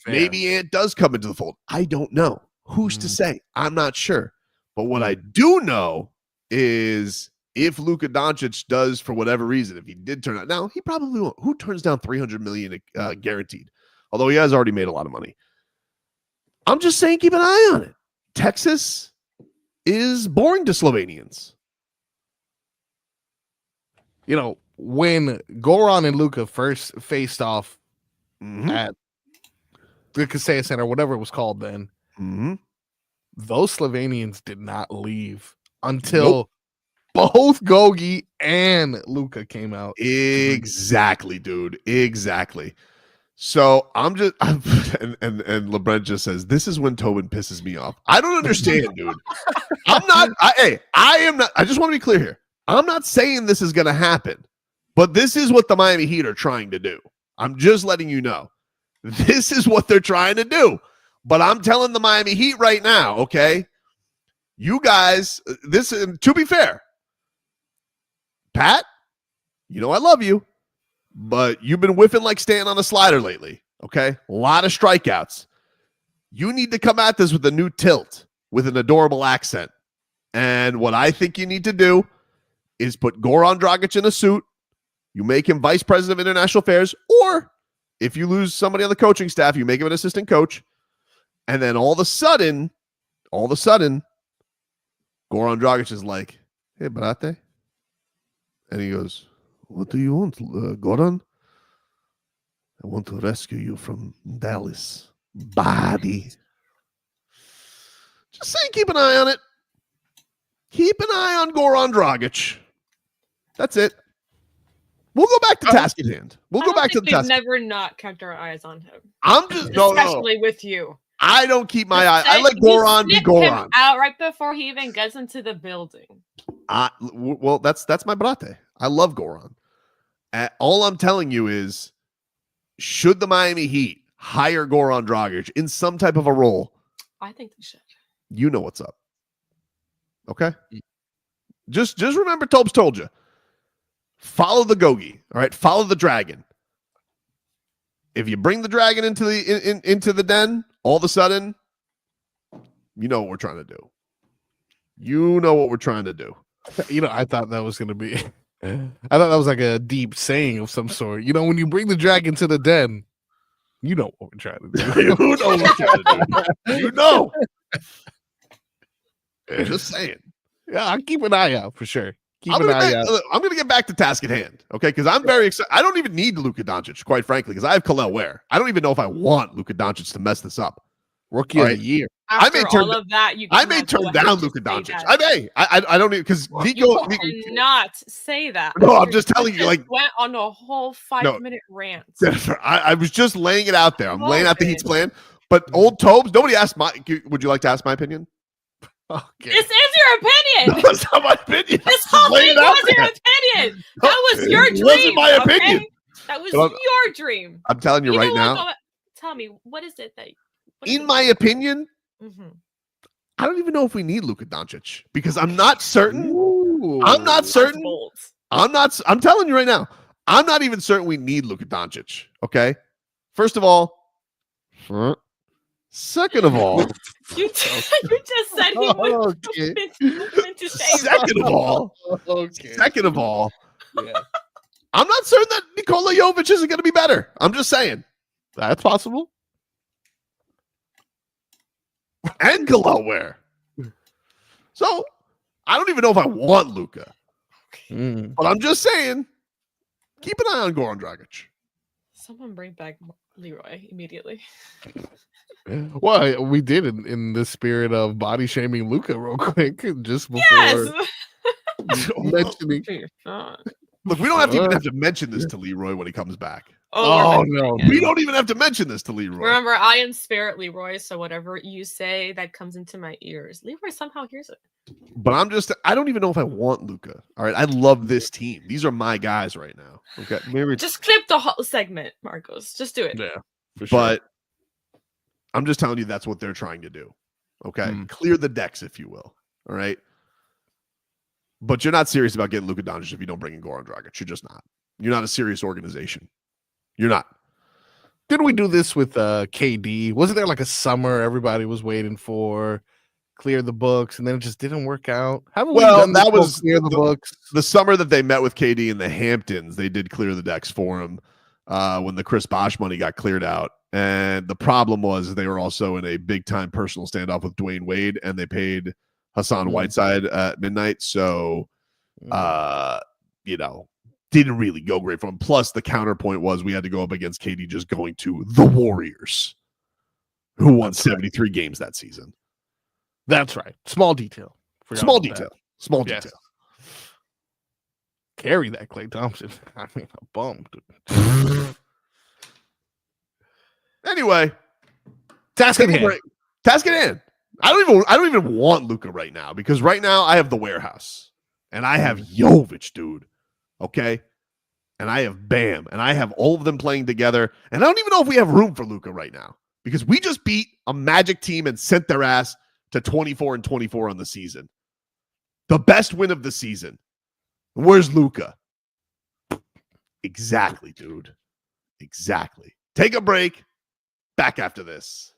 Maybe Ant does come into the fold. I don't know. Who's to say? I'm not sure. But what I do know is if Luka Dončić does, for whatever reason, if he did turn out, now he probably won't. Who turns down $300 million guaranteed? Although he has already made a lot of money. I'm just saying, keep an eye on it. Texas is boring to Slovenians. When Goran and Luka first faced off at the Kaseya Center, whatever it was called then, those Slovenians did not leave until both Gogi and Luka came out. Exactly, dude. Exactly. So and LeBron just says, this is when Tobin pisses me off. I don't understand, dude. I am not. I just want to be clear here. I'm not saying this is going to happen, but this is what the Miami Heat are trying to do. I'm just letting you know. This is what they're trying to do. But I'm telling the Miami Heat right now, okay? You guys, to be fair, Pat, I love you. But you've been whiffing like Stan on a slider lately, okay? A lot of strikeouts. You need to come at this with a new tilt, with an adorable accent. And what I think you need to do is put Goran Dragić in a suit. You make him vice president of international affairs, or if you lose somebody on the coaching staff, you make him an assistant coach. And then all of a sudden, Goran Dragić is like, hey, Brate. And he goes, what do you want, Goran? I want to rescue you from Dallas. Body. Just saying, keep an eye on it. Keep an eye on Goran Dragić. That's it. We'll go back to task at hand. We'll go back to the task. We've never not kept our eyes on him. I'm just especially with you. I don't keep my eye. I let Goran be Goran. Him out right before he even gets into the building. Well, that's my brate. I love Goran. All I'm telling you is, should the Miami Heat hire Goran Dragić in some type of a role, I think they should. You know what's up. Okay? Just remember Tobes told you. Follow the Gogi. All right? Follow the dragon. If you bring the dragon into the den, all of a sudden, you know what we're trying to do. You know what we're trying to do. I thought that was going to be... I thought that was like a deep saying of some sort. When you bring the dragon to the den, you know what we're trying to do. You know what we're trying to do. You know. Just saying. Yeah, I'll keep an eye out for sure. I'm going to get back to task at hand, okay? Because I'm very excited. I don't even need Luka Dončić, quite frankly, because I have Kel'el Ware. I don't even know if I want Luka Dončić to mess this up. Rookie of the year. After all of that, I may turn down Luka Dončić. I may. I don't need, because Niko. You cannot say that. No, I'm just telling you, like, went on a whole 5-minute rant. Jennifer, I was just laying it out there. I'm laying out the Heat's plan. But old Tobes, nobody asked would you like to ask my opinion? Okay. This is your opinion. No, it's not my opinion. This whole thing was your opinion. That was your dream. It wasn't my opinion. Okay? That was your dream. I'm telling you right now. Tell me, what is it that... In my opinion, I don't even know if we need Luka Dončić because I'm not certain. I'm not certain. I'm telling you right now. I'm not even certain we need Luka Dončić. Okay. First of all. Second of all. You just said he was meant to say. Second of all. Okay. Second of all. Yeah. I'm not certain that Nikola Jovic isn't going to be better. I'm just saying. That's possible. And Kel'el Ware. So I don't even know if I want Luka. But I'm just saying, keep an eye on Goran Dragić. Someone bring back Leroy immediately. Well, we did in the spirit of body shaming Luka real quick just before mentioning. Look, we don't even have to mention this to Leroy when he comes back. Oh no, we don't even have to mention this to Leroy. Remember, I am spirit Leroy, so whatever you say that comes into my ears, Leroy somehow hears it. But I don't even know if I want Luka. All right, I love this team. These are my guys right now. Okay, maybe just clip the whole segment, Marcos. Just do it. Yeah, for sure. But I'm just telling you that's what they're trying to do. Okay, clear the decks, if you will. All right. But you're not serious about getting Luka Dončić if you don't bring in Goran Dragić. You're just not. You're not a serious organization. You're not. Didn't we do this with KD? Wasn't there like a summer everybody was waiting for, clear the books, and then it just didn't work out? That was clear the books. The summer that they met with KD in the Hamptons, they did clear the decks for him when the Chris Bosh money got cleared out. And the problem was they were also in a big time personal standoff with Dwayne Wade, and they paid Hassan Whiteside at midnight. So, didn't really go great for him. Plus, the counterpoint was we had to go up against KD just going to the Warriors, who won 73 games that season. That's right. Small detail. Small detail. Small detail. Carry that, Klay Thompson. I mean, a bum. Anyway, task at hand. Task at hand. I don't even want Luka right now because right now I have the warehouse and I have Jovic, dude. Okay. And I have Bam and I have all of them playing together. And I don't even know if we have room for Luka right now because we just beat a Magic team and sent their ass to 24-24 on the season. The best win of the season. Where's Luka? Exactly, dude. Exactly. Take a break. Back after this.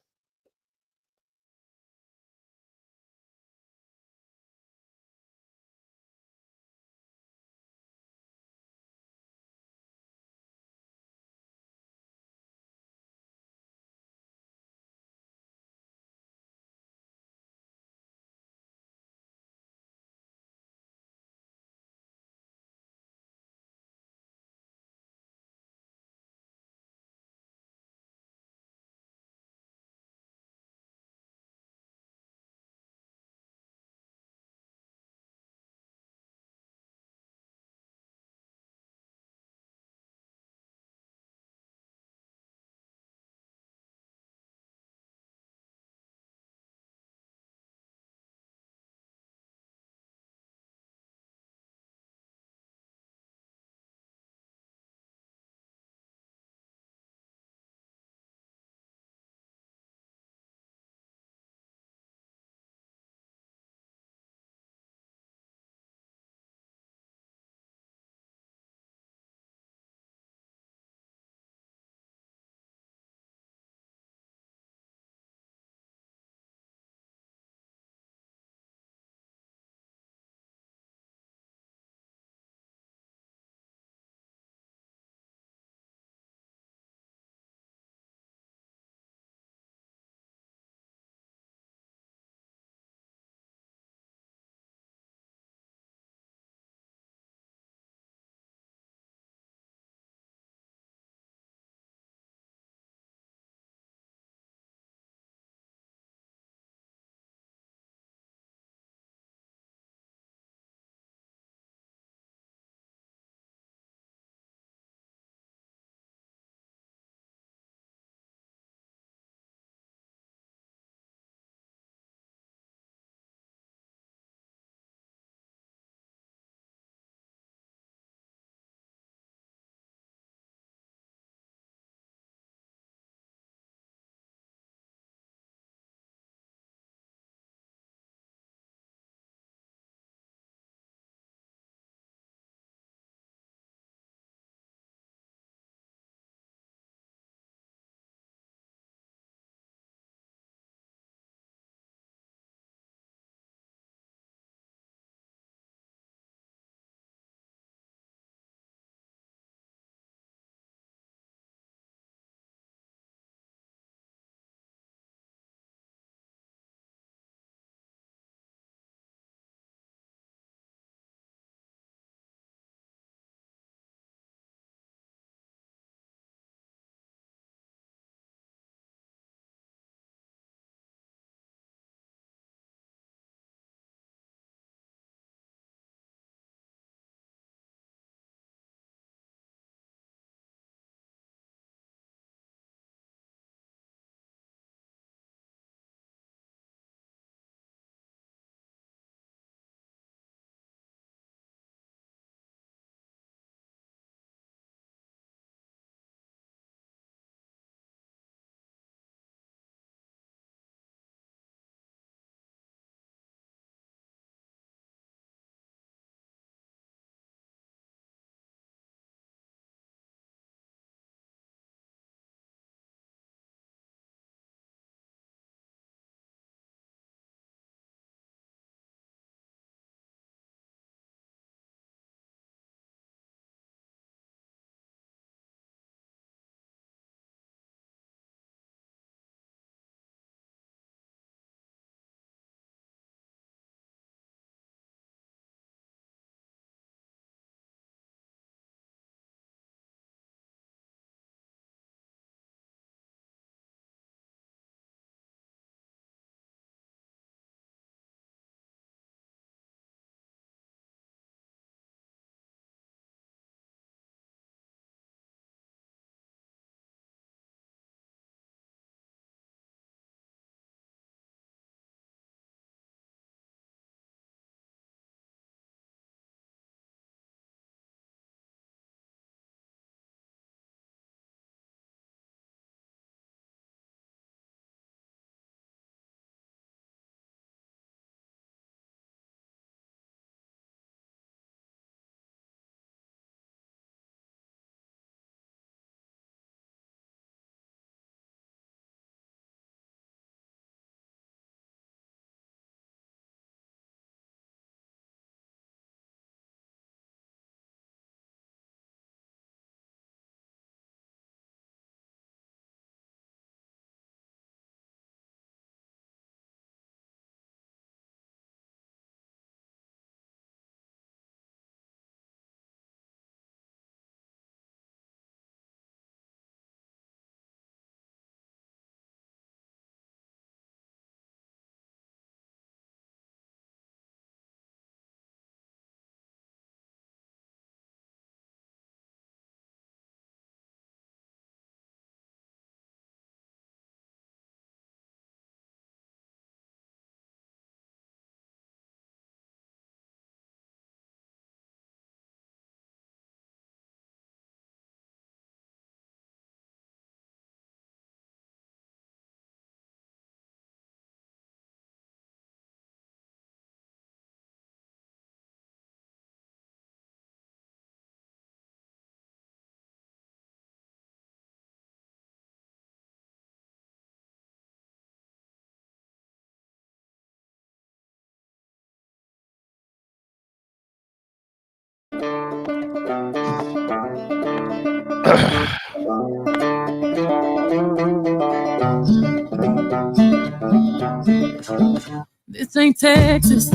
This ain't Texas.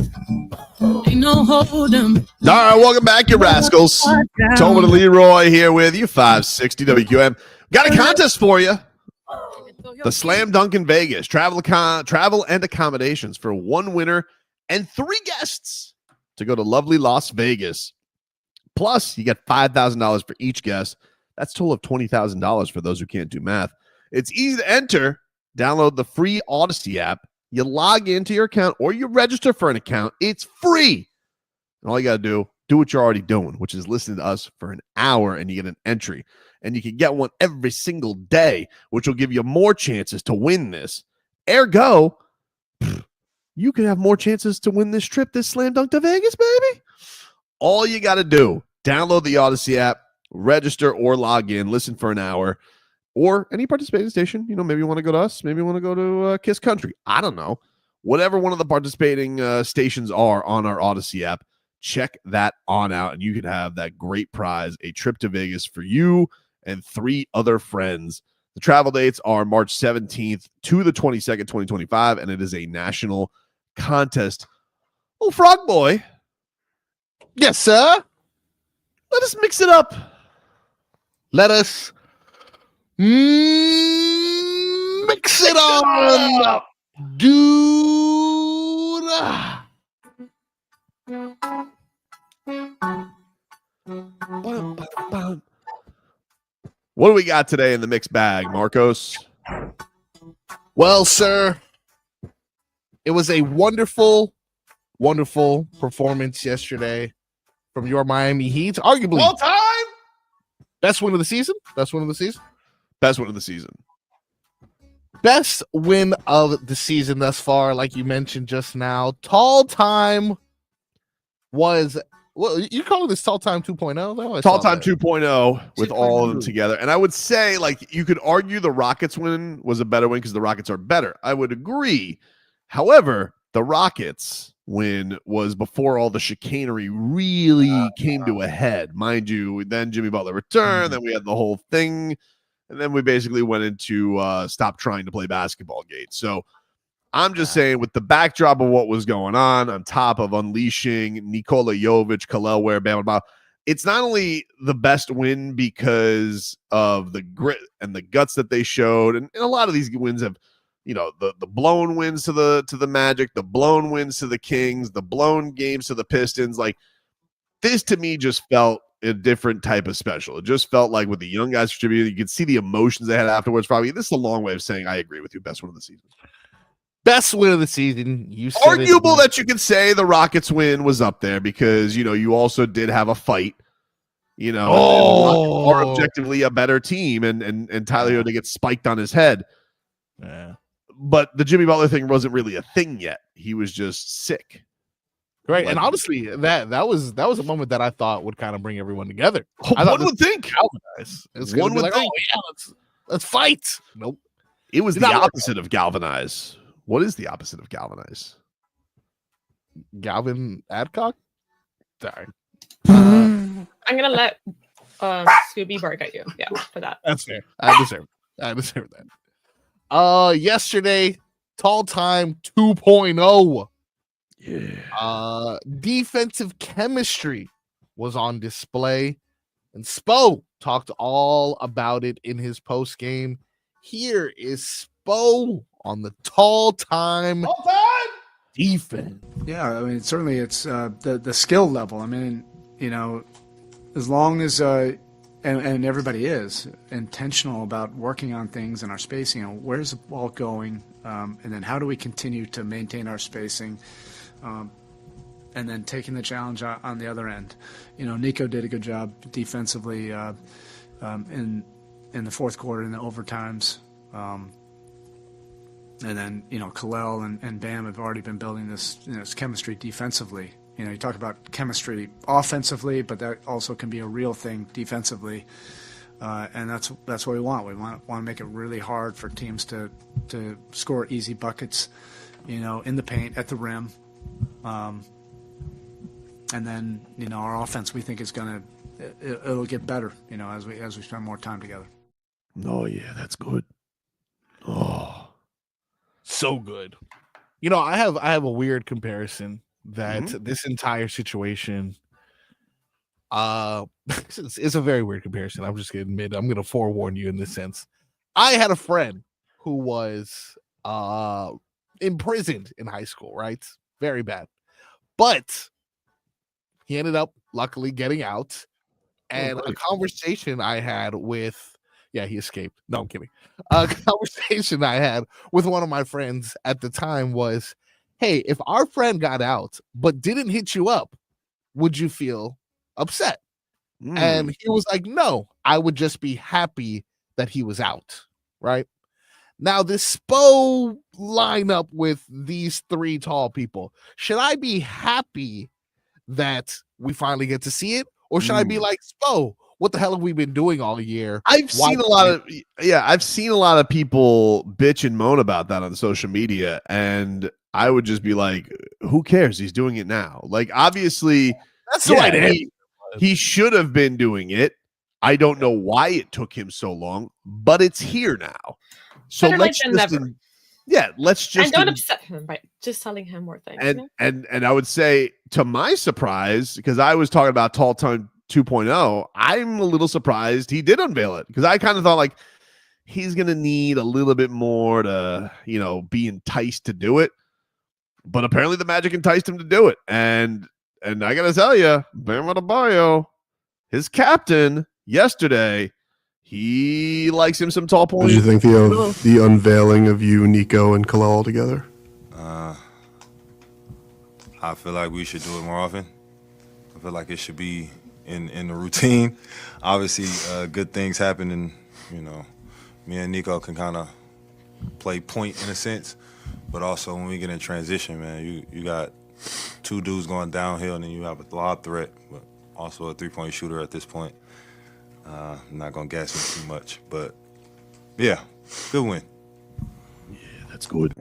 Ain't no hold 'em. All right, welcome back, you rascals. Tobin and Leroy here with you, 560 WQM. Got a contest for you. The Slam Dunk in Vegas. Travel and accommodations for one winner and 3 guests to go to lovely Las Vegas. Plus, you get $5,000 for each guest. That's a total of $20,000 for those who can't do math. It's easy to enter. Download the free Odyssey app. You log into your account or you register for an account. It's free. And all you got to do what you're already doing, which is listen to us for an hour and you get an entry. And you can get one every single day, which will give you more chances to win this. Ergo, you can have more chances to win this trip, this Slam Dunk to Vegas, baby. All you got to do, download the Odyssey app, register or log in, listen for an hour, or any participating station. You know, maybe you want to go to us, maybe you want to go to Kiss Country. I don't know. Whatever one of the participating stations are on our Odyssey app, check that on out, and you can have that great prize, a trip to Vegas for you and 3 other friends. The travel dates are March 17th to the 22nd, 2025, and it is a national contest. Oh, Frog Boy. Yes, sir. Let us mix it up. Let us mix it on, dude. What do we got today in the mixed bag, Marcos? Well, sir, it was a wonderful, wonderful performance yesterday from your Miami Heat. Arguably all time best win of the season. Best win of the season. Best win of the season thus far, like you mentioned just now. Tall time was, well, you call this Tall Time 2.0? Tall Time 2.0 with all of them together. And I would say, like, you could argue the Rockets win was a better win because the Rockets are better. I would agree. However, the Rockets win was before all the chicanery really came to a head. Mind you, then Jimmy Butler returned, then we had the whole thing, and then we basically went into stop trying to play basketball gate. So I'm just saying, with the backdrop of what was going on top of unleashing Nikola Jovic, Kel'el Ware, Bam Adebayo, it's not only the best win because of the grit and the guts that they showed, and a lot of these wins have, you know, the blown wins to the Magic, the blown wins to the Kings, the blown games to the Pistons. Like, this to me just felt a different type of special. It just felt like with the young guys contributing, you could see the emotions they had afterwards. Probably this is a long way of saying I agree with you. Best win of the season. Best win of the season. You said arguable that you could say the Rockets win was up there because, you know, you also did have a fight. You know, are objectively a better team, and Tyler Hero to get spiked on his head. Yeah. But the Jimmy Butler thing wasn't really a thing yet. He was just sick. Right. And honestly, that was a moment that I thought would kind of bring everyone together. One would think. One would think, oh yeah, let's fight. Nope. It was the opposite of galvanize. What is the opposite of galvanize? Galvin Adcock? Sorry. I'm gonna let Scooby bark at you. Yeah, for that. That's fair. I deserve that. Yesterday, Tall Time 2.0. Yeah. Defensive chemistry was on display, and Spo talked all about it in his post game. Here is Spo on the Tall Time defense. Yeah, I mean, certainly it's the skill level. I mean, you know, as long as and everybody is intentional about working on things and our spacing. You know, where's the ball going, and then how do we continue to maintain our spacing, and then taking the challenge on the other end. You know, Niko did a good job defensively in the fourth quarter in the overtimes. And then, you know, Kel'el and Bam have already been building this, you know, this chemistry defensively. You know, you talk about chemistry offensively, but that also can be a real thing defensively. And that's what we want. We want to make it really hard for teams to score easy buckets, you know, in the paint, at the rim. And then, you know, our offense, we think is it'll get better, you know, as we spend more time together. Oh yeah, that's good. Oh, so good. You know, I have a weird comparison that this entire situation it's a very weird comparison. I'm just gonna admit, I'm gonna forewarn you in this sense. I had a friend who was imprisoned in high school, right? Very bad. But he ended up luckily getting out. And a conversation I had with he escaped. No, I'm kidding. A conversation I had with one of my friends at the time was, hey, if our friend got out but didn't hit you up, would you feel upset? And he was like, no, I would just be happy that he was out. Right now, this Spo lineup with these three tall people, should I be happy that we finally get to see it? Or should I be like, Spo, what the hell have we been doing all year? I've seen a lot of people bitch and moan about that on social media, and I would just be like, who cares? He's doing it now. Like, obviously, that's the right answer. He should have been doing it. I don't know why it took him so long, but it's here now. So let's just don't upset him by just telling him more things. And I would say, to my surprise, because I was talking about Tall Time 2.0, I'm a little surprised he did unveil it, because I kind of thought like he's gonna need a little bit more to, be enticed to do it. But apparently the Magic enticed him to do it. And I gotta tell you, Bam Adebayo, his captain yesterday, he likes him some tall points. Did you think the unveiling of you, Niko, and Kel'el together? I feel like we should do it more often. I feel like it should be in the routine. Obviously, good things happen, and me and Niko can kind of play point in a sense. But also when we get in transition, man, you got two dudes going downhill, and then you have a lob threat, but also a three-point shooter at this point. I'm not gonna gas him too much, but yeah, good win. Yeah, that's good.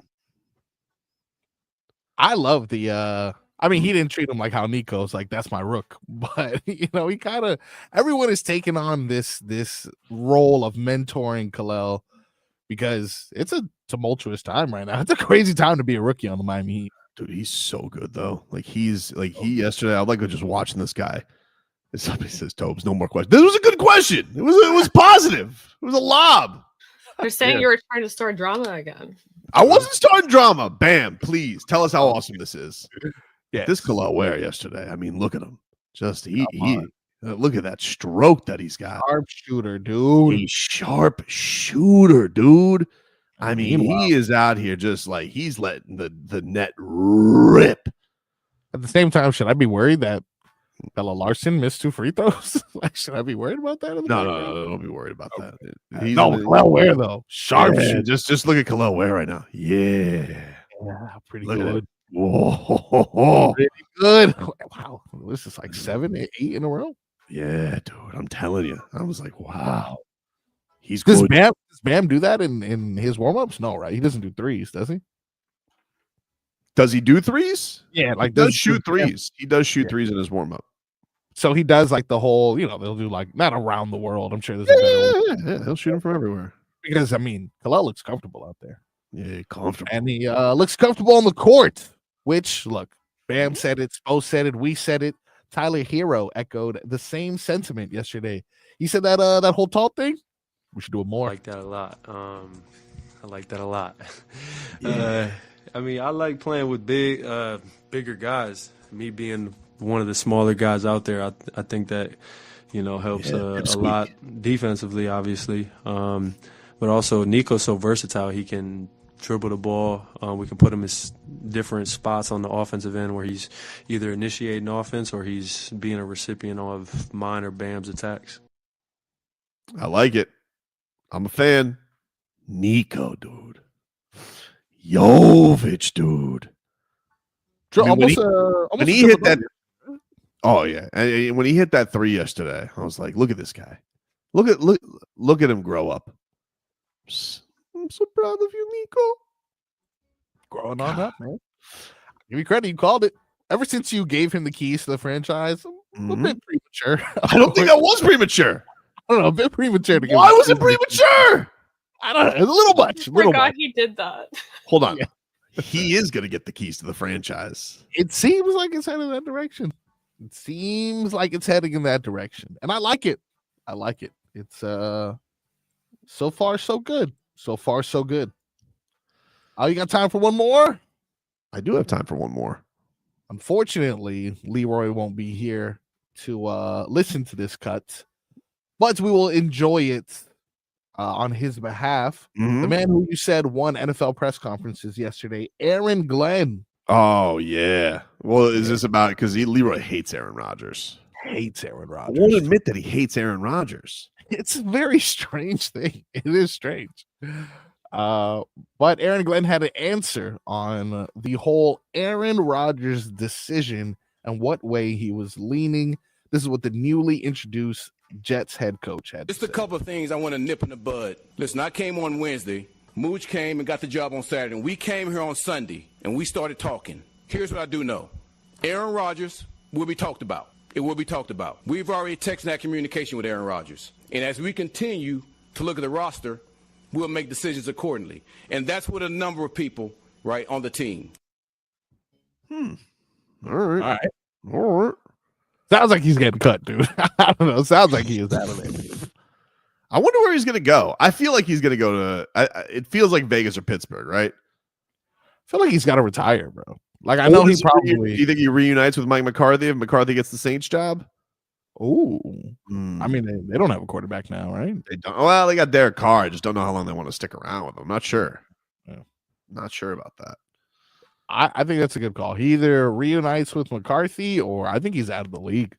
I love the I mean, he didn't treat him like how Niko's like, that's my rook, but he kind of, everyone is taking on this role of mentoring Kel'el, because it's a tumultuous time right now. It's a crazy time to be a rookie on the Miami Heat. Dude, he's so good though. Like he yesterday, I like just watching this guy. Somebody says, Tobes, no more questions. This was a good question. It was positive. It was a lob. They're saying you were trying to start drama again. I wasn't starting drama. Bam, please tell us how awesome this is. Yeah, this Kel'el Ware yesterday. I mean, look at him. Just he look at that stroke that he's got. Sharp shooter, dude. He's sharp shooter, dude. I mean, he is out here just like he's letting the net rip. At the same time, should I be worried that Bella Larson missed 2 free throws? Like, should I be worried about that? No, don't be worried about that. Kel'el Ware though, sharp shooter. Just look at Kel'el Ware right now. Yeah, pretty look good. Whoa, pretty good. Wow, this is like 7, 8 in a row. Yeah, dude, I'm telling you, I was like, wow, he's does good. Bam do that in his warm-ups? No, right? He doesn't do threes, does he? Does he do threes? Yeah, like he does shoot threes. He does shoot threes in his warm-up. So he does like the whole, they'll do like not around the world. I'm sure there's a better yeah, he'll shoot him from everywhere. Because I mean, Kel'el looks comfortable out there. Yeah, comfortable. And he looks comfortable on the court, which look, Bam said it, Spo said it, we said it. Tyler Hero echoed the same sentiment yesterday. He said that that whole tall thing, we should do it more. I like that a lot. I like that a lot. Yeah. I mean, I like playing with bigger guys. Me being one of the smaller guys out there, I think that, helps a lot defensively, obviously. But also Niko's so versatile. He can dribble the ball. We can put him in different spots on the offensive end where he's either initiating offense or he's being a recipient of mine or Bam's attacks. I like it. I'm a fan. Niko, dude. Jovic, dude. I mean, when he hit that, oh yeah, and when he hit that 3 yesterday, I was like, look at this guy. Look at him grow up. I'm so proud of you, Niko. Growing on up, man. Give you credit, you called it. Ever since you gave him the keys to the franchise, a bit premature. I don't think that was premature. I don't know, a bit premature to give. Why was it premature? I don't know, a little much. I forgot he did that. Hold on. he is going to get the keys to the franchise. It seems like it's heading that direction. It seems like it's heading in that direction. And I like it. I like it. It's so far so good. So far so good. Oh, you got time for one more? I do have time for one more. Unfortunately, Leroy won't be here to listen to this cut, but we will enjoy it on his behalf. Mhm. The man who you said won NFL press conferences yesterday, Aaron Glenn. Oh, yeah. Well, is this about because Leroy hates Aaron Rodgers? Hates Aaron I Rodgers. won't admit that he hates Aaron Rodgers. It's a very strange thing. It is strange. But Aaron Glenn had an answer on the whole Aaron Rodgers decision and what way he was leaning. This is what the newly introduced Jets head coach had. Just a couple of things I want to nip in the bud. Listen, I came on Wednesday. Mooch came and got the job on Saturday. And we came here on Sunday and we started talking. Here's what I do know. Aaron Rodgers will be talked about. It will be talked about. We've already texted that communication with Aaron Rodgers. And as we continue to look at the roster, we'll make decisions accordingly. And that's with a number of people, right, on the team. All right. All right. Sounds like he's getting cut, dude. I don't know. Sounds like he is out of there. I wonder where he's going to go. I feel like he's going to go to it feels like Vegas or Pittsburgh, right? I feel like he's got to retire, bro. Like, I know he probably. Do you think he reunites with Mike McCarthy if McCarthy gets the Saints job? Oh, I mean, they don't have a quarterback now, right? They don't. Well, they got Derek Carr. I just don't know how long they want to stick around with him. I'm not sure. Yeah. Not sure about that. I think that's a good call. He either reunites with McCarthy or I think he's out of the league.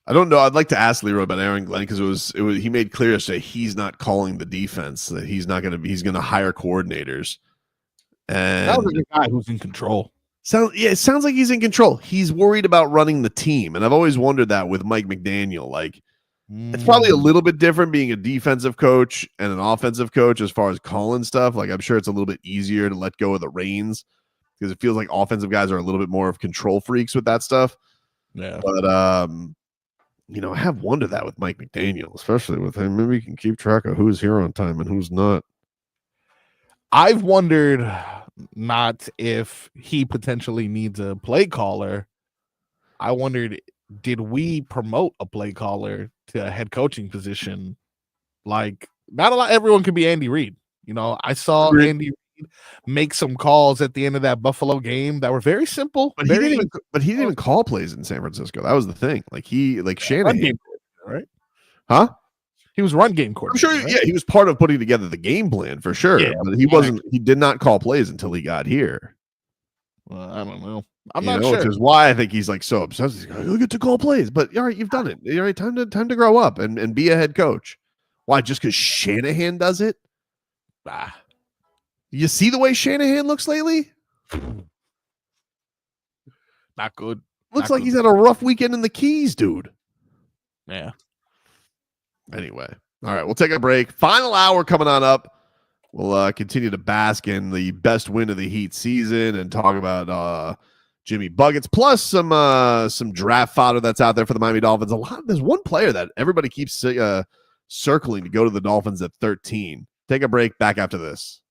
I don't know. I'd like to ask Leroy about Aaron Glenn because it was he made clear yesterday he's not calling the defense. That he's going to hire coordinators. And that was a guy who's in control. It sounds like he's in control. He's worried about running the team. And I've always wondered that with Mike McDaniel. Like, it's probably a little bit different being a defensive coach and an offensive coach as far as calling stuff. Like, I'm sure it's a little bit easier to let go of the reins because it feels like offensive guys are a little bit more of control freaks with that stuff. Yeah. But, I have wondered that with Mike McDaniel, especially with him. Maybe we can keep track of who's here on time and who's not. I've wondered not if he potentially needs a play caller. I wondered, did we promote a play caller to a head coaching position? Like, not a lot. Everyone can be Andy Reid. I saw Andy Reid make some calls at the end of that Buffalo game that were very simple. But he didn't even call plays in San Francisco. That was the thing. Like Shanahan, right? Huh? He was run game I'm coordinator. sure. Right? Yeah, he was part of putting together the game plan for sure. Yeah, but he wasn't. He did not call plays until he got here. Well, I don't know. I'm not sure. Which is why I think he's like so obsessed. He's like, "You get to call plays," but all right, you've done it. All right, time to grow up and be a head coach. Why? Just because Shanahan does it? You see the way Shanahan looks lately? Not good. Looks like he's had a rough weekend in the Keys, dude. Yeah. Anyway, all right, we'll take a break. Final hour coming on up. We'll continue to bask in the best win of the Heat season and talk about Jimmy Buckets, plus some draft fodder that's out there for the Miami Dolphins. There's one player that everybody keeps circling to go to the Dolphins at 13. Take a break. Back after this.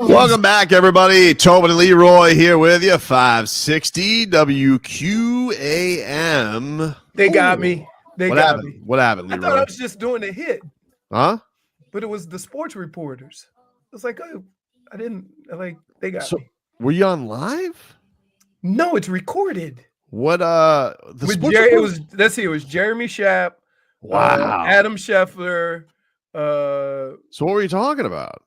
Welcome back, everybody. Tobin and Leroy here with you. 560 WQAM. They got me. They What got happened? me. What happened, I Leroy? thought I was just doing a hit, Huh? but it was the sports reporters. It's like, oh, I didn't like. They got me. Were you on live? No, it's recorded. What? With it was. Let's see. It was Jeremy Schaap. Wow. Adam Scheffler. So what were you talking about?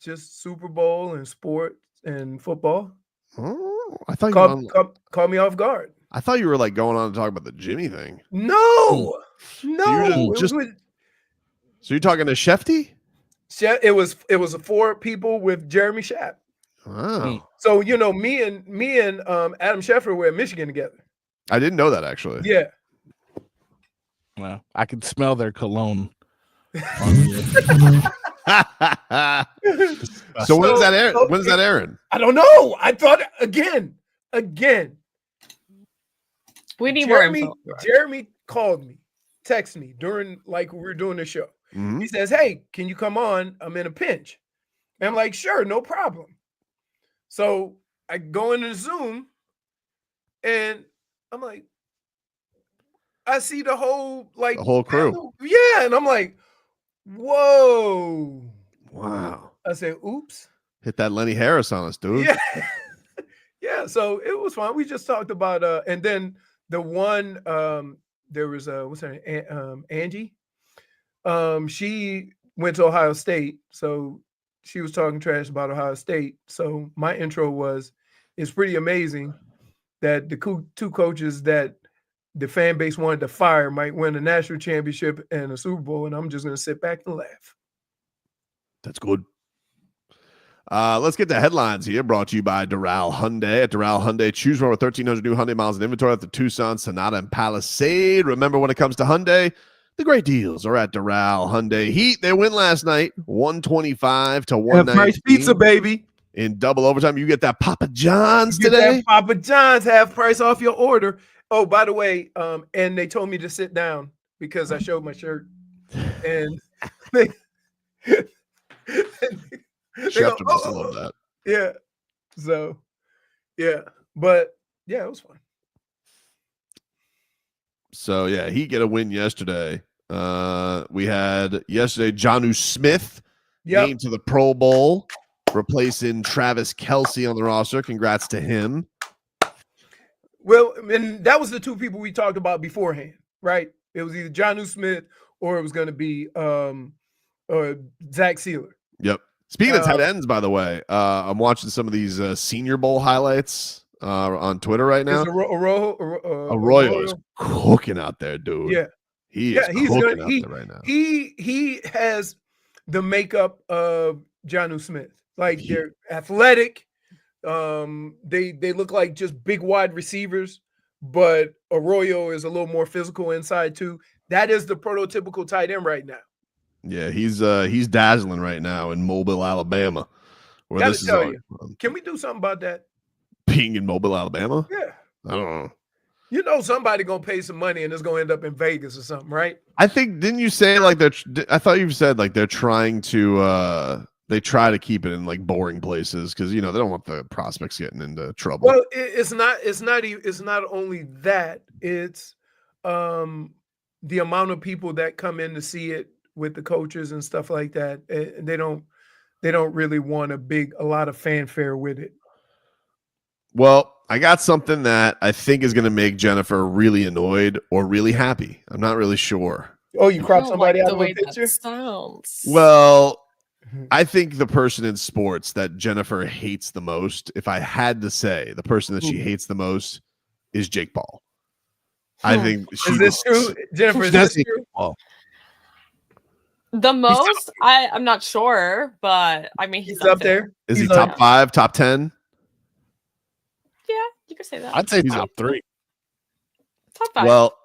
Just Super Bowl and sports and football. Oh, I thought you caught me off guard. I thought you were like going on to talk about the Jimmy thing. No. So you're talking to Shefty? It was 4 people with Jeremy Schaap. Wow. So me and Adam Scheffler were in Michigan together. I didn't know that actually. Yeah. Well, I could smell their cologne. So when's that airing? When's that airing? I don't know. I thought again. We need more info. Jeremy called me, texted me during we were doing the show. Mm-hmm. He says, "Hey, can you come on? I'm in a pinch." And I'm like, "Sure, no problem." So I go into Zoom, and I'm like, I see the whole crew. Yeah, and I'm like, whoa. Wow. I said, oops. Hit that Lenny Harris on us, dude. Yeah. Yeah, so it was fun. We just talked about and then the one there was what's her name? Angie. She went to Ohio State, so she was talking trash about Ohio State. So my intro was, it's pretty amazing that the two coaches that the fan base wanted to fire might win a national championship and a Super Bowl, and I'm just going to sit back and laugh. That's good. Let's get to headlines here, brought to you by Doral Hyundai. At Doral Hyundai, choose from over 1,300 new Hyundai miles in inventory at the Tucson, Sonata, and Palisade. Remember, when it comes to Hyundai, the great deals are at Doral Hyundai. Heat, they win last night, 125 to 119. Price pizza, baby. In double overtime, you get that Papa John's You get today. that Papa John's half price off your order. Oh, by the way, and they told me to sit down because I showed my shirt. And they Chef must have loved that. Yeah. So, yeah. But, yeah, it was fun. So, yeah, he get a win yesterday. We had yesterday Jonnu Smith named to the Pro Bowl, replacing Travis Kelce on the roster. Congrats to him. Well, and that was the 2 people we talked about beforehand, right? It was either Jonnu Smith or it was going to be Zach Sealer. Yep. Speaking of tight ends, by the way, I'm watching some of these Senior Bowl highlights on Twitter right now. Arroyo is cooking out there, dude. Yeah. He's cooking out there right now. He has the makeup of Jonnu Smith. Like, they're athletic. They look like just big wide receivers, but Arroyo is a little more physical inside too. That is the prototypical tight end right now. Yeah, he's dazzling right now in Mobile, Alabama. Where Gotta this is tell on, you, can we do something about that? being in Mobile, Alabama? Yeah. I don't know. Somebody gonna pay some money and it's gonna end up in Vegas or something, right? I think, didn't you say I thought you said like they're trying to they try to keep it in like boring places because they don't want the prospects getting into trouble. Well, it's not only that, it's the amount of people that come in to see it with the coaches and stuff like that. They don't really want a lot of fanfare with it. Well, I got something that I think is going to make Jennifer really annoyed or really happy. I'm not really sure. Oh, you cropped somebody out the of way a picture? that sounds. Well, I think the person in sports that Jennifer hates the most, if I had to say, the person that she hates the most is Jake Paul. I think Is this true, Jennifer? Is this true? The most, I'm not sure, but I mean he's up there. Is he top 5, top 10? Yeah, you could say that. I'd say top 3. Top 5. Well,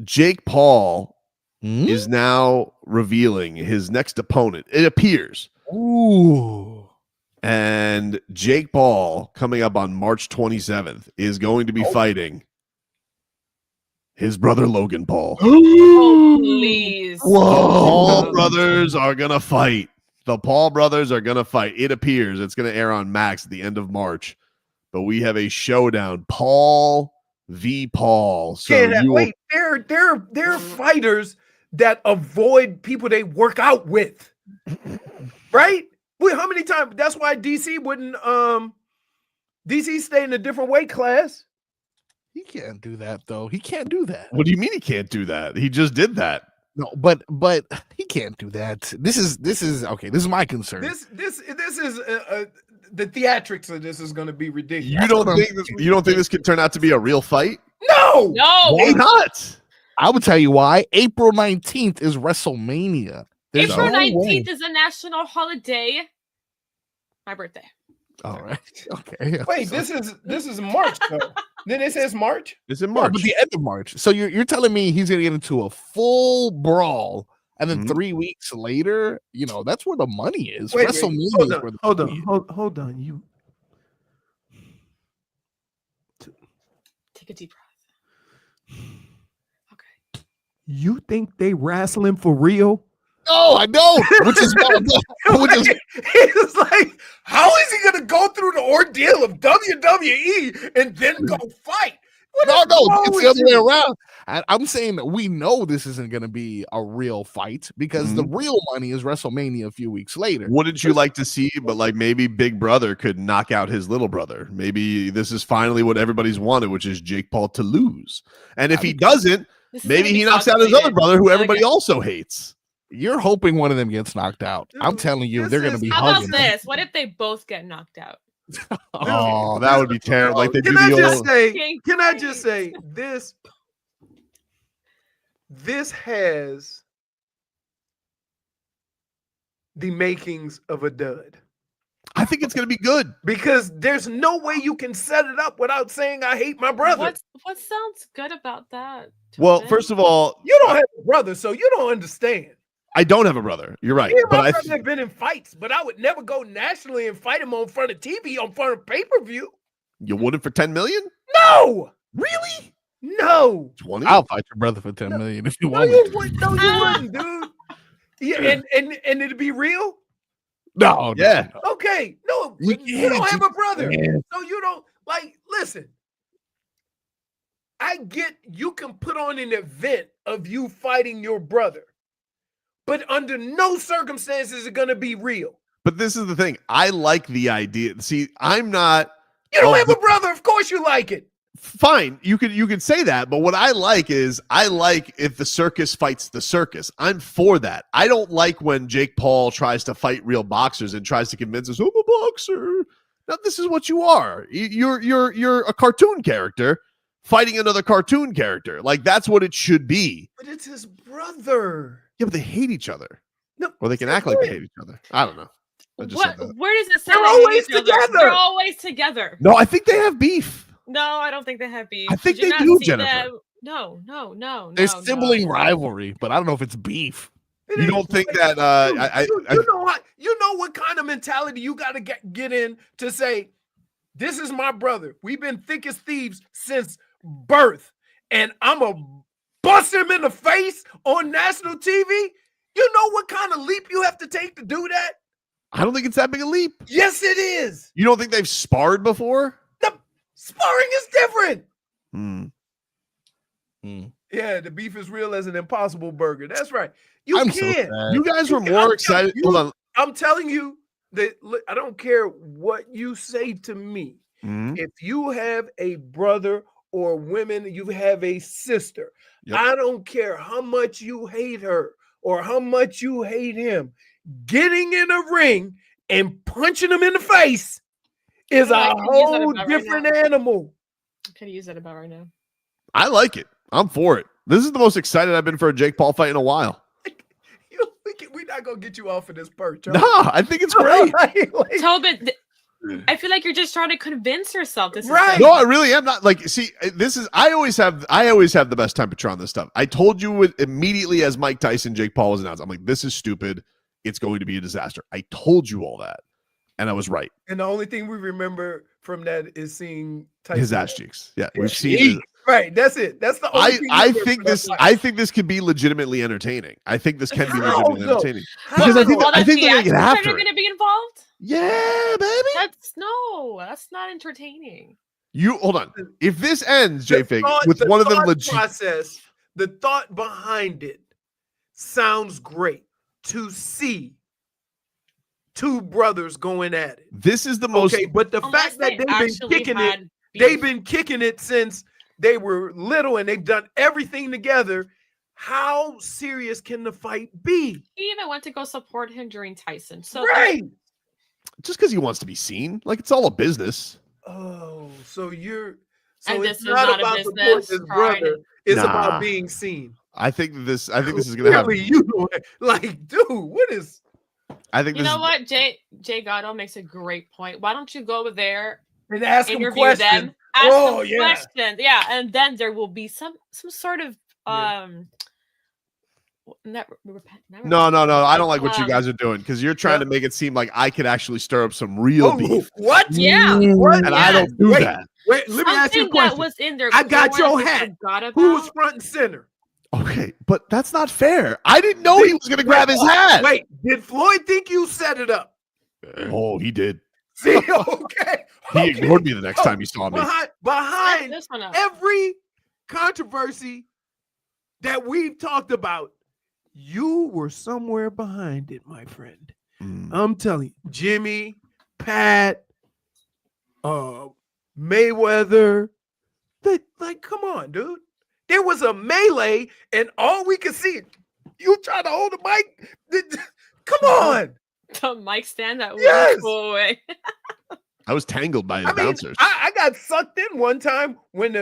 Jake Paul is now revealing his next opponent. It appears. Ooh. And Jake Paul, coming up on March 27th, is going to be fighting His brother Logan Paul. Oh, please. The Paul brothers are gonna fight. The Paul brothers are gonna fight. It appears it's gonna air on Max at the end of March, but we have a showdown. Paul v. Paul. So wait, they're fighters that avoid people they work out with, right? Wait, how many times? That's why DC wouldn't. DC stay in a different weight class. He can't do that though. He can't do that. What do you mean he can't do that? He just did that. No, but he can't do that. This is okay. This is my concern. This is the theatrics of this is going to be ridiculous. You don't think this could turn out to be a real fight? No. Why not? I would tell you why. April 19th is WrestleMania. There's April no 19th way. is a national holiday. My birthday. All right. Okay. Wait, this is March though. Then it says March. It's in Yeah, March. but the end of March. So you're telling me he's gonna get into a full brawl, and then 3 weeks later, that's where the money is. Wait, WrestleMania is hold where the money is. hold on. You Take a deep breath. You think they wrestling for real? No, I don't. It's like, how is he gonna go through the ordeal of WWE and then go fight? No, it's the other way around. I'm saying that we know this isn't going to be a real fight because the real money is WrestleMania a few weeks later. Wouldn't you like to see, but like maybe Big Brother could knock out his little brother? Maybe this is finally what everybody's wanted, which is Jake Paul to lose. And if he doesn't, maybe he knocks out his other brother who everybody also hates. You're hoping one of them gets knocked out. I'm telling you, they're going to be How about hugging. this? What if they both get knocked out? Oh, that would be terrible. Like they do Can I the just old. say? Can I just say this? This has the makings of a dud. I think it's going to be good because there's no way you can set it up without saying I hate my brother. What sounds good about that? Well, first of all, You don't have a brother, so you don't understand. I don't have a brother. You're right, Me and but my I. brother have been in fights, but I would never go nationally and fight him on front of TV, on front of pay-per-view. You wouldn't for 10 million? No, really? No. 20? I'll fight your brother for 10 million if you No, want you me to. wouldn't. No, you wouldn't, dude. Yeah, and it'd be real. No, yeah. Okay, no, You you don't can't. have a brother, Yeah. so you don't like. Listen, I get you can put on an event of you fighting your brother, but under no circumstances is it going to be real. But this is the thing. I like the idea. See, I'm not. You don't have a brother, of course you like it. Fine, you could say that, but what I like is if the circus fights the circus. I'm for that. I don't like when Jake Paul tries to fight real boxers and tries to convince us, I'm a boxer. Now this is what you are. You're a cartoon character fighting another cartoon character. Like that's what it should be. But it's his brother. Yeah, but they hate each other. No, or they can act like they hate each other. I don't know. I just said that. Where does it say They're they hate always each other? together. They're always together. No, I think they have beef. No, I don't think they have beef. I think Did you they not do, see Jennifer. them? No. There's no, sibling no. rivalry, but I don't know if it's beef. You don't think that You know what kind of mentality you got to get in to say, this is my brother. We've been thick as thieves since birth, and I'm a bust him in the face on national TV. You know what kind of leap you have to take to do that? I don't think it's that big a leap. Yes, it is. You don't think they've sparred before? Sparring is different. Hmm. Yeah, the beef is real as an Impossible Burger. That's right. You I'm so can't. sad. You guys were more excited. Hold on. I'm telling you that I don't care what you say to me. If you have a brother or women, you have a sister. Yep. I don't care how much you hate her or how much you hate him. Getting in a ring and punching them in the face is a whole different animal. I could use that about right now. I like it. I'm for it. This is the most excited I've been for a Jake Paul fight in a while. We're not gonna get you off of this perch. No, I think it's great. Tobin, I feel like you're just trying to convince yourself this is No, I really am not. Like, see, this is. I always have the best temperature on this stuff. I told you it immediately as Mike Tyson, Jake Paul was announced. I'm like, this is stupid. It's going to be a disaster. I told you all that, and I was right. And the only thing we remember from that is seeing Tyson. His ass cheeks. Yeah, we've seen. Right. That's it. That's the only thing I think this could be legitimately entertaining. I think this can be legitimately entertaining. Because I think they're gonna get after Are going to be involved? Yeah, baby. That's not entertaining. You hold on. If this ends, JFig, with the one of them thought legit process, the thought behind it sounds great to see two brothers going at it. This is the most but the fact that they've been kicking it since they were little and they've done everything together. How serious can the fight be? He even went to go support him during Tyson. So right. Just because he wants to be seen. Like it's all a business. Oh, so and it's this is not about supporting his brother. It's Nah. about being seen. I think this is gonna happen. You know, like, dude, what is? I think you know what? Jay Gatto makes a great point. Why don't you go there and ask interview them questions? Them, ask them questions. Yeah, and then there will be some sort of No. I don't like what you guys are doing because you're trying to make it seem like I could actually stir up some real beef. What? Yeah. What? And I don't do that. Wait, let me ask you a question. That was in there. I got your hat. Who was front and center? Okay, but that's not fair. I didn't know he was going to grab his hat. Wait, did Floyd think you set it up? Oh, he did. See, okay. He ignored me the next time he saw me. Behind every controversy that we've talked about, you were somewhere behind it, my friend. I'm telling you, Jimmy, Pat, Mayweather. Like, come on, dude. There was a melee, and all we could see, you trying to hold the mic. Come on. The mic stand that Yes. was go away. I was tangled by his bouncers. I got sucked in one time when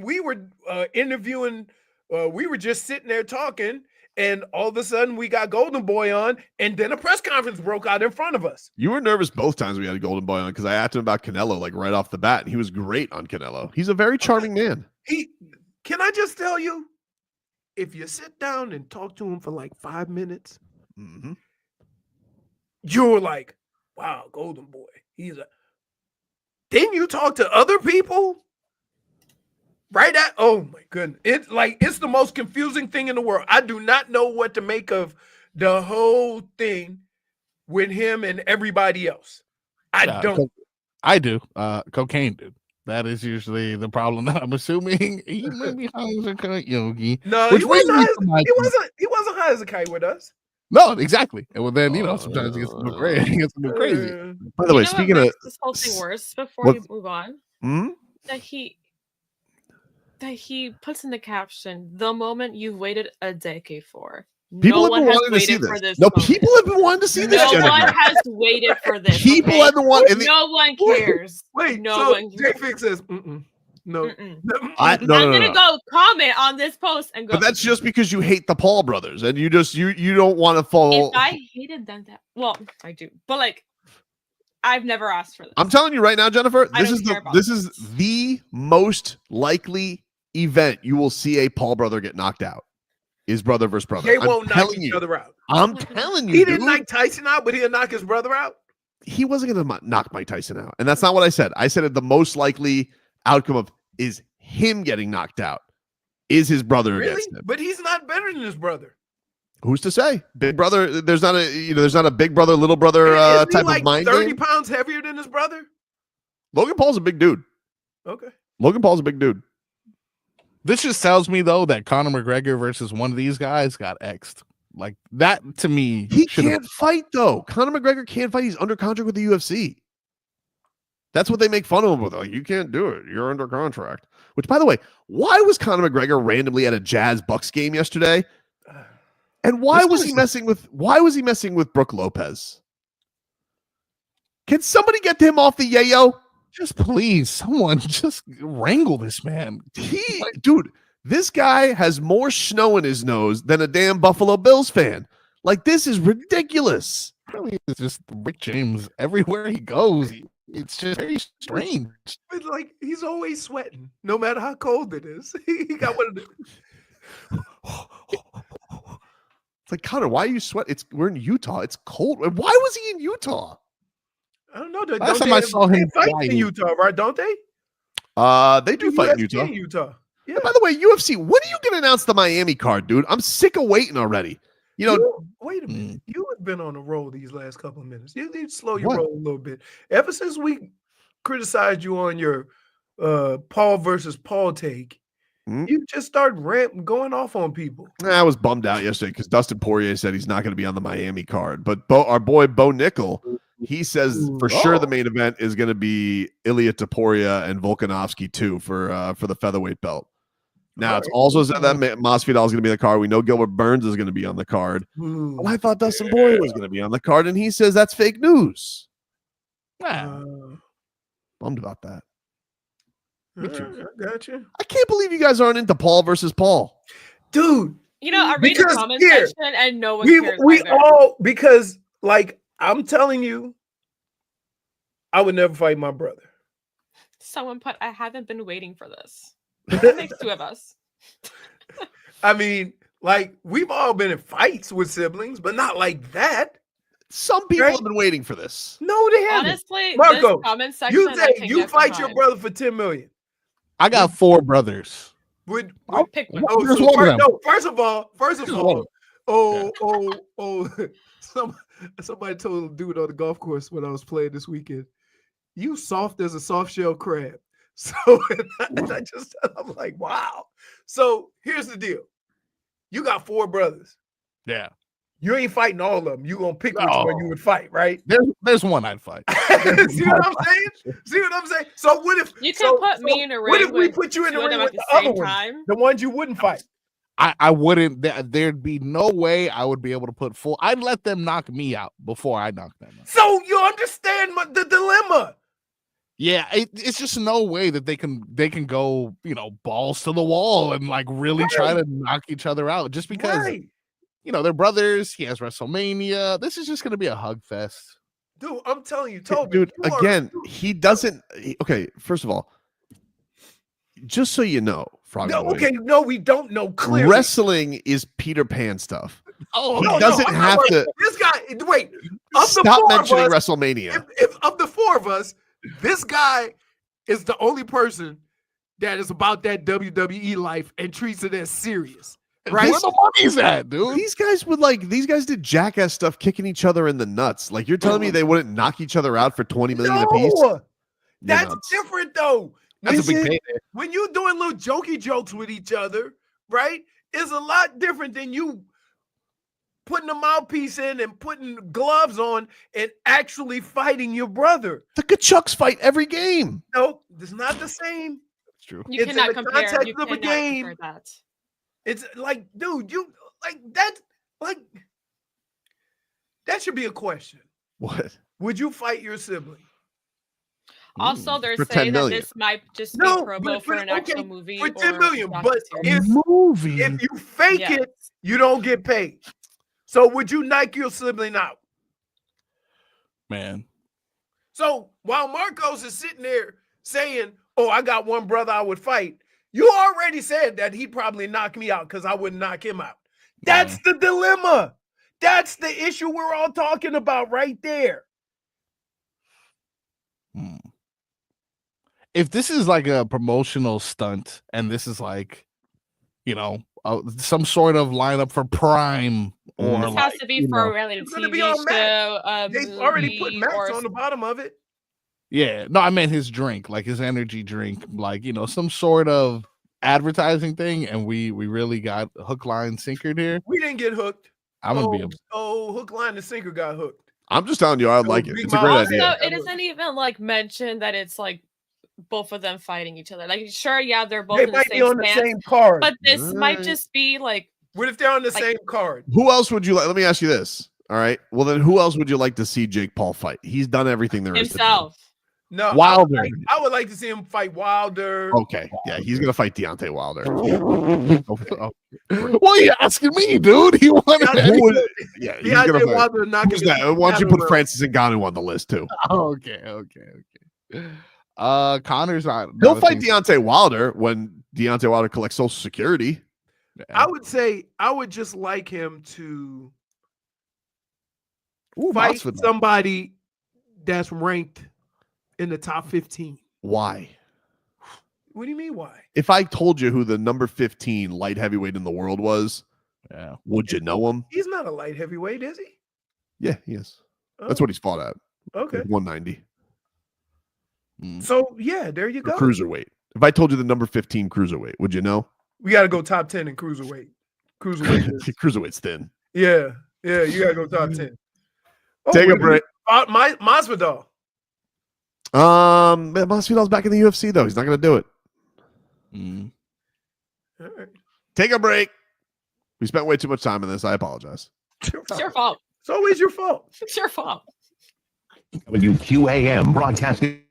we were interviewing. We were just sitting there talking, and all of a sudden we got Golden Boy on, and then a press conference broke out in front of us. You were nervous both times we had a Golden Boy on because I asked him about Canelo like right off the bat, and he was great on Canelo. He's a very charming man. Can I just tell you, if you sit down and talk to him for like 5 minutes, you're like, wow, Golden Boy. Then you talk to other people, right? Oh my goodness. It's the most confusing thing in the world. I do not know what to make of the whole thing with him and everybody else. I don't. I do. Cocaine, dude. That is usually the problem that I'm assuming. He might be high as a kite, Yogi. No, he wasn't high as a kite with us. No, exactly. And well, then sometimes he gets a little crazy. He gets a little crazy. By the way, speaking of this whole thing worse, before you move on, that he puts in the caption, the moment you've waited a decade for. People no one have been has wanting to see waited for this. this. No, moment. people have been wanting to see this. No Jennifer. one has waited for this. People okay? have been wanting. No one cares. Wait, no one cares. JFig says, no. I'm gonna go comment on this post and go. But that's just because you hate the Paul brothers, and you don't want to fall. If I hated them, I do. But like, I've never asked for this. I'm telling you right now, Jennifer, I this don't is the most likely event you will see a Paul brother get knocked out. Is brother versus brother. They won't knock each other out. I'm telling you, he didn't knock Tyson out, but he'll knock his brother out. He wasn't going to knock Mike Tyson out, and that's not what I said. I said that the most likely outcome of is him getting knocked out. Is his brother against him? But he's not better than his brother. Who's to say? Big brother. There's not a big brother, little brother type of mind 30 game. pounds heavier than his brother. Logan Paul's a big dude. Okay. Logan Paul's a big dude. This just tells me though that Conor McGregor versus one of these guys got X'd. Like that to me. He can't fight though. Conor McGregor can't fight. He's under contract with the UFC. That's what they make fun of him with. Like, you can't do it. You're under contract. Which, by the way, why was Conor McGregor randomly at a Jazz Bucks game yesterday? And why was he messing with Brooke Lopez? Can somebody get him off the yayo? Just please, someone just wrangle this man. Dude, this guy has more snow in his nose than a damn Buffalo Bills fan. Like, this is ridiculous. Really, it's just Rick James everywhere he goes. It's just very strange. But like, he's always sweating, no matter how cold it is. He got one of the. It's like, Connor, why are you sweating? We're in Utah. It's cold. Why was he in Utah? I don't know. Last time I saw him fight in Utah, right? Don't they? They do fight in Utah. Yeah. And by the way, UFC, when are you going to announce the Miami card, dude? I'm sick of waiting already. Wait a minute. You have been on a roll these last couple of minutes. You need to slow your roll a little bit. Ever since we criticized you on your Paul versus Paul take, you just started going off on people. I was bummed out yesterday because Dustin Poirier said he's not going to be on the Miami card. But our boy Bo Nickel, he says for sure the main event is going to be Ilia Topuria and Volkanovski too for the featherweight belt. Now, it's also said that Masvidal is going to be on the card. We know Gilbert Burns is going to be on the card. Well, I thought Dustin Poirier was going to be on the card, and he says that's fake news. Bummed about that. I got you. I can't believe you guys aren't into Paul versus Paul. Dude. I read the comment section and no one cares. We all, because, like, I'm telling you, I would never fight my brother. Someone put, I haven't been waiting for this. That makes two of us. I mean, like, we've all been in fights with siblings, but not like that. Some people have been waiting for this. No, they haven't. Honestly, Marco, this comment section, you say you fight your brother for $10 million. I got 4 brothers. I'll pick one. First of all, somebody told a dude on the golf course when I was playing this weekend, you soft as a soft shell crab. So I'm like, wow. So here's the deal. You got 4 brothers. Yeah. You ain't fighting all of them. You gonna pick which one you would fight, right? There's one I'd fight. See what I'm saying? So what if you can put me in a ring? What if we put you in the ring with the other ones? The ones you wouldn't fight. I wouldn't. There'd be no way I would be able to put full. I'd let them knock me out before I knock them out. So you understand the dilemma. Yeah, it's just no way that they can go, balls to the wall and like really try to knock each other out just because they're brothers. He has WrestleMania. This is just gonna be a hug fest. Dude, I'm telling you, Tobin. Dude, again, he doesn't. Okay, first of all, just so you know, no, we don't know clearly. Wrestling is Peter Pan stuff. Oh, he doesn't have to. This guy, wait. Stop mentioning WrestleMania. If of the 4 of us, this guy is the only person that is about that WWE life and treats it as serious. Right? Where the money's at, dude? These guys did jackass stuff, kicking each other in the nuts. Like, you're telling me they wouldn't knock each other out for $20 million apiece? That's different, though. That's a big payday. When you're doing little jokey jokes with each other, right? It's a lot different than you putting a mouthpiece in and putting gloves on and actually fighting your brother. The Kachucks fight every game. No, it's not the same. It's true. You cannot compare. Context You of a cannot game. compare that. It's like, dude, that should be a question. What? Would you fight your sibling? Also, they're For saying $10 that million. this might just be promo for an actual movie. For $10 or million, but docuseries. if you fake it, you don't get paid. So would you knock your sibling out? Man. So while Marcos is sitting there saying, oh, I got one brother I would fight, you already said that he'd probably knock me out because I wouldn't knock him out. That's the dilemma. That's the issue we're all talking about right there. If this is like a promotional stunt and this is like, some sort of lineup for Prime or this has to be for a reality TV show. They've already put Max on the bottom of it. Yeah, no, I meant his drink, like his energy drink, like some sort of advertising thing, and we really got hook, line, sinker here. We didn't get hooked. I'm gonna be. Hook, line, and sinker got hooked. I'm just telling you, I like it. It's a great idea. Also, it isn't even like mentioned that it's like both of them fighting each other. Like, sure, yeah, they're both in the might same be on the stance, same card. but this might just be like. What if they're on the same card? Who else would you like? Let me ask you this. All right. Well, then who else would you like to see Jake Paul fight? He's done everything there is. Himself. No, Wilder. I would like to see him fight Wilder. Okay. Yeah, he's gonna fight Deontay Wilder. What are you asking me, dude? He wanted. Yeah, he's gonna fight Wilder. Who's that? Why don't you put Francis Ngannou on the list too? Okay. Connor's not. He'll fight Deontay Wilder when Deontay Wilder collects Social Security. I would say I would just like him to fight somebody that's ranked in the top 15. Why? What do you mean why? If I told you who the number 15 light heavyweight in the world was, would you know him? He's not a light heavyweight, is he? Yeah, he is. Oh. That's what he's fought at. Okay. Like 190. So yeah, there you Or go. cruiserweight. If I told you the number 15 cruiserweight, would you know? We got to go top 10 in cruiserweight. Cruiserweight's thin. Yeah, you got to go top 10. Take a break. Masvidal. Masvidal's back in the UFC though. He's not going to do it. All right. Take a break. We spent way too much time on this. I apologize. It's your fault. It's always your fault. It's your fault. WQAM broadcasting.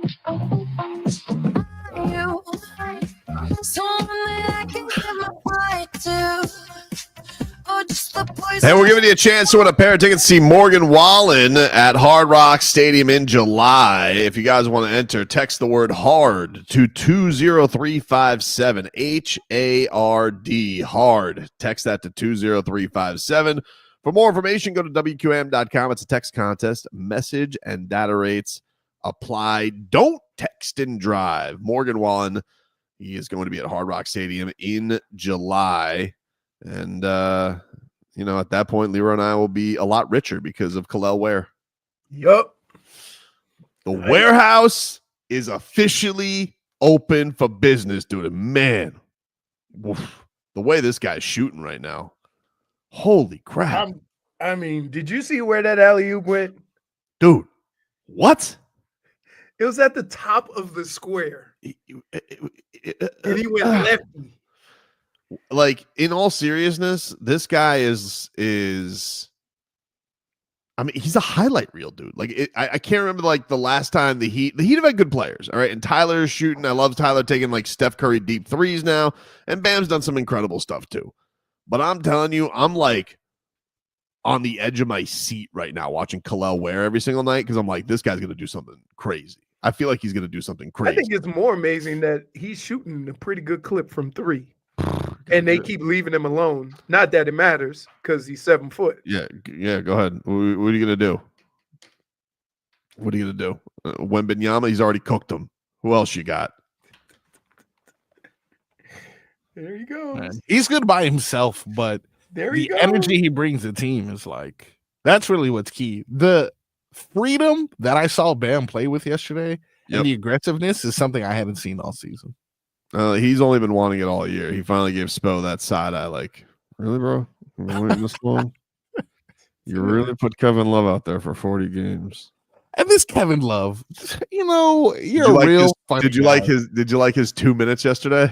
You, someone that I can give my heart to. Oh, just the poison. Hey, we're giving you a chance to win a pair of tickets to see Morgan Wallen at Hard Rock Stadium in July. If you guys want to enter, text the word HARD to 20357. HARD. HARD. Text that to 20357. For more information, go to WQAM.com. It's a text contest. Message and data rates apply. Don't text and drive. Morgan Wallen, he is going to be at Hard Rock Stadium in July. And, at that point, Leroy and I will be a lot richer because of Kel'el Ware. Yup. The warehouse is officially open for business, dude. Man, woof, the way this guy's shooting right now. Holy crap. Did you see where that alley-oop went? Dude, what? It was at the top of the square. And he went lefty. Like, in all seriousness, this guy is he's a highlight reel, dude. Like, I can't remember like the last time the Heat have had good players, all right? And Tyler's shooting. I love Tyler taking like Steph Curry deep threes now, and Bam's done some incredible stuff too. But I'm telling you, I'm like on the edge of my seat right now watching Kel'el Ware every single night because I'm like, this guy's gonna do something crazy. I feel like he's gonna do something crazy. I think it's more amazing that he's shooting a pretty good clip from three. And they keep leaving him alone. Not that it matters because he's 7 foot. Yeah, go ahead. What are you going to do? What are you going to do? Wembanyama, he's already cooked him. Who else you got? There you go. He's good by himself, but the energy he brings the team is like, that's really what's key. The freedom that I saw Bam play with yesterday and the aggressiveness is something I haven't seen all season. He's only been wanting it all year. He finally gave Spo that side eye. Like, really, bro? Waiting this long? You really put Kevin Love out there for 40 games. And this Kevin Love, you're a real funny Did you guy. like his 2 minutes yesterday?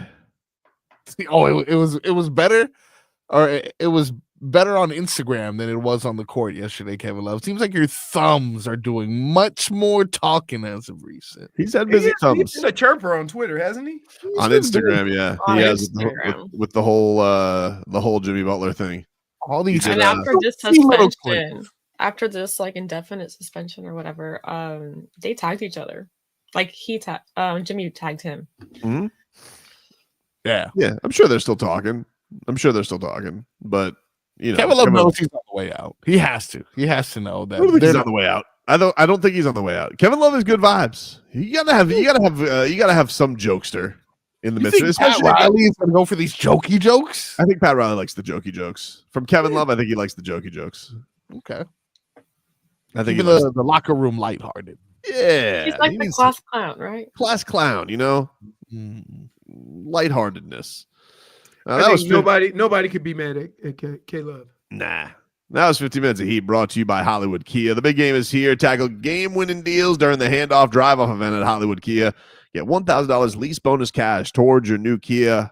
Oh, it was better, or it was better on Instagram than it was on the court yesterday, Kevin Love. Seems like your thumbs are doing much more talking as of recent. He's had busy thumbs. He's been a chirper on Twitter, hasn't he? On Instagram, yeah. On He has Instagram. with the whole Jimmy Butler thing. All these And after this suspension, after this like indefinite suspension or whatever, they tagged each other. Like Jimmy tagged him. Mm-hmm. Yeah. I'm sure they're still talking. But Kevin Love knows he's on the way out. He has to. He has to know that. I don't think he's on the way out. I don't think he's on the way out. Kevin Love is good vibes. You gotta have some jokester in the midst. Think Pat Riley is gonna go for these jokey jokes? I think Pat Riley likes the jokey jokes. From Kevin Love, I think he likes the jokey jokes. Okay. I think even the locker room lighthearted. Yeah. He's like the class clown, right? Class clown, lightheartedness. I think nobody could be mad at K-Love. Nah. That was 50 Minutes of Heat brought to you by Hollywood Kia. The big game is here. Tackle game-winning deals during the handoff drive-off event at Hollywood Kia. Get $1,000 lease bonus cash towards your new Kia.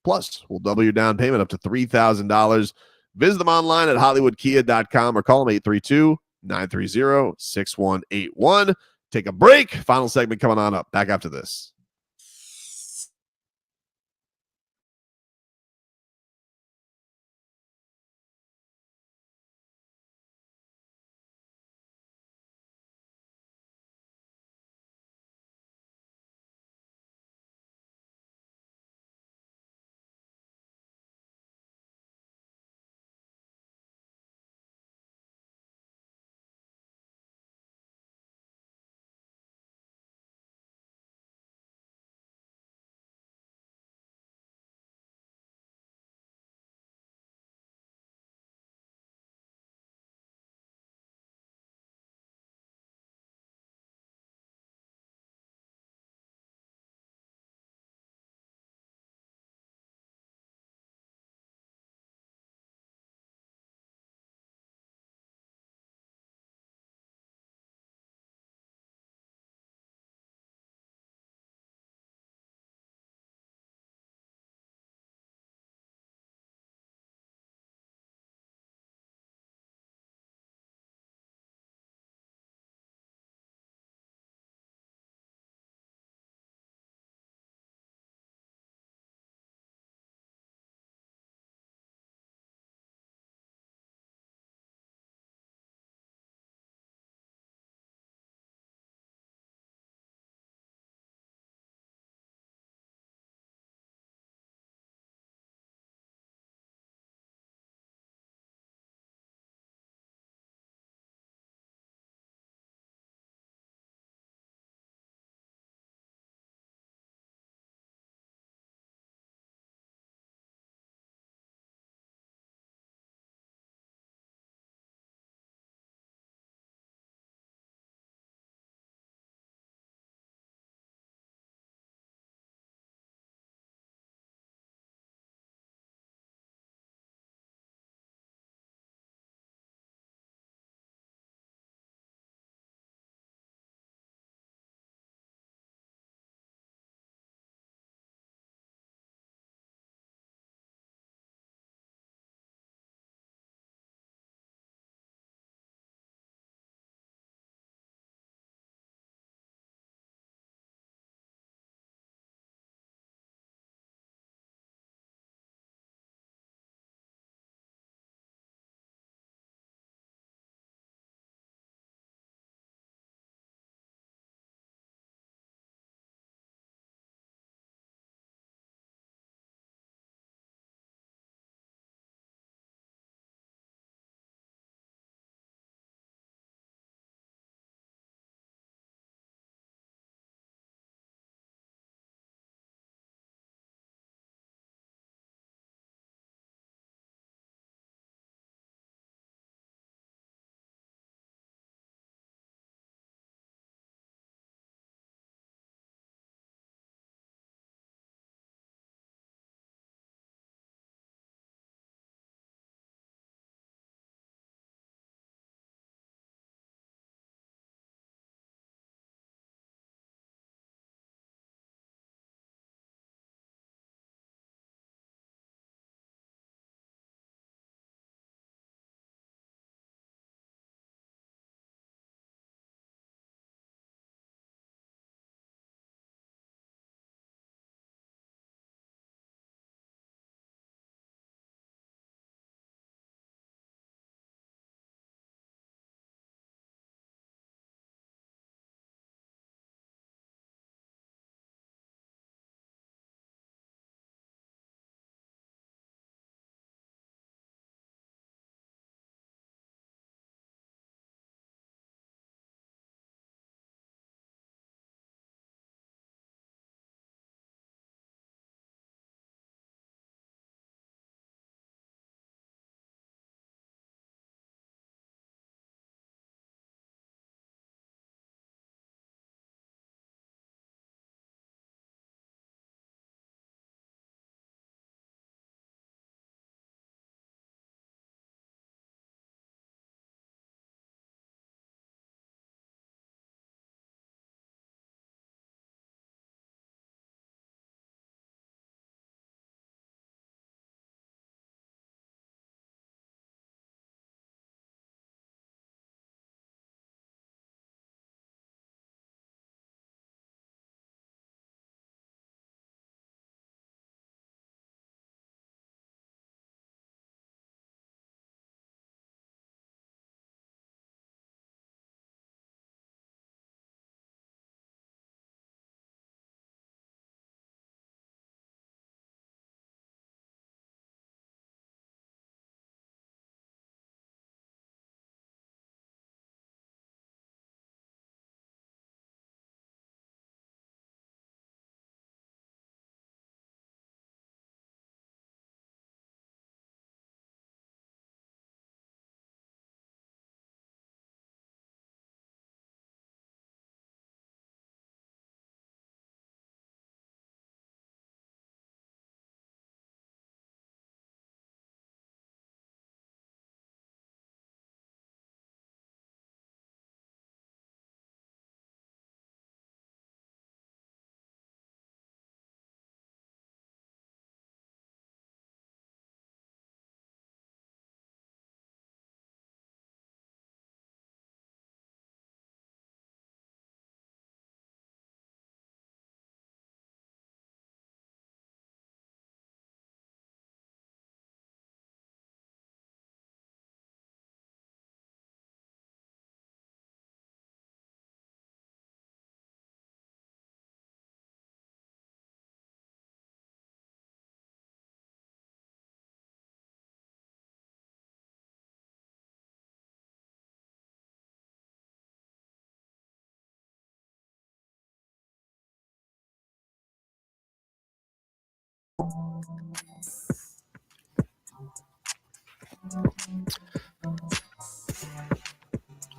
Plus, we'll double your down payment up to $3,000. Visit them online at hollywoodkia.com or call them 832-930-6181. Take a break. Final segment coming on up. Back after this.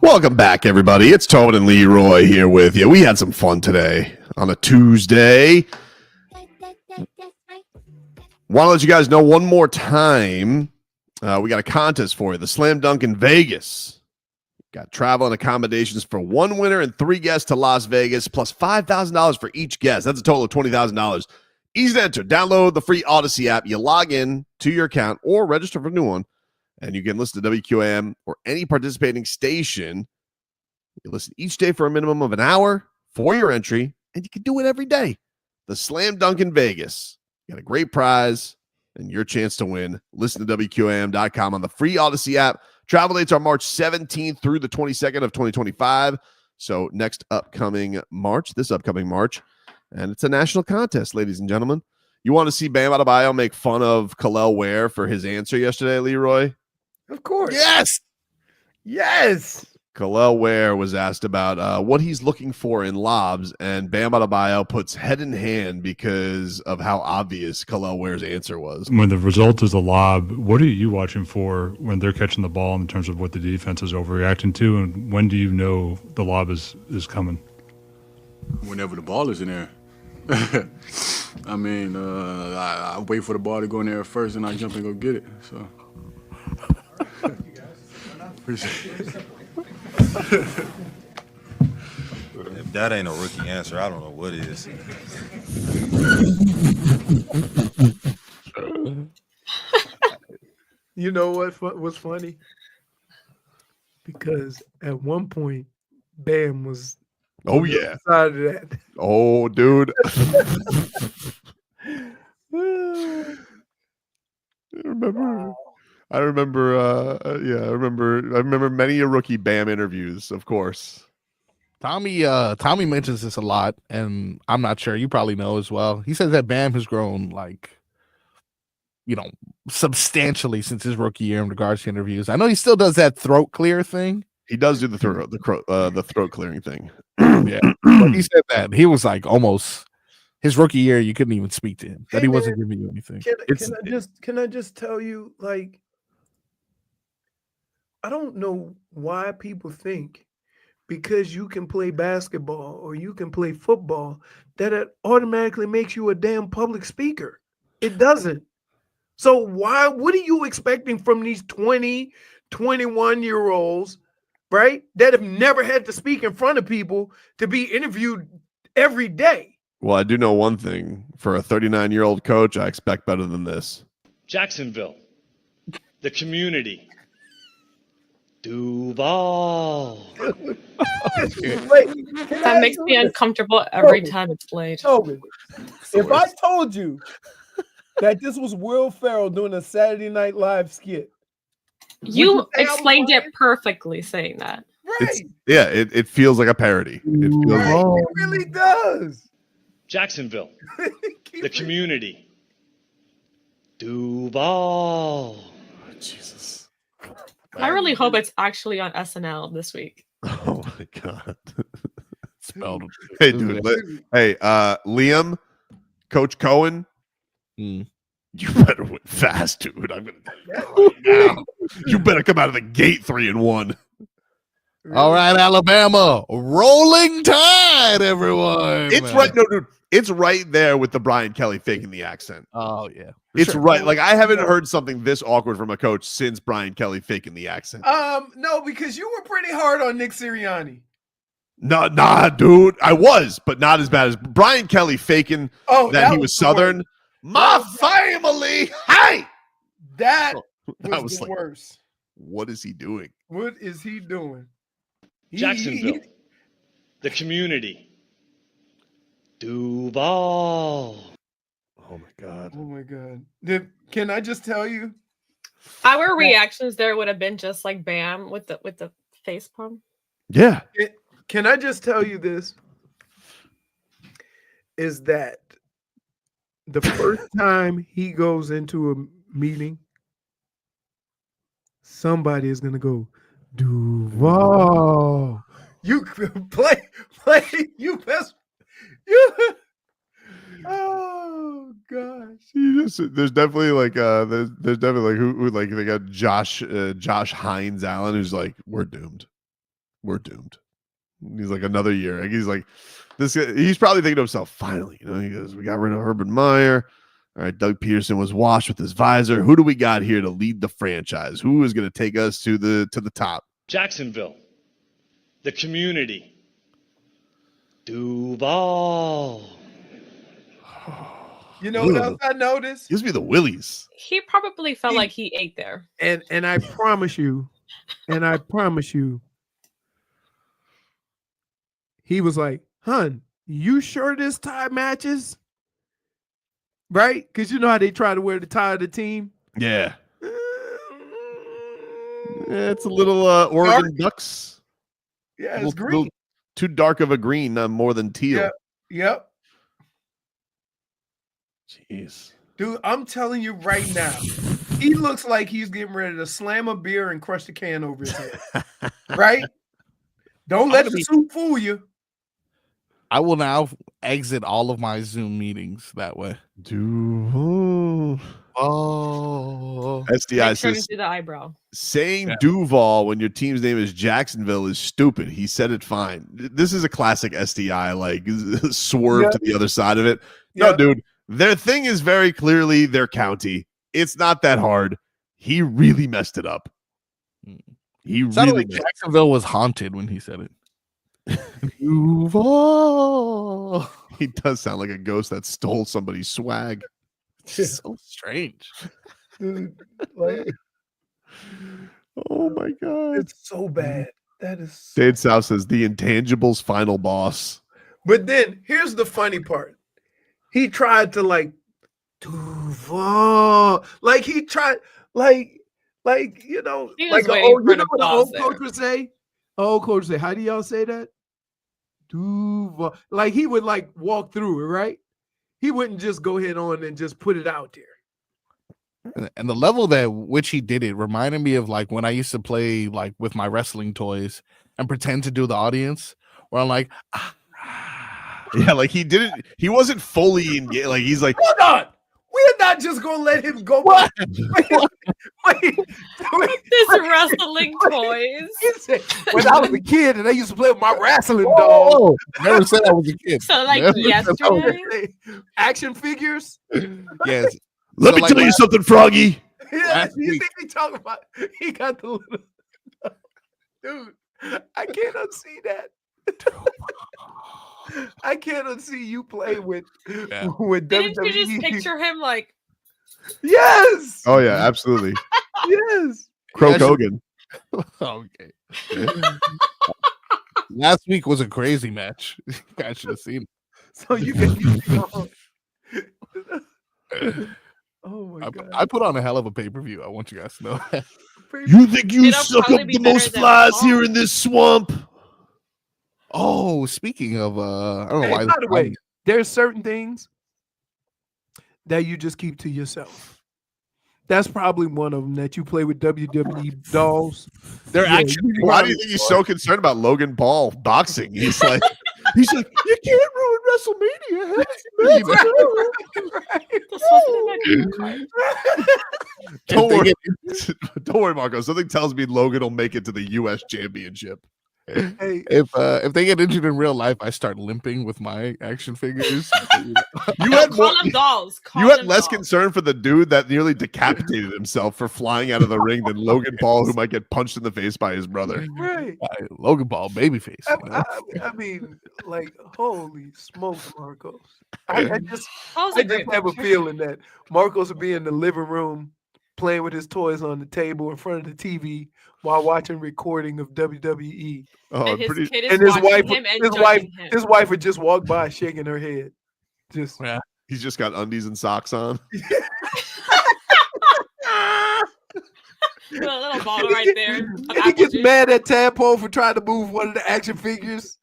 Welcome back, everybody. It's Tobin and Leroy here with you. We had some fun today on a Tuesday. Want to let you guys know one more time, we got a contest for you. The Slam Dunk in Vegas. Got travel and accommodations for one winner and 3 guests to Las Vegas, plus $5,000 for each guest. That's a total of $20,000. Easy to enter. Download the free Odyssey app. You log in to your account or register for a new one, and you can listen to WQAM or any participating station. You listen each day for a minimum of an hour for your entry, and you can do it every day. The Slam Dunk in Vegas. You got a great prize and your chance to win. Listen to WQAM.com on the free Odyssey app. Travel dates are March 17th through the 22nd of 2025. So this upcoming March, and it's a national contest, ladies and gentlemen. You want to see Bam Adebayo make fun of Kel'el Ware for his answer yesterday, Leroy? Of course. Yes. Yes. Kel'el Ware was asked about what he's looking for in lobs, and Bam Adebayo puts head in hand because of how obvious Kel'el Ware's answer was. When the result is a lob, what are you watching for when they're catching the ball in terms of what the defense is overreacting to, and when do you know the lob is coming? Whenever the ball is in there. I mean, I wait for the ball to go in there first, and I jump and go get it. So. If that ain't a rookie answer, I don't know what is. You know what was funny? Because at one point, Bam was Oh, yeah. side of that. Oh, dude. I remember many a rookie Bam interviews, of course. Tommy mentions this a lot, and I'm not sure. You probably know as well. He says that Bam has grown, substantially since his rookie year in regards to interviews. I know he still does that throat clear thing. He does do the throat clearing thing. Yeah, but he said that he was like almost his rookie year. You couldn't even speak to him. That he wasn't giving you anything. Can I just tell you, like, I don't know why people think because you can play basketball or you can play football that it automatically makes you a damn public speaker. It doesn't. So what are you expecting from these 20, 21-year-olds, right, that have never had to speak in front of people to be interviewed every day? Well, I do know one thing. For a 39-year-old coach, I expect better than this. Jacksonville, the community, Duval. That makes me uncomfortable every time it's played. Tobin, if I told you that this was Will Ferrell doing a Saturday Night Live skit, you explained it perfectly saying that. Right. It feels like a parody. It feels It really does. Jacksonville, the community, Duval. Jesus. I really hope it's actually on SNL this week. Oh my God. Spelled. Hey, dude. Liam, Coach Coen. You better win fast, dude. I'm gonna tell you right now. You better come out of the gate 3-1. All right, Alabama, rolling tide, everyone. It's right, no, dude. It's right there with the Brian Kelly faking the accent. Oh yeah, it's right. Like I haven't heard something this awkward from a coach since Brian Kelly faking the accent. No, because you were pretty hard on Nick Sirianni. Nah, dude. I was, but not as bad as Brian Kelly faking that he was Southern. My family, hey, that was was the like, worst. What is he doing? What is he doing? Jacksonville, the community, Duval. Oh my God. Oh my God. Can I just tell you? Our reactions there would have been just like Bam with the face palm. Yeah. Can I just tell you this? Is that the first time he goes into a meeting, somebody is gonna go, Duval. You play you best. You. Oh gosh. You there's definitely like there's definitely like who like they got Josh Hines Allen who's like we're doomed. He's like another year. Like, he's like this. He's probably thinking to himself, finally, he goes, we got rid of Urban Meyer. All right, Doug Peterson was washed with his visor. Who do we got here to lead the franchise? Who is going to take us to the top? Jacksonville. The community. Duval. You know what else I noticed? Gives me the willies. He probably felt like he ate there. And I promise you, he was like, "Hun, you sure this tie matches?" Right? Because you know how they try to wear the tie of the team. Yeah. It's a little Oregon Ducks. Yeah, it's green. Too dark of a green, more than teal. Yep. Jeez. Dude, I'm telling you right now, he looks like he's getting ready to slam a beer and crush the can over his head. Right? Don't let the suit fool you. I will now exit all of my Zoom meetings that way. Duval. Oh. SDI says the eyebrow. saying Duval when your team's name is Jacksonville is stupid. He said it fine. This is a classic SDI, like swerve to the other side of it. No, dude, their thing is very clearly their county. It's not that hard. He really messed it up. He Sounded really like Jacksonville was haunted when he said it. Duval. He does sound like a ghost that stole somebody's swag. So strange. Dude, like, oh my god, it's so bad. That is Dade South says the intangibles final boss. But then here's the funny part. He tried to like Duval. Like he tried like you know, He was like waiting for you the know what the pause old there. coach would say? Old coach would say, how do y'all say that? Duval. Like he would like walk through it, right? He wouldn't just go ahead on and just put it out there. And the level that which he did it reminded me of like when I used to play like with my wrestling toys and pretend to do the audience where I'm like, yeah, like he didn't. He wasn't fully engaged. Like he's like, hold on. We're not just gonna let him go. Wait. This wrestling toys. When I was a kid and I used to play with my wrestling dolls. Never said I was a kid. So like Never said I was a yesterday. Action figures. Yes. let me tell you something, Froggy. Yeah, you think he talking about? He got the little dude. I can't unsee that. I can't unsee you play with Didn't WWE. you just picture him like? Yes. Oh yeah, absolutely. Yes. Croak Hogan. Okay. Last week was a crazy match. You guys should have seen it. So you can. Oh my god! I put on a hell of a pay-per-view. I want you guys to know that. You think you It'll suck probably up be the better most than flies Fawn. here in this swamp? Oh, speaking of, I don't know Hey, why. by the way, there's certain things that you just keep to yourself. That's probably one of them that you play with WWE dolls. They're actually. Why do you think he's so concerned about Logan Paul boxing? He's like, you can't ruin WrestleMania. Don't worry, Marco. Something tells me Logan will make it to the U.S. Championship. Hey, If they get injured in real life, I start limping with my action figures. You had more, Call them dolls. you had less concern for the dude that nearly decapitated himself for flying out of the ring than Logan Paul, who might get punched in the face by his brother. right. Logan Paul, babyface. You know? I mean, like, holy smokes, Marcos. I just That was a I just great have a picture. feeling that Marcos will be in the living room playing with his toys on the table in front of the TV while watching recording of WWE. Oh, And his kid is And his watching wife, him and his wife, judging him. his wife would just walk by shaking her head. Just Yeah. He's just got undies and socks on. Put a little bottle right there. of He apple gets juice. mad at Tadpole for trying to move one of the action figures.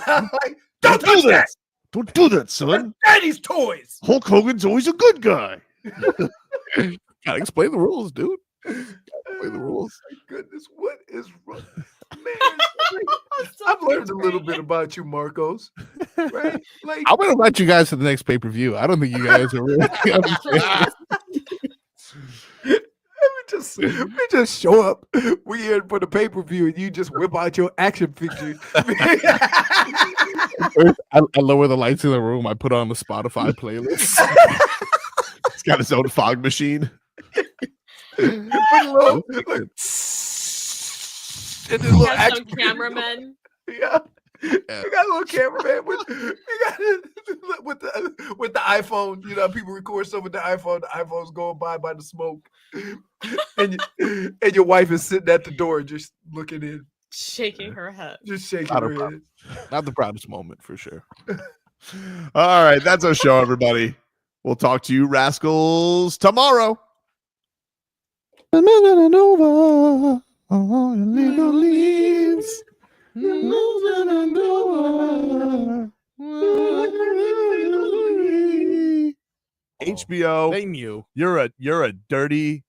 Like, don't do touch that. Don't do that, son. Daddy's toys. Hulk Hogan's always a good guy. Gotta explain the rules, dude. Explain the rules. My goodness, what is wrong? Man, I've learned a little bit about you, Marcos. Right? Like, I'm gonna invite you guys to the next pay-per-view. I don't think you guys are really understanding. Seriously. We just show up. We here for the pay-per-view, and you just whip out your action figure. I lower the lights in the room. I put on the Spotify playlist. He's got his own fog machine. And this little Some cameramen. Yeah. You got a little cameraman with the iPhone. You know, people record stuff with the iPhone. The iPhone's going by the smoke, and your wife is sitting at the door just looking in, shaking her head. just shaking Not, her head. not the proudest moment for sure. All right, that's our show, everybody. We'll talk to you rascals tomorrow. HBO, They knew. you're a dirty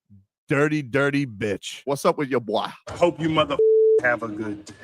bitch. What's up with your boy? Hope you mother have a good day.